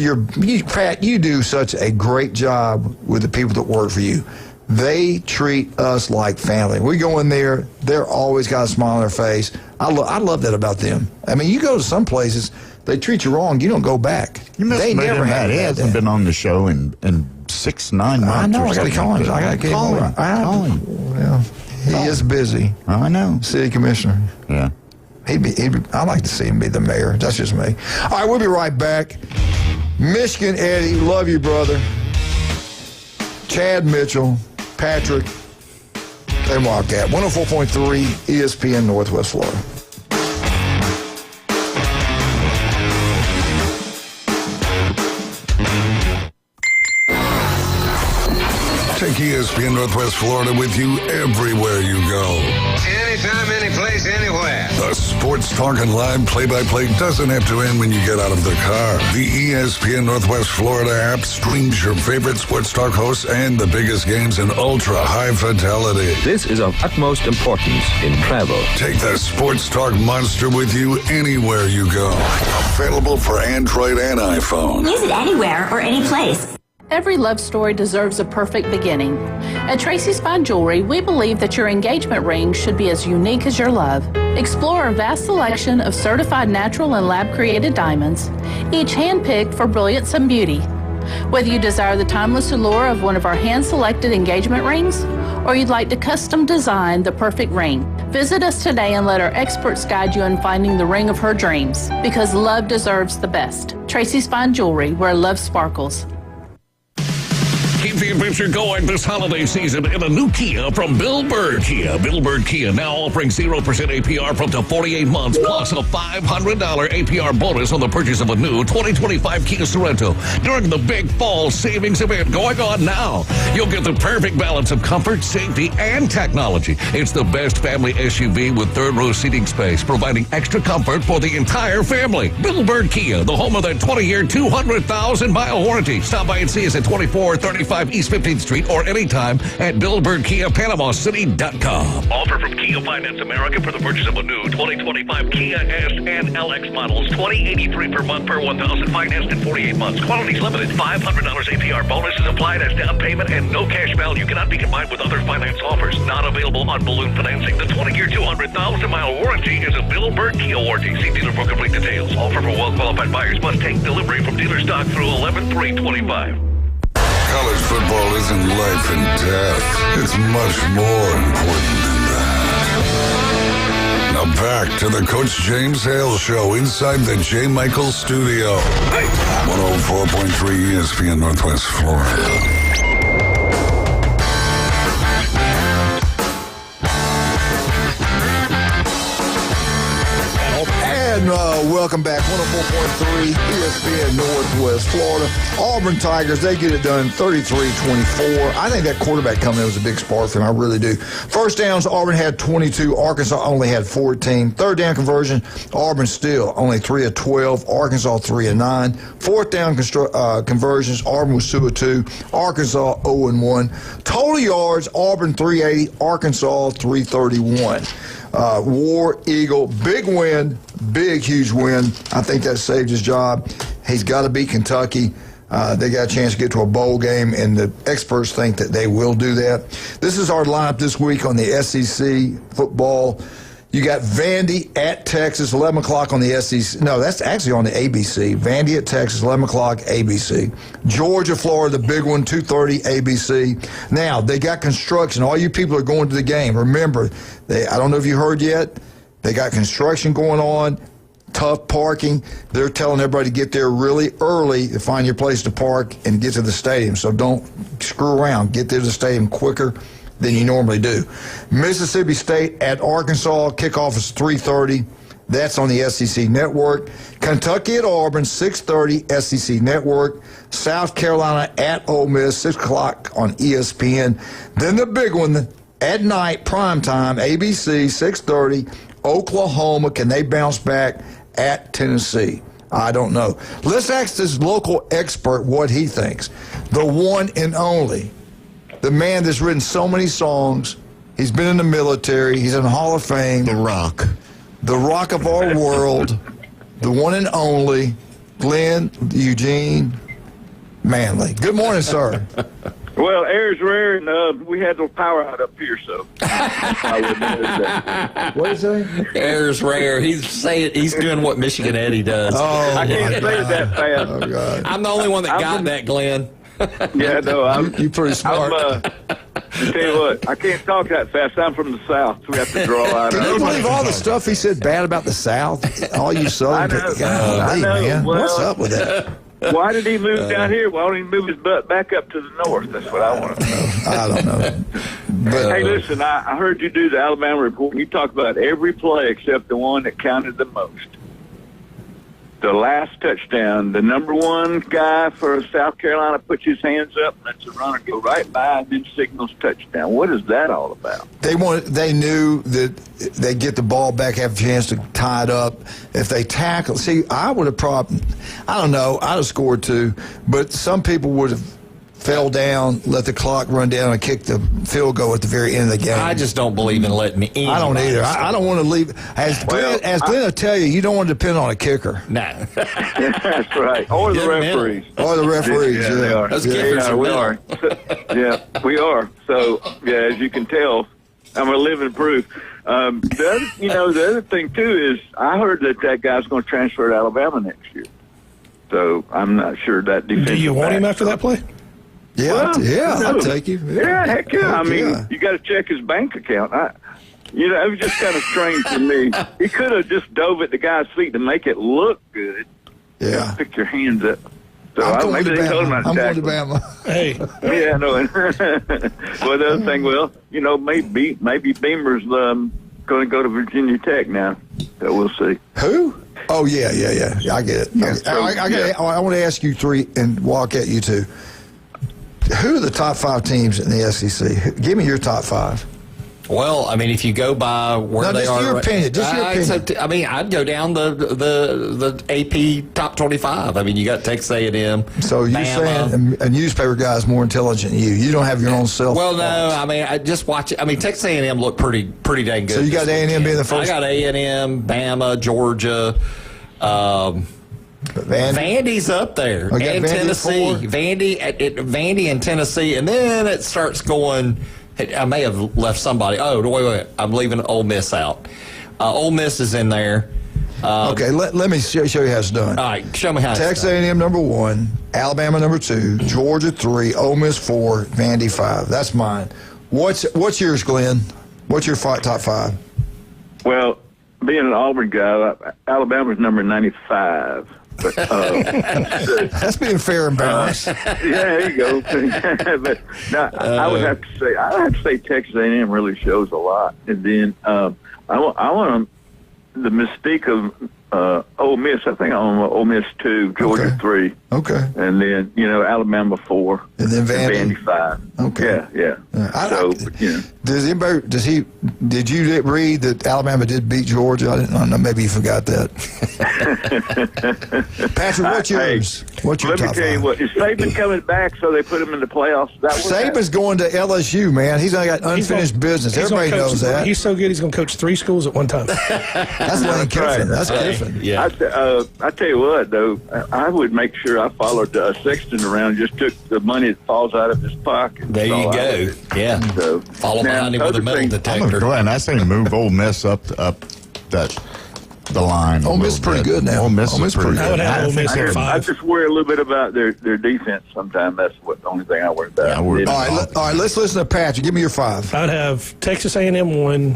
Pat, you do such a great job with the people that work for you. They treat us like family. We go in there, they're always got a smile on their face. I love that about them. I mean, you go to some places, they treat you wrong, you don't go back. You must they have never had He hasn't been on the show in 6-9 months. I know. or I got to something call him. like I got to Call him. Call him. Well, he is busy. I know. City commissioner. Yeah. I'd like to see him be the mayor. That's just me. All right, we'll be right back. Michigan Eddie, love you, brother. Chad Mitchell, Patrick, and Wildcat. 104.3 ESPN Northwest Florida. Take ESPN Northwest Florida with you everywhere you go. Anytime, any place, anywhere. The sports talk and live play-by-play doesn't have to end when you get out of the car. The ESPN Northwest Florida app streams your favorite sports talk hosts and the biggest games in ultra-high fidelity. This is of utmost importance in travel. Take the sports talk monster with you anywhere you go. Available for Android and iPhone. Use it anywhere or any place. Every love story deserves a perfect beginning. At Tracy's Fine Jewelry, we believe that your engagement ring should be as unique as your love. Explore our vast selection of certified natural and lab-created diamonds, each hand-picked for brilliance and beauty. Whether you desire the timeless allure of one of our hand-selected engagement rings, or you'd like to custom design the perfect ring, visit us today and let our experts guide you in finding the ring of her dreams, because love deserves the best. Tracy's Fine Jewelry, where love sparkles. Keep the adventure going this holiday season in a new Kia from Bill Bird Kia. Bill Bird Kia now offering 0% APR for up to 48 months, plus a $500 APR bonus on the purchase of a new 2025 Kia Sorento during the big fall savings event going on now. You'll get the perfect balance of comfort, safety, and technology. It's the best family SUV with third-row seating space, providing extra comfort for the entire family. Bill Bird Kia, the home of that 20-year, 200,000-mile warranty. Stop by and see us at 2435 East 15th Street or anytime at BillBirdKiaPanamaCity.com. Offer from Kia Finance America for the purchase of a new 2025 Kia S and LX models. $20.83 per month per 1,000 financed in 48 months. Quantities limited. $500 APR bonus is applied as down payment and no cash value cannot be combined with other finance offers. Not available on balloon financing. The 20-year, 200,000-mile warranty is a Bill Bird Kia warranty. See dealer for complete details. Offer for well-qualified buyers must take delivery from dealer stock through 11/3/25. College football isn't life and death. It's much more important than that. Now back to the Coach James Hale Show inside the J. Michael Studio. 104.3 ESPN Northwest Florida. And welcome back, 104.3 ESPN Northwest Florida. Auburn Tigers, they get it done 33-24. I think that quarterback coming in was a big spark for them. I really do. First downs, Auburn had 22. Arkansas only had 14. Third down conversion, Auburn still only 3 of 12. Arkansas 3 of 9. Fourth down conversions, Auburn was 2 of 2. Arkansas 0 and 1. Total yards, Auburn 380. Arkansas 331. War Eagle, big win, big, huge win. I think that saved his job. He's got to beat Kentucky. They got a chance to get to a bowl game, and the experts think that they will do that. This is our lineup this week on the SEC football. You got Vandy at Texas, 11 o'clock on the SEC. No, that's actually on the ABC. Vandy at Texas, 11 o'clock, ABC. Georgia, Florida, the big one, 2:30, ABC. Now, they got construction. All you people are going to the game. Remember, I don't know if you heard yet, they got construction going on, tough parking. They're telling everybody to get there really early to find your place to park and get to the stadium. So don't screw around. Get there to the stadium quicker than you normally do. Mississippi State at Arkansas, kickoff is 3:30. That's on the SEC Network. Kentucky at Auburn, 6:30, SEC Network. South Carolina at Ole Miss, 6 o'clock on ESPN. Then the big one at night, primetime, ABC, 6:30, Oklahoma. Can they bounce back at Tennessee? I don't know. Let's ask this local expert what he thinks. The one and only. The man that's written so many songs. He's been in the military. He's in the Hall of Fame. The Rock. The Rock of our world. The one and only Glenn Eugene Manley. Good morning, sir. Well, air's rare, and we had no power out up here, so. What is that? Air's rare. He's doing what Michigan Eddie does. Oh, I can't say it that fast. Oh, God. I'm the only one that got that, Glenn. Yeah, no, You're pretty smart. I tell you what, I can't talk that fast. I'm from the South, so we have to draw out. Can you believe all the stuff he said bad about the South? All you Southern people. I know. Man. Well, what's up with that? Why did he move down here? Why don't he move his butt back up to the north? That's what I want to know. I don't know. But, hey, listen, I heard you do the Alabama report, and you talked about every play except the one that counted the most. The last touchdown, the number one guy for South Carolina puts his hands up, and lets the runner go right by and then signals touchdown. What is that all about? They knew that they'd get the ball back, have a chance to tie it up. If they tackle, see, I would have probably, I don't know, I'd have scored 2, but some people would have fell down, let the clock run down, and kick the field goal at the very end of the game. I just don't believe in letting me in. I don't either. I don't want to leave. As Glenn will tell you, you don't want to depend on a kicker. No. That's right. Or the referees. Or the referees, yeah. They are. Those kickers are we are. Yeah, we are. So, yeah, as you can tell, I'm a living proof. The other thing, too, is I heard that guy's going to transfer to Alabama next year. So I'm not sure that defensive. Do you want him after that play? Yeah, I'll take you. Yeah, heck yeah. I mean, you got to check his bank account. It was just kind of strange to me. He could have just dove at the guy's feet to make it look good. Yeah. Pick your hands up. So maybe they told him not to tackle. I'm going to Bama. Hey. Yeah, no. Well, the other thing, maybe Beamer's going to go to Virginia Tech now. So we'll see. Who? Oh, yeah. I get it. Yeah, I want to ask you 3 and walk at you 2. Who are the top 5 teams in the SEC? Give me your top 5. Well, I mean, if you go by where they are, your opinion. Just your opinion. I mean, I'd go down the AP top 25. I mean, you got Texas A&M. So you're saying a newspaper guy is more intelligent than you? You don't have your own self. Well, no. I mean, I just watch it. I mean, Texas A&M looked pretty dang good. So you got A&M being the first. I got A&M, Bama, Georgia. Vandy's up there, and Vandy Tennessee. Vandy and Tennessee, and then it starts going. I may have left somebody. Oh, wait! I'm leaving Ole Miss out. Ole Miss is in there. Okay, let me show you how it's done. All right, show me how it's done. Texas A&M number 1, Alabama number 2, Georgia 3, Ole Miss 4, Vandy 5. That's mine. What's yours, Glenn? What's your top 5? Well, being an Auburn guy, Alabama's number 95. But, that's being fair and balanced. Yeah, there you go. But now, I would have to say Texas A&M really shows a lot. And then I want the mystique of Ole Miss. I think I'm Ole Miss 2, Georgia 3. Okay. And then Alabama 4. And then Vandy 5. Okay. Yeah. Did you read that Alabama did beat Georgia? I don't know. Maybe you forgot that. Patrick, what's yours? What's your top Let me tell you what. Is Saban coming back so they put him in the playoffs? Saban's going to LSU, man. He's only got unfinished business. Everybody knows that. He's so good, he's going to coach 3 schools at one time. That's Lane Kiffin. That's Kiffin. Yeah. I tell you what, though, I would make sure I followed Sexton around, just took the money that falls out of his pocket. There you go. Yeah. So, follow behind him with a metal detector. Glenn, I say move Ole Miss up the line. Ole Miss is pretty good now. Ole Miss is pretty good. I would have Ole Miss at 5. I just worry a little bit about their defense sometimes. That's the only thing I worry about. All right, let's listen to Patrick. Give me your 5. I would have Texas A&M 1,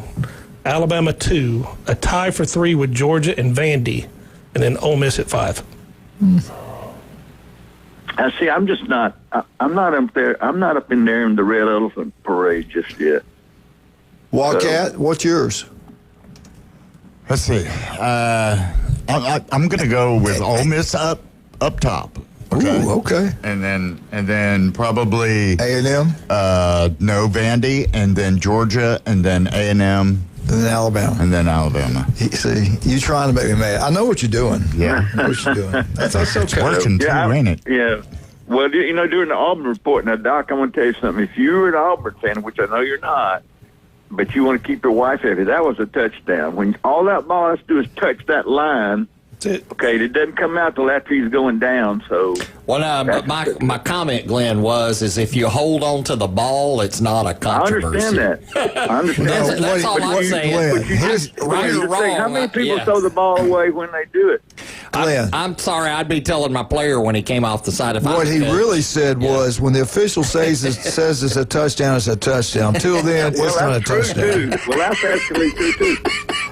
Alabama 2, a tie for 3 with Georgia and Vandy, and then Ole Miss at 5. See, I'm just not. I'm not up there. I'm not up in there in the red elephant parade just yet. Wildcat, what's yours? Let's see. I'm going to go with Ole Miss up top. Okay. Ooh, okay. And then probably A&M. No, Vandy, and then Georgia, and then A&M. And then Alabama. And then Alabama. See, you trying to make me mad. I know what you're doing. Yeah. I know what you're doing. That's okay. It's working too, ain't it? Yeah. Well, during the Auburn report, now, Doc, I want to tell you something. If you're an Auburn fan, which I know you're not, but you want to keep your wife happy, that was a touchdown. When all that ball has to do is touch that line, okay, it doesn't come out till after he's going down. So, well, my comment, Glenn, was if you hold on to the ball, it's not a controversy. I understand that. I understand that's all I'm saying. Right or wrong. How many people throw the ball away when they do it? I'm sorry. I'd be telling my player when he came off the side. What he really said was, when the official says it's a touchdown, it's a touchdown. Till then, it's not a touchdown. Well, that's actually true too.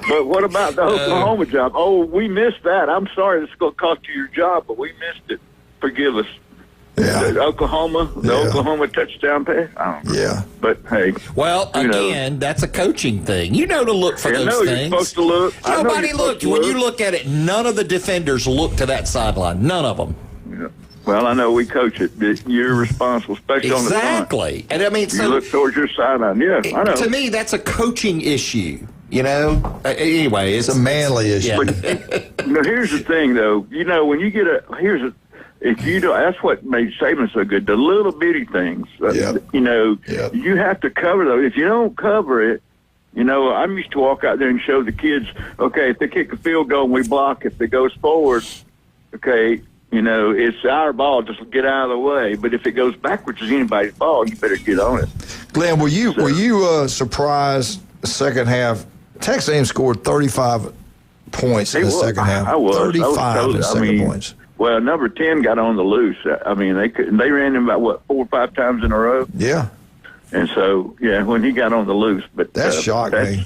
But what about the Oklahoma job? Oh, we missed that. I'm sorry, it's going to cost you your job, but we missed it. Forgive us. Yeah. The Oklahoma touchdown pass. I don't know. Yeah. But hey. Well, again, that's a coaching thing. You know to look for those things. You're supposed to look. Nobody looked. When you look at it, none of the defenders look to that sideline. None of them. Yeah. Well, I know we coach it. You're responsible, especially on the front. Exactly. And I mean, you look towards your sideline. Yeah, I know. To me, that's a coaching issue. Anyway, it's a manly issue. Yeah. But, here's the thing, though. When you get if you do, that's what made Saban so good. The little bitty things, you have to cover those. If you don't cover it, I'm used to walk out there and show the kids, okay, if they kick a field goal and we block, if it goes forward, okay, it's our ball, just get out of the way. But if it goes backwards, it's anybody's ball, you better get on it. Glenn, were you surprised the second half? Texas A&M scored 35 points in the second half. I was. 35 in the second points. Well, number 10 got on the loose. I mean, they ran him about 4 or 5 times in a row. Yeah. And so, when he got on the loose, but that shocked me.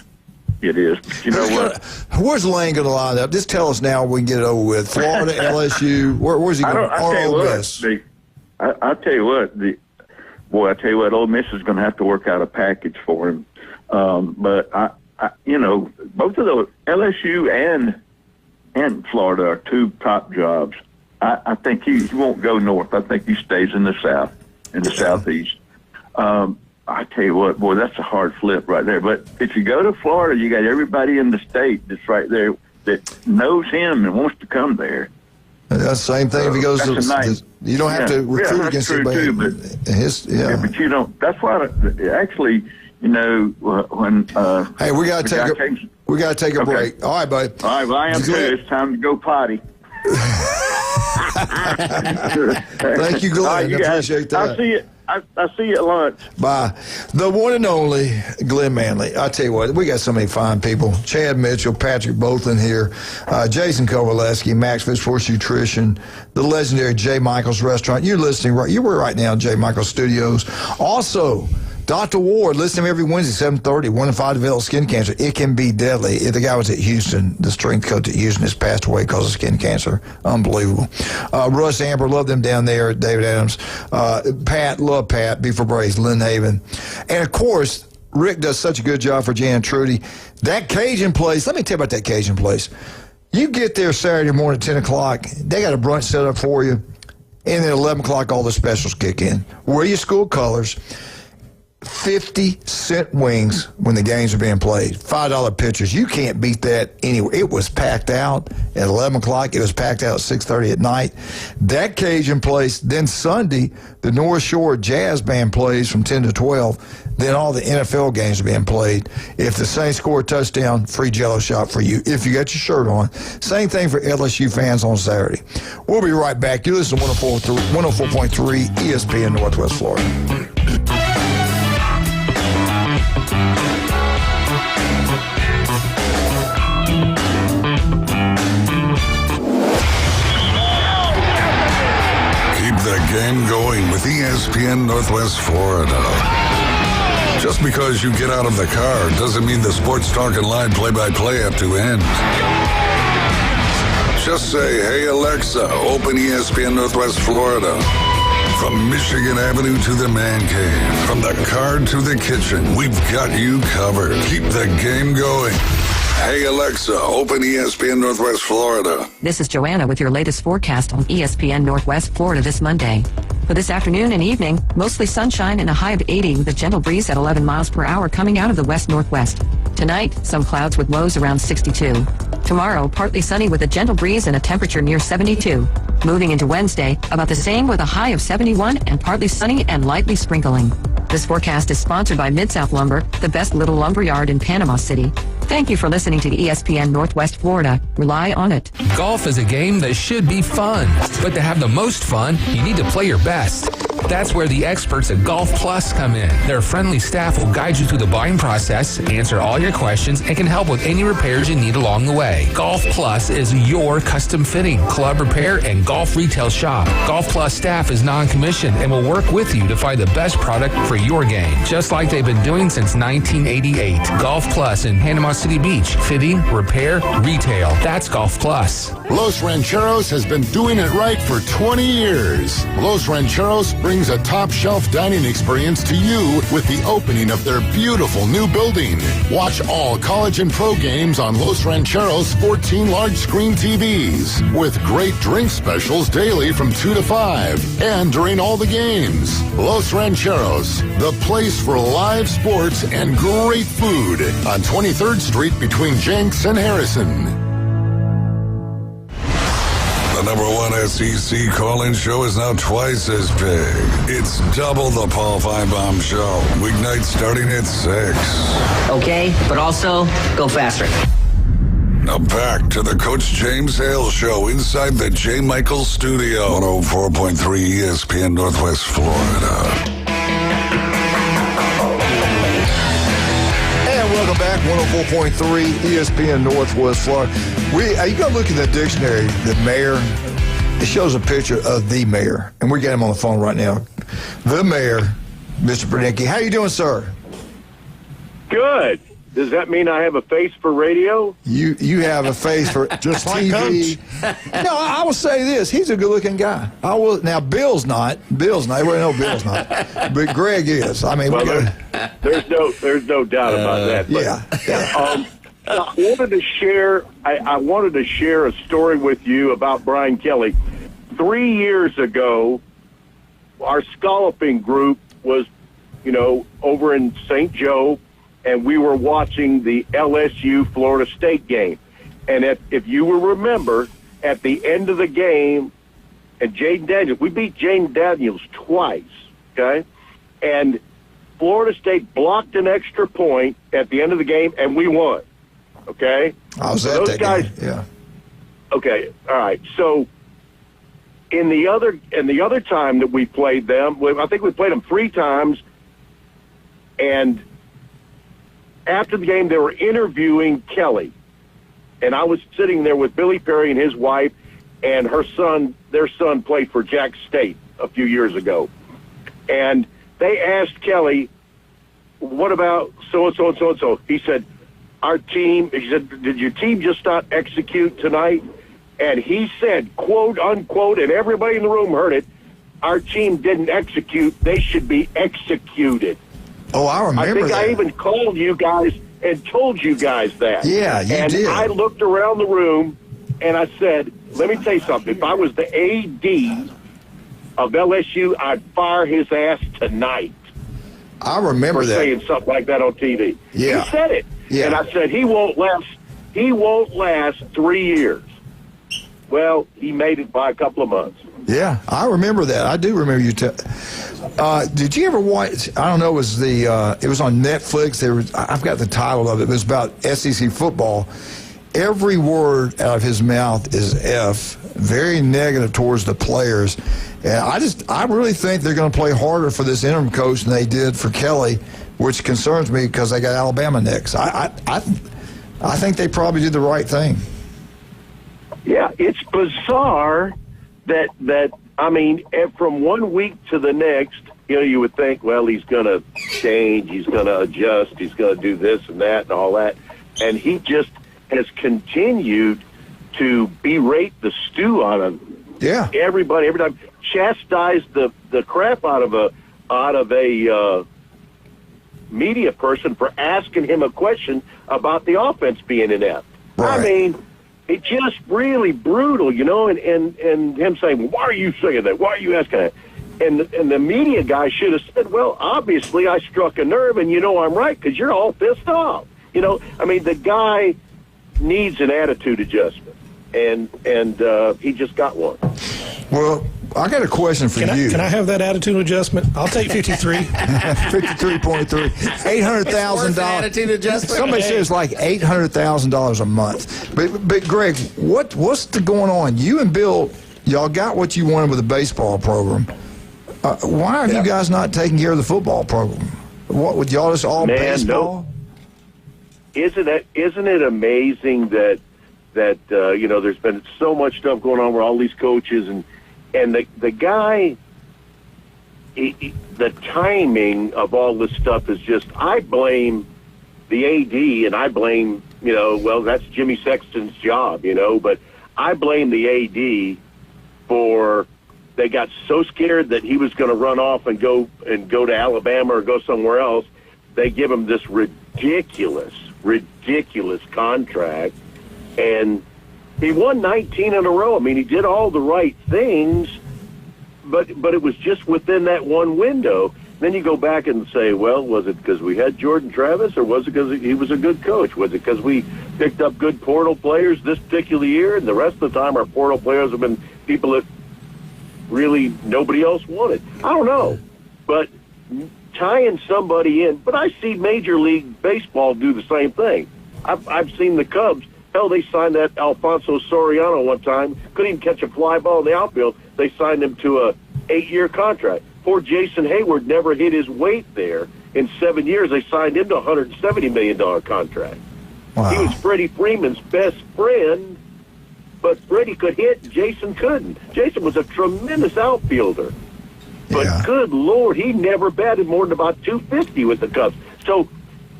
It is. But you know what? Where's Lane going to line up? Just tell us now. We can get it over with. Florida, LSU. Where's he going? I'll tell you what. Ole Miss is going to have to work out a package for him. But both of those, LSU and Florida, are 2 top jobs. I think he won't go north. I think he stays in the south, in the southeast. I tell you what, boy, that's a hard flip right there. But if you go to Florida, you got everybody in the state that's right there that knows him and wants to come there. That's the same thing if he goes to you don't have to recruit against anybody. But you don't. That's why actually, when hey, we got to take a break. All right, buddy. All right, well, I am too. It's time to go potty. Thank you, Glenn. Right, I appreciate that. I'll see you at lunch. Bye. The one and only Glenn Manley. I tell you what, we got so many fine people. Chad Mitchell, Patrick Bolton here, Jason Kowaleski, Max Fish Force Nutrition, the legendary J. Michael's Restaurant. You're listening you were right now in J. Michael's Studios. Also, Dr. Ward, listen to him every Wednesday, 7:30. 1 in 5 develop skin cancer. It can be deadly. The guy was at Houston. The strength coach at Houston has passed away because of skin cancer. Unbelievable. Russ Amber, love them down there. David Adams. Pat, love Pat. Beaver Braves, Lynn Haven. And, of course, Rick does such a good job for Jan and Trudy. That Cajun place, let me tell you about that Cajun place. You get there Saturday morning at 10 o'clock, they got a brunch set up for you, and then at 11 o'clock all the specials kick in. Wear your school colors, 50-cent wings when the games are being played, $5 pitchers. You can't beat that anywhere. It was packed out at 11 o'clock. It was packed out at 6:30 at night. That Cajun place, then Sunday, the North Shore Jazz Band plays from 10 to 12. Then all the NFL games are being played. If the Saints score a touchdown, free Jell-O shot for you if you got your shirt on. Same thing for LSU fans on Saturday. We'll be right back. You listen to 104.3 ESPN Northwest Florida. Keep the game going with ESPN Northwest Florida. Just because you get out of the car doesn't mean the Sports Talk and Line play-by-play have to end. Just say, hey, Alexa, open ESPN Northwest Florida. From Michigan Avenue to the man cave, from the car to the kitchen, we've got you covered. Keep the game going. Hey, Alexa, open ESPN Northwest Florida. This is Joanna with your latest forecast on ESPN Northwest Florida this Monday. For this afternoon and evening, mostly sunshine and a high of 80 with a gentle breeze at 11 miles per hour coming out of the west-northwest. Tonight, some clouds with lows around 62. Tomorrow, partly sunny with a gentle breeze and a temperature near 72. Moving into Wednesday, about the same with a high of 71 and partly sunny and lightly sprinkling. This forecast is sponsored by Mid-South Lumber, the best little lumber yard in Panama City. Thank you for listening to ESPN Northwest Florida. Rely on it. Golf is a game that should be fun, but to have the most fun, you need to play your best. That's where the experts at Golf Plus come in. Their friendly staff will guide you through the buying process, answer all your questions, and can help with any repairs you need along the way. Golf Plus is your custom fitting, club repair, and golf retail shop. Golf Plus staff is non-commissioned and will work with you to find the best product for your game, just like they've been doing since 1988. Golf Plus in Panama City Beach. Fitting, repair, retail. That's Golf Plus. Los Rancheros has been doing it right for 20 years. Los Rancheros brings a top-shelf dining experience to you with the opening of their beautiful new building. Watch all college and pro games on Los Rancheros' 14 large-screen TVs with great drink specials daily from 2 to 5 and during all the games. Los Rancheros, the place for live sports and great food on 23rd Street between Jenks and Harrison. The number one SEC call-in show is now twice as big. It's double the Paul Feinbaum Show. Weeknights starting at 6. Okay, but also go faster. Now back to the Coach James Hale Show inside the J. Michael Studio. 104.3 ESPN Northwest Florida. Welcome back, 104.3 ESPN Northwest Florida. You got to look in the dictionary, the mayor. It shows a picture of the mayor, and we got him on the phone right now. The mayor, Mr. Bernicki. How you doing, sir? Good. Does that mean I have a face for radio? You have a face for just TV. No, I will say this: he's a good-looking guy. I will. Now, Bill's not. Everybody knows Bill's not, but Greg is. I mean, there's no doubt about that. But, yeah. I wanted to share a story with you about Brian Kelly. 3 years ago, our scalloping group was, over in St. Joe. And we were watching the LSU Florida State game. And if you will remember, at the end of the game, and Jaden Daniels, we beat Jaden Daniels twice, okay? And Florida State blocked an extra point at the end of the game, and we won, okay? I was at that game, yeah. Okay, all right. So in the other time that we played them, I think we played them 3 times, and after the game, they were interviewing Kelly, and I was sitting there with Billy Perry and his wife, and her son. Their son played for Jack State a few years ago, and they asked Kelly, what about so-and-so and so-and-so? He said, he said, did your team just not execute tonight? And he said, quote, unquote, and everybody in the room heard it, our team didn't execute. They should be executed. Oh, I remember that. I even called you guys and told you guys that. Yeah, you did. And I looked around the room, and I said, let me tell you something. If I was the AD of LSU, I'd fire his ass tonight. I remember for that. saying something like that on TV. Yeah. He said it. Yeah. And I said, he won't last 3 years. Well, he made it by a couple of months. Yeah, I remember that. I do remember you. Did you ever watch? I don't know. It was on Netflix. I've got the title of it. It was about SEC football. Every word out of his mouth is F. Very negative towards the players, and I really think they're going to play harder for this interim coach than they did for Kelly, which concerns me because they got Alabama next. I think they probably did the right thing. Yeah, it's bizarre that I mean, from 1 week to the next, you would think, well, he's going to change, he's going to adjust, he's going to do this and that and all that, and he just has continued to berate the stew on him. Yeah, everybody, every time, chastise the crap out of a media person for asking him a question about the offense being inept. Right. I mean, it's just really brutal, and him saying, well, why are you saying that? Why are you asking that? And the media guy should have said, well, obviously I struck a nerve, and I'm right because you're all pissed off. I mean, the guy needs an attitude adjustment, and he just got one. Well, I got a question for you. Can I have that attitude adjustment? I'll take 53. 53.3. $800,000. Attitude adjustment. Somebody says like $800,000 a month. But Greg, what's going on? You and Bill, y'all got what you wanted with the baseball program. Why are you guys not taking care of the football program? What would y'all just all baseball? No. Isn't it amazing that there's been so much stuff going on with all these coaches and the guy, the timing of all this stuff is just, I blame the AD and I blame, that's Jimmy Sexton's job, but I blame the AD for, they got so scared that he was going to run off and go to Alabama or go somewhere else. They give him this ridiculous contract, and he won 19 in a row. I mean, he did all the right things, but it was just within that one window. Then you go back and say, well, was it because we had Jordan Travis, or was it because he was a good coach? Was it because we picked up good portal players this particular year, and the rest of the time our portal players have been people that really nobody else wanted? I don't know, but tying somebody in. But I see Major League Baseball do the same thing. I've seen the Cubs. Hell, they signed that Alfonso Soriano one time. Couldn't even catch a fly ball in the outfield. They signed him to a 8-year contract. Poor Jason Hayward never hit his weight there. In 7 years, they signed him to a $170 million contract. Wow. He was Freddie Freeman's best friend, but Freddie could hit, Jason couldn't. Jason was a tremendous outfielder. But good Lord, he never batted more than about 250 with the Cubs. So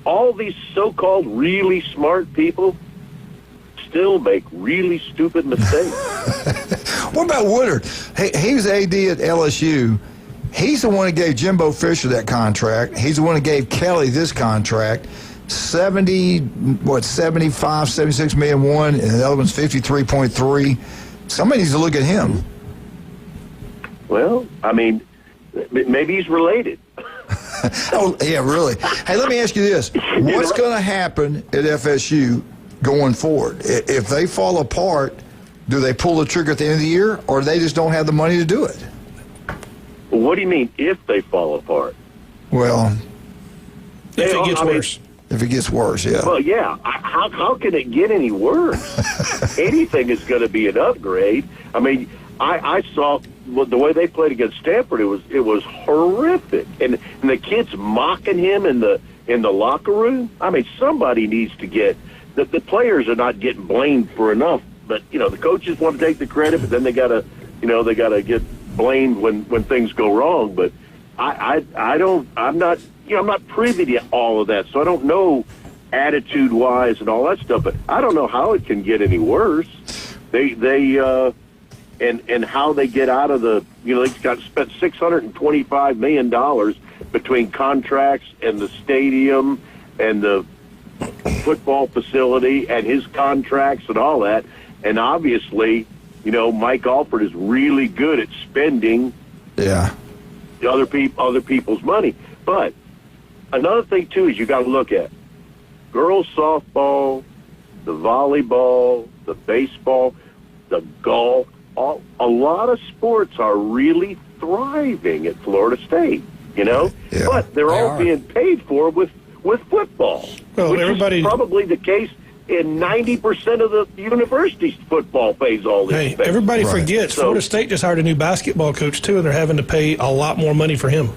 all these so-called really smart people still make really stupid mistakes. What about Woodard? He was AD at LSU. He's the one that gave Jimbo Fisher that contract. He's the one that gave Kelly this contract. 76 million one, and the other one's 53.3. Somebody needs to look at him. Well, I mean, maybe he's related. Oh, yeah, really. Hey, let me ask you this. What's going to happen at FSU going forward? If they fall apart, do they pull the trigger at the end of the year, or they just don't have the money to do it? Well, what do you mean, if they fall apart? Well, if it gets worse. If it gets worse, yeah. Well, yeah. How can it get any worse? Anything is going to be an upgrade. I mean, I saw the way they played against Stanford. It was horrific, and the kids mocking him in the locker room. I mean, somebody needs to get the players are not getting blamed for enough, but the coaches want to take the credit, but then they gotta get blamed when things go wrong. But I'm not I'm not privy to all of that, so I don't know attitude-wise and all that stuff. But I don't know how it can get any worse. And how they get out of the, they've got spent $625 million between contracts and the stadium and the football facility and his contracts and all that. And obviously, Mike Alford is really good at spending other people's money. But another thing, too, is you got to look at girls softball, the volleyball, the baseball, the golf. A lot of sports are really thriving at Florida State, but they're all being paid for with football, which is probably the case in 90% of the university's football pays all this. Hey, everybody forgets Florida State just hired a new basketball coach, too, and they're having to pay a lot more money for him.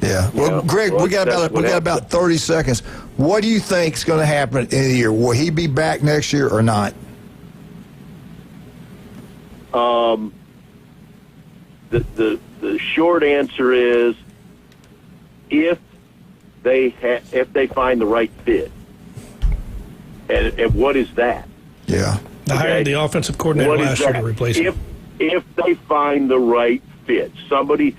Yeah. Well, Greg, we got about 30 seconds. What do you think is going to happen at the end of the year? Will he be back next year or not? The short answer is if they find the right fit. And what is that? Yeah. They hired the offensive coordinator last year to replace him. If they find the right fit, somebody's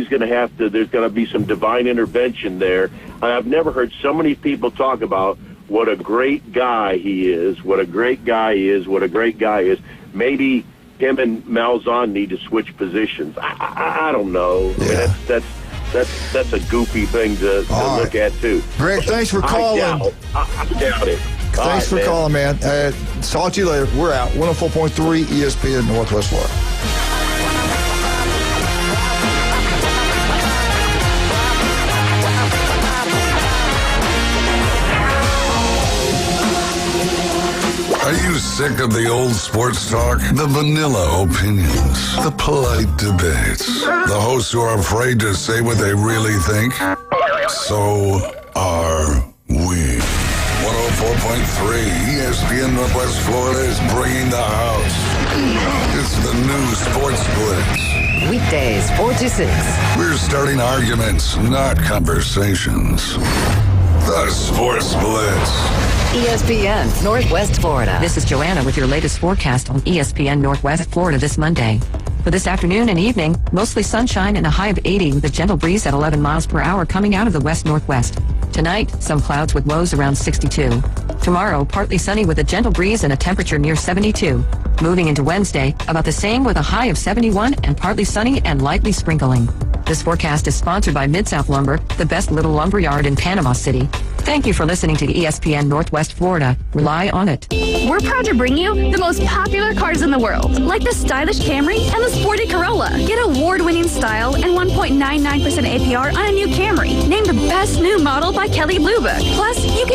going to have to. There's going to be some divine intervention there. I've never heard so many people talk about what a great guy he is, what a great guy is, what a great guy is. Maybe him and Malzahn need to switch positions. I don't know. Yeah. I mean, that's a goofy thing to look at too. Greg, thanks for calling. I doubt it. Thanks for calling, man. Talk to you later. We're out. 104.3 ESPN Northwest Florida. Are you sick of the old sports talk? The vanilla opinions? The polite debates? The hosts who are afraid to say what they really think? So are we. 104.3 ESPN Northwest Florida is bringing the house. It's the new Sports Blitz. Weekdays, 4 to 6. We're starting arguments, not conversations. The Sports Blitz. ESPN Northwest Florida. This is Joanna with your latest forecast on ESPN Northwest Florida this Monday. For this afternoon and evening, mostly sunshine and a high of 80 with a gentle breeze at 11 miles per hour coming out of the west-northwest. Tonight, some clouds with lows around 62. Tomorrow, partly sunny with a gentle breeze and a temperature near 72. Moving into Wednesday, about the same with a high of 71 and partly sunny and lightly sprinkling. This forecast is sponsored by Mid-South Lumber, the best little lumber yard in Panama City. Thank you for listening to ESPN Northwest Florida. Rely on it. We're proud to bring you the most popular cars in the world, like the stylish Camry and the sporty Corolla. Get award-winning style and 1.99% APR on a new Camry, named the best new model by Kelley Blue Book. Plus, you get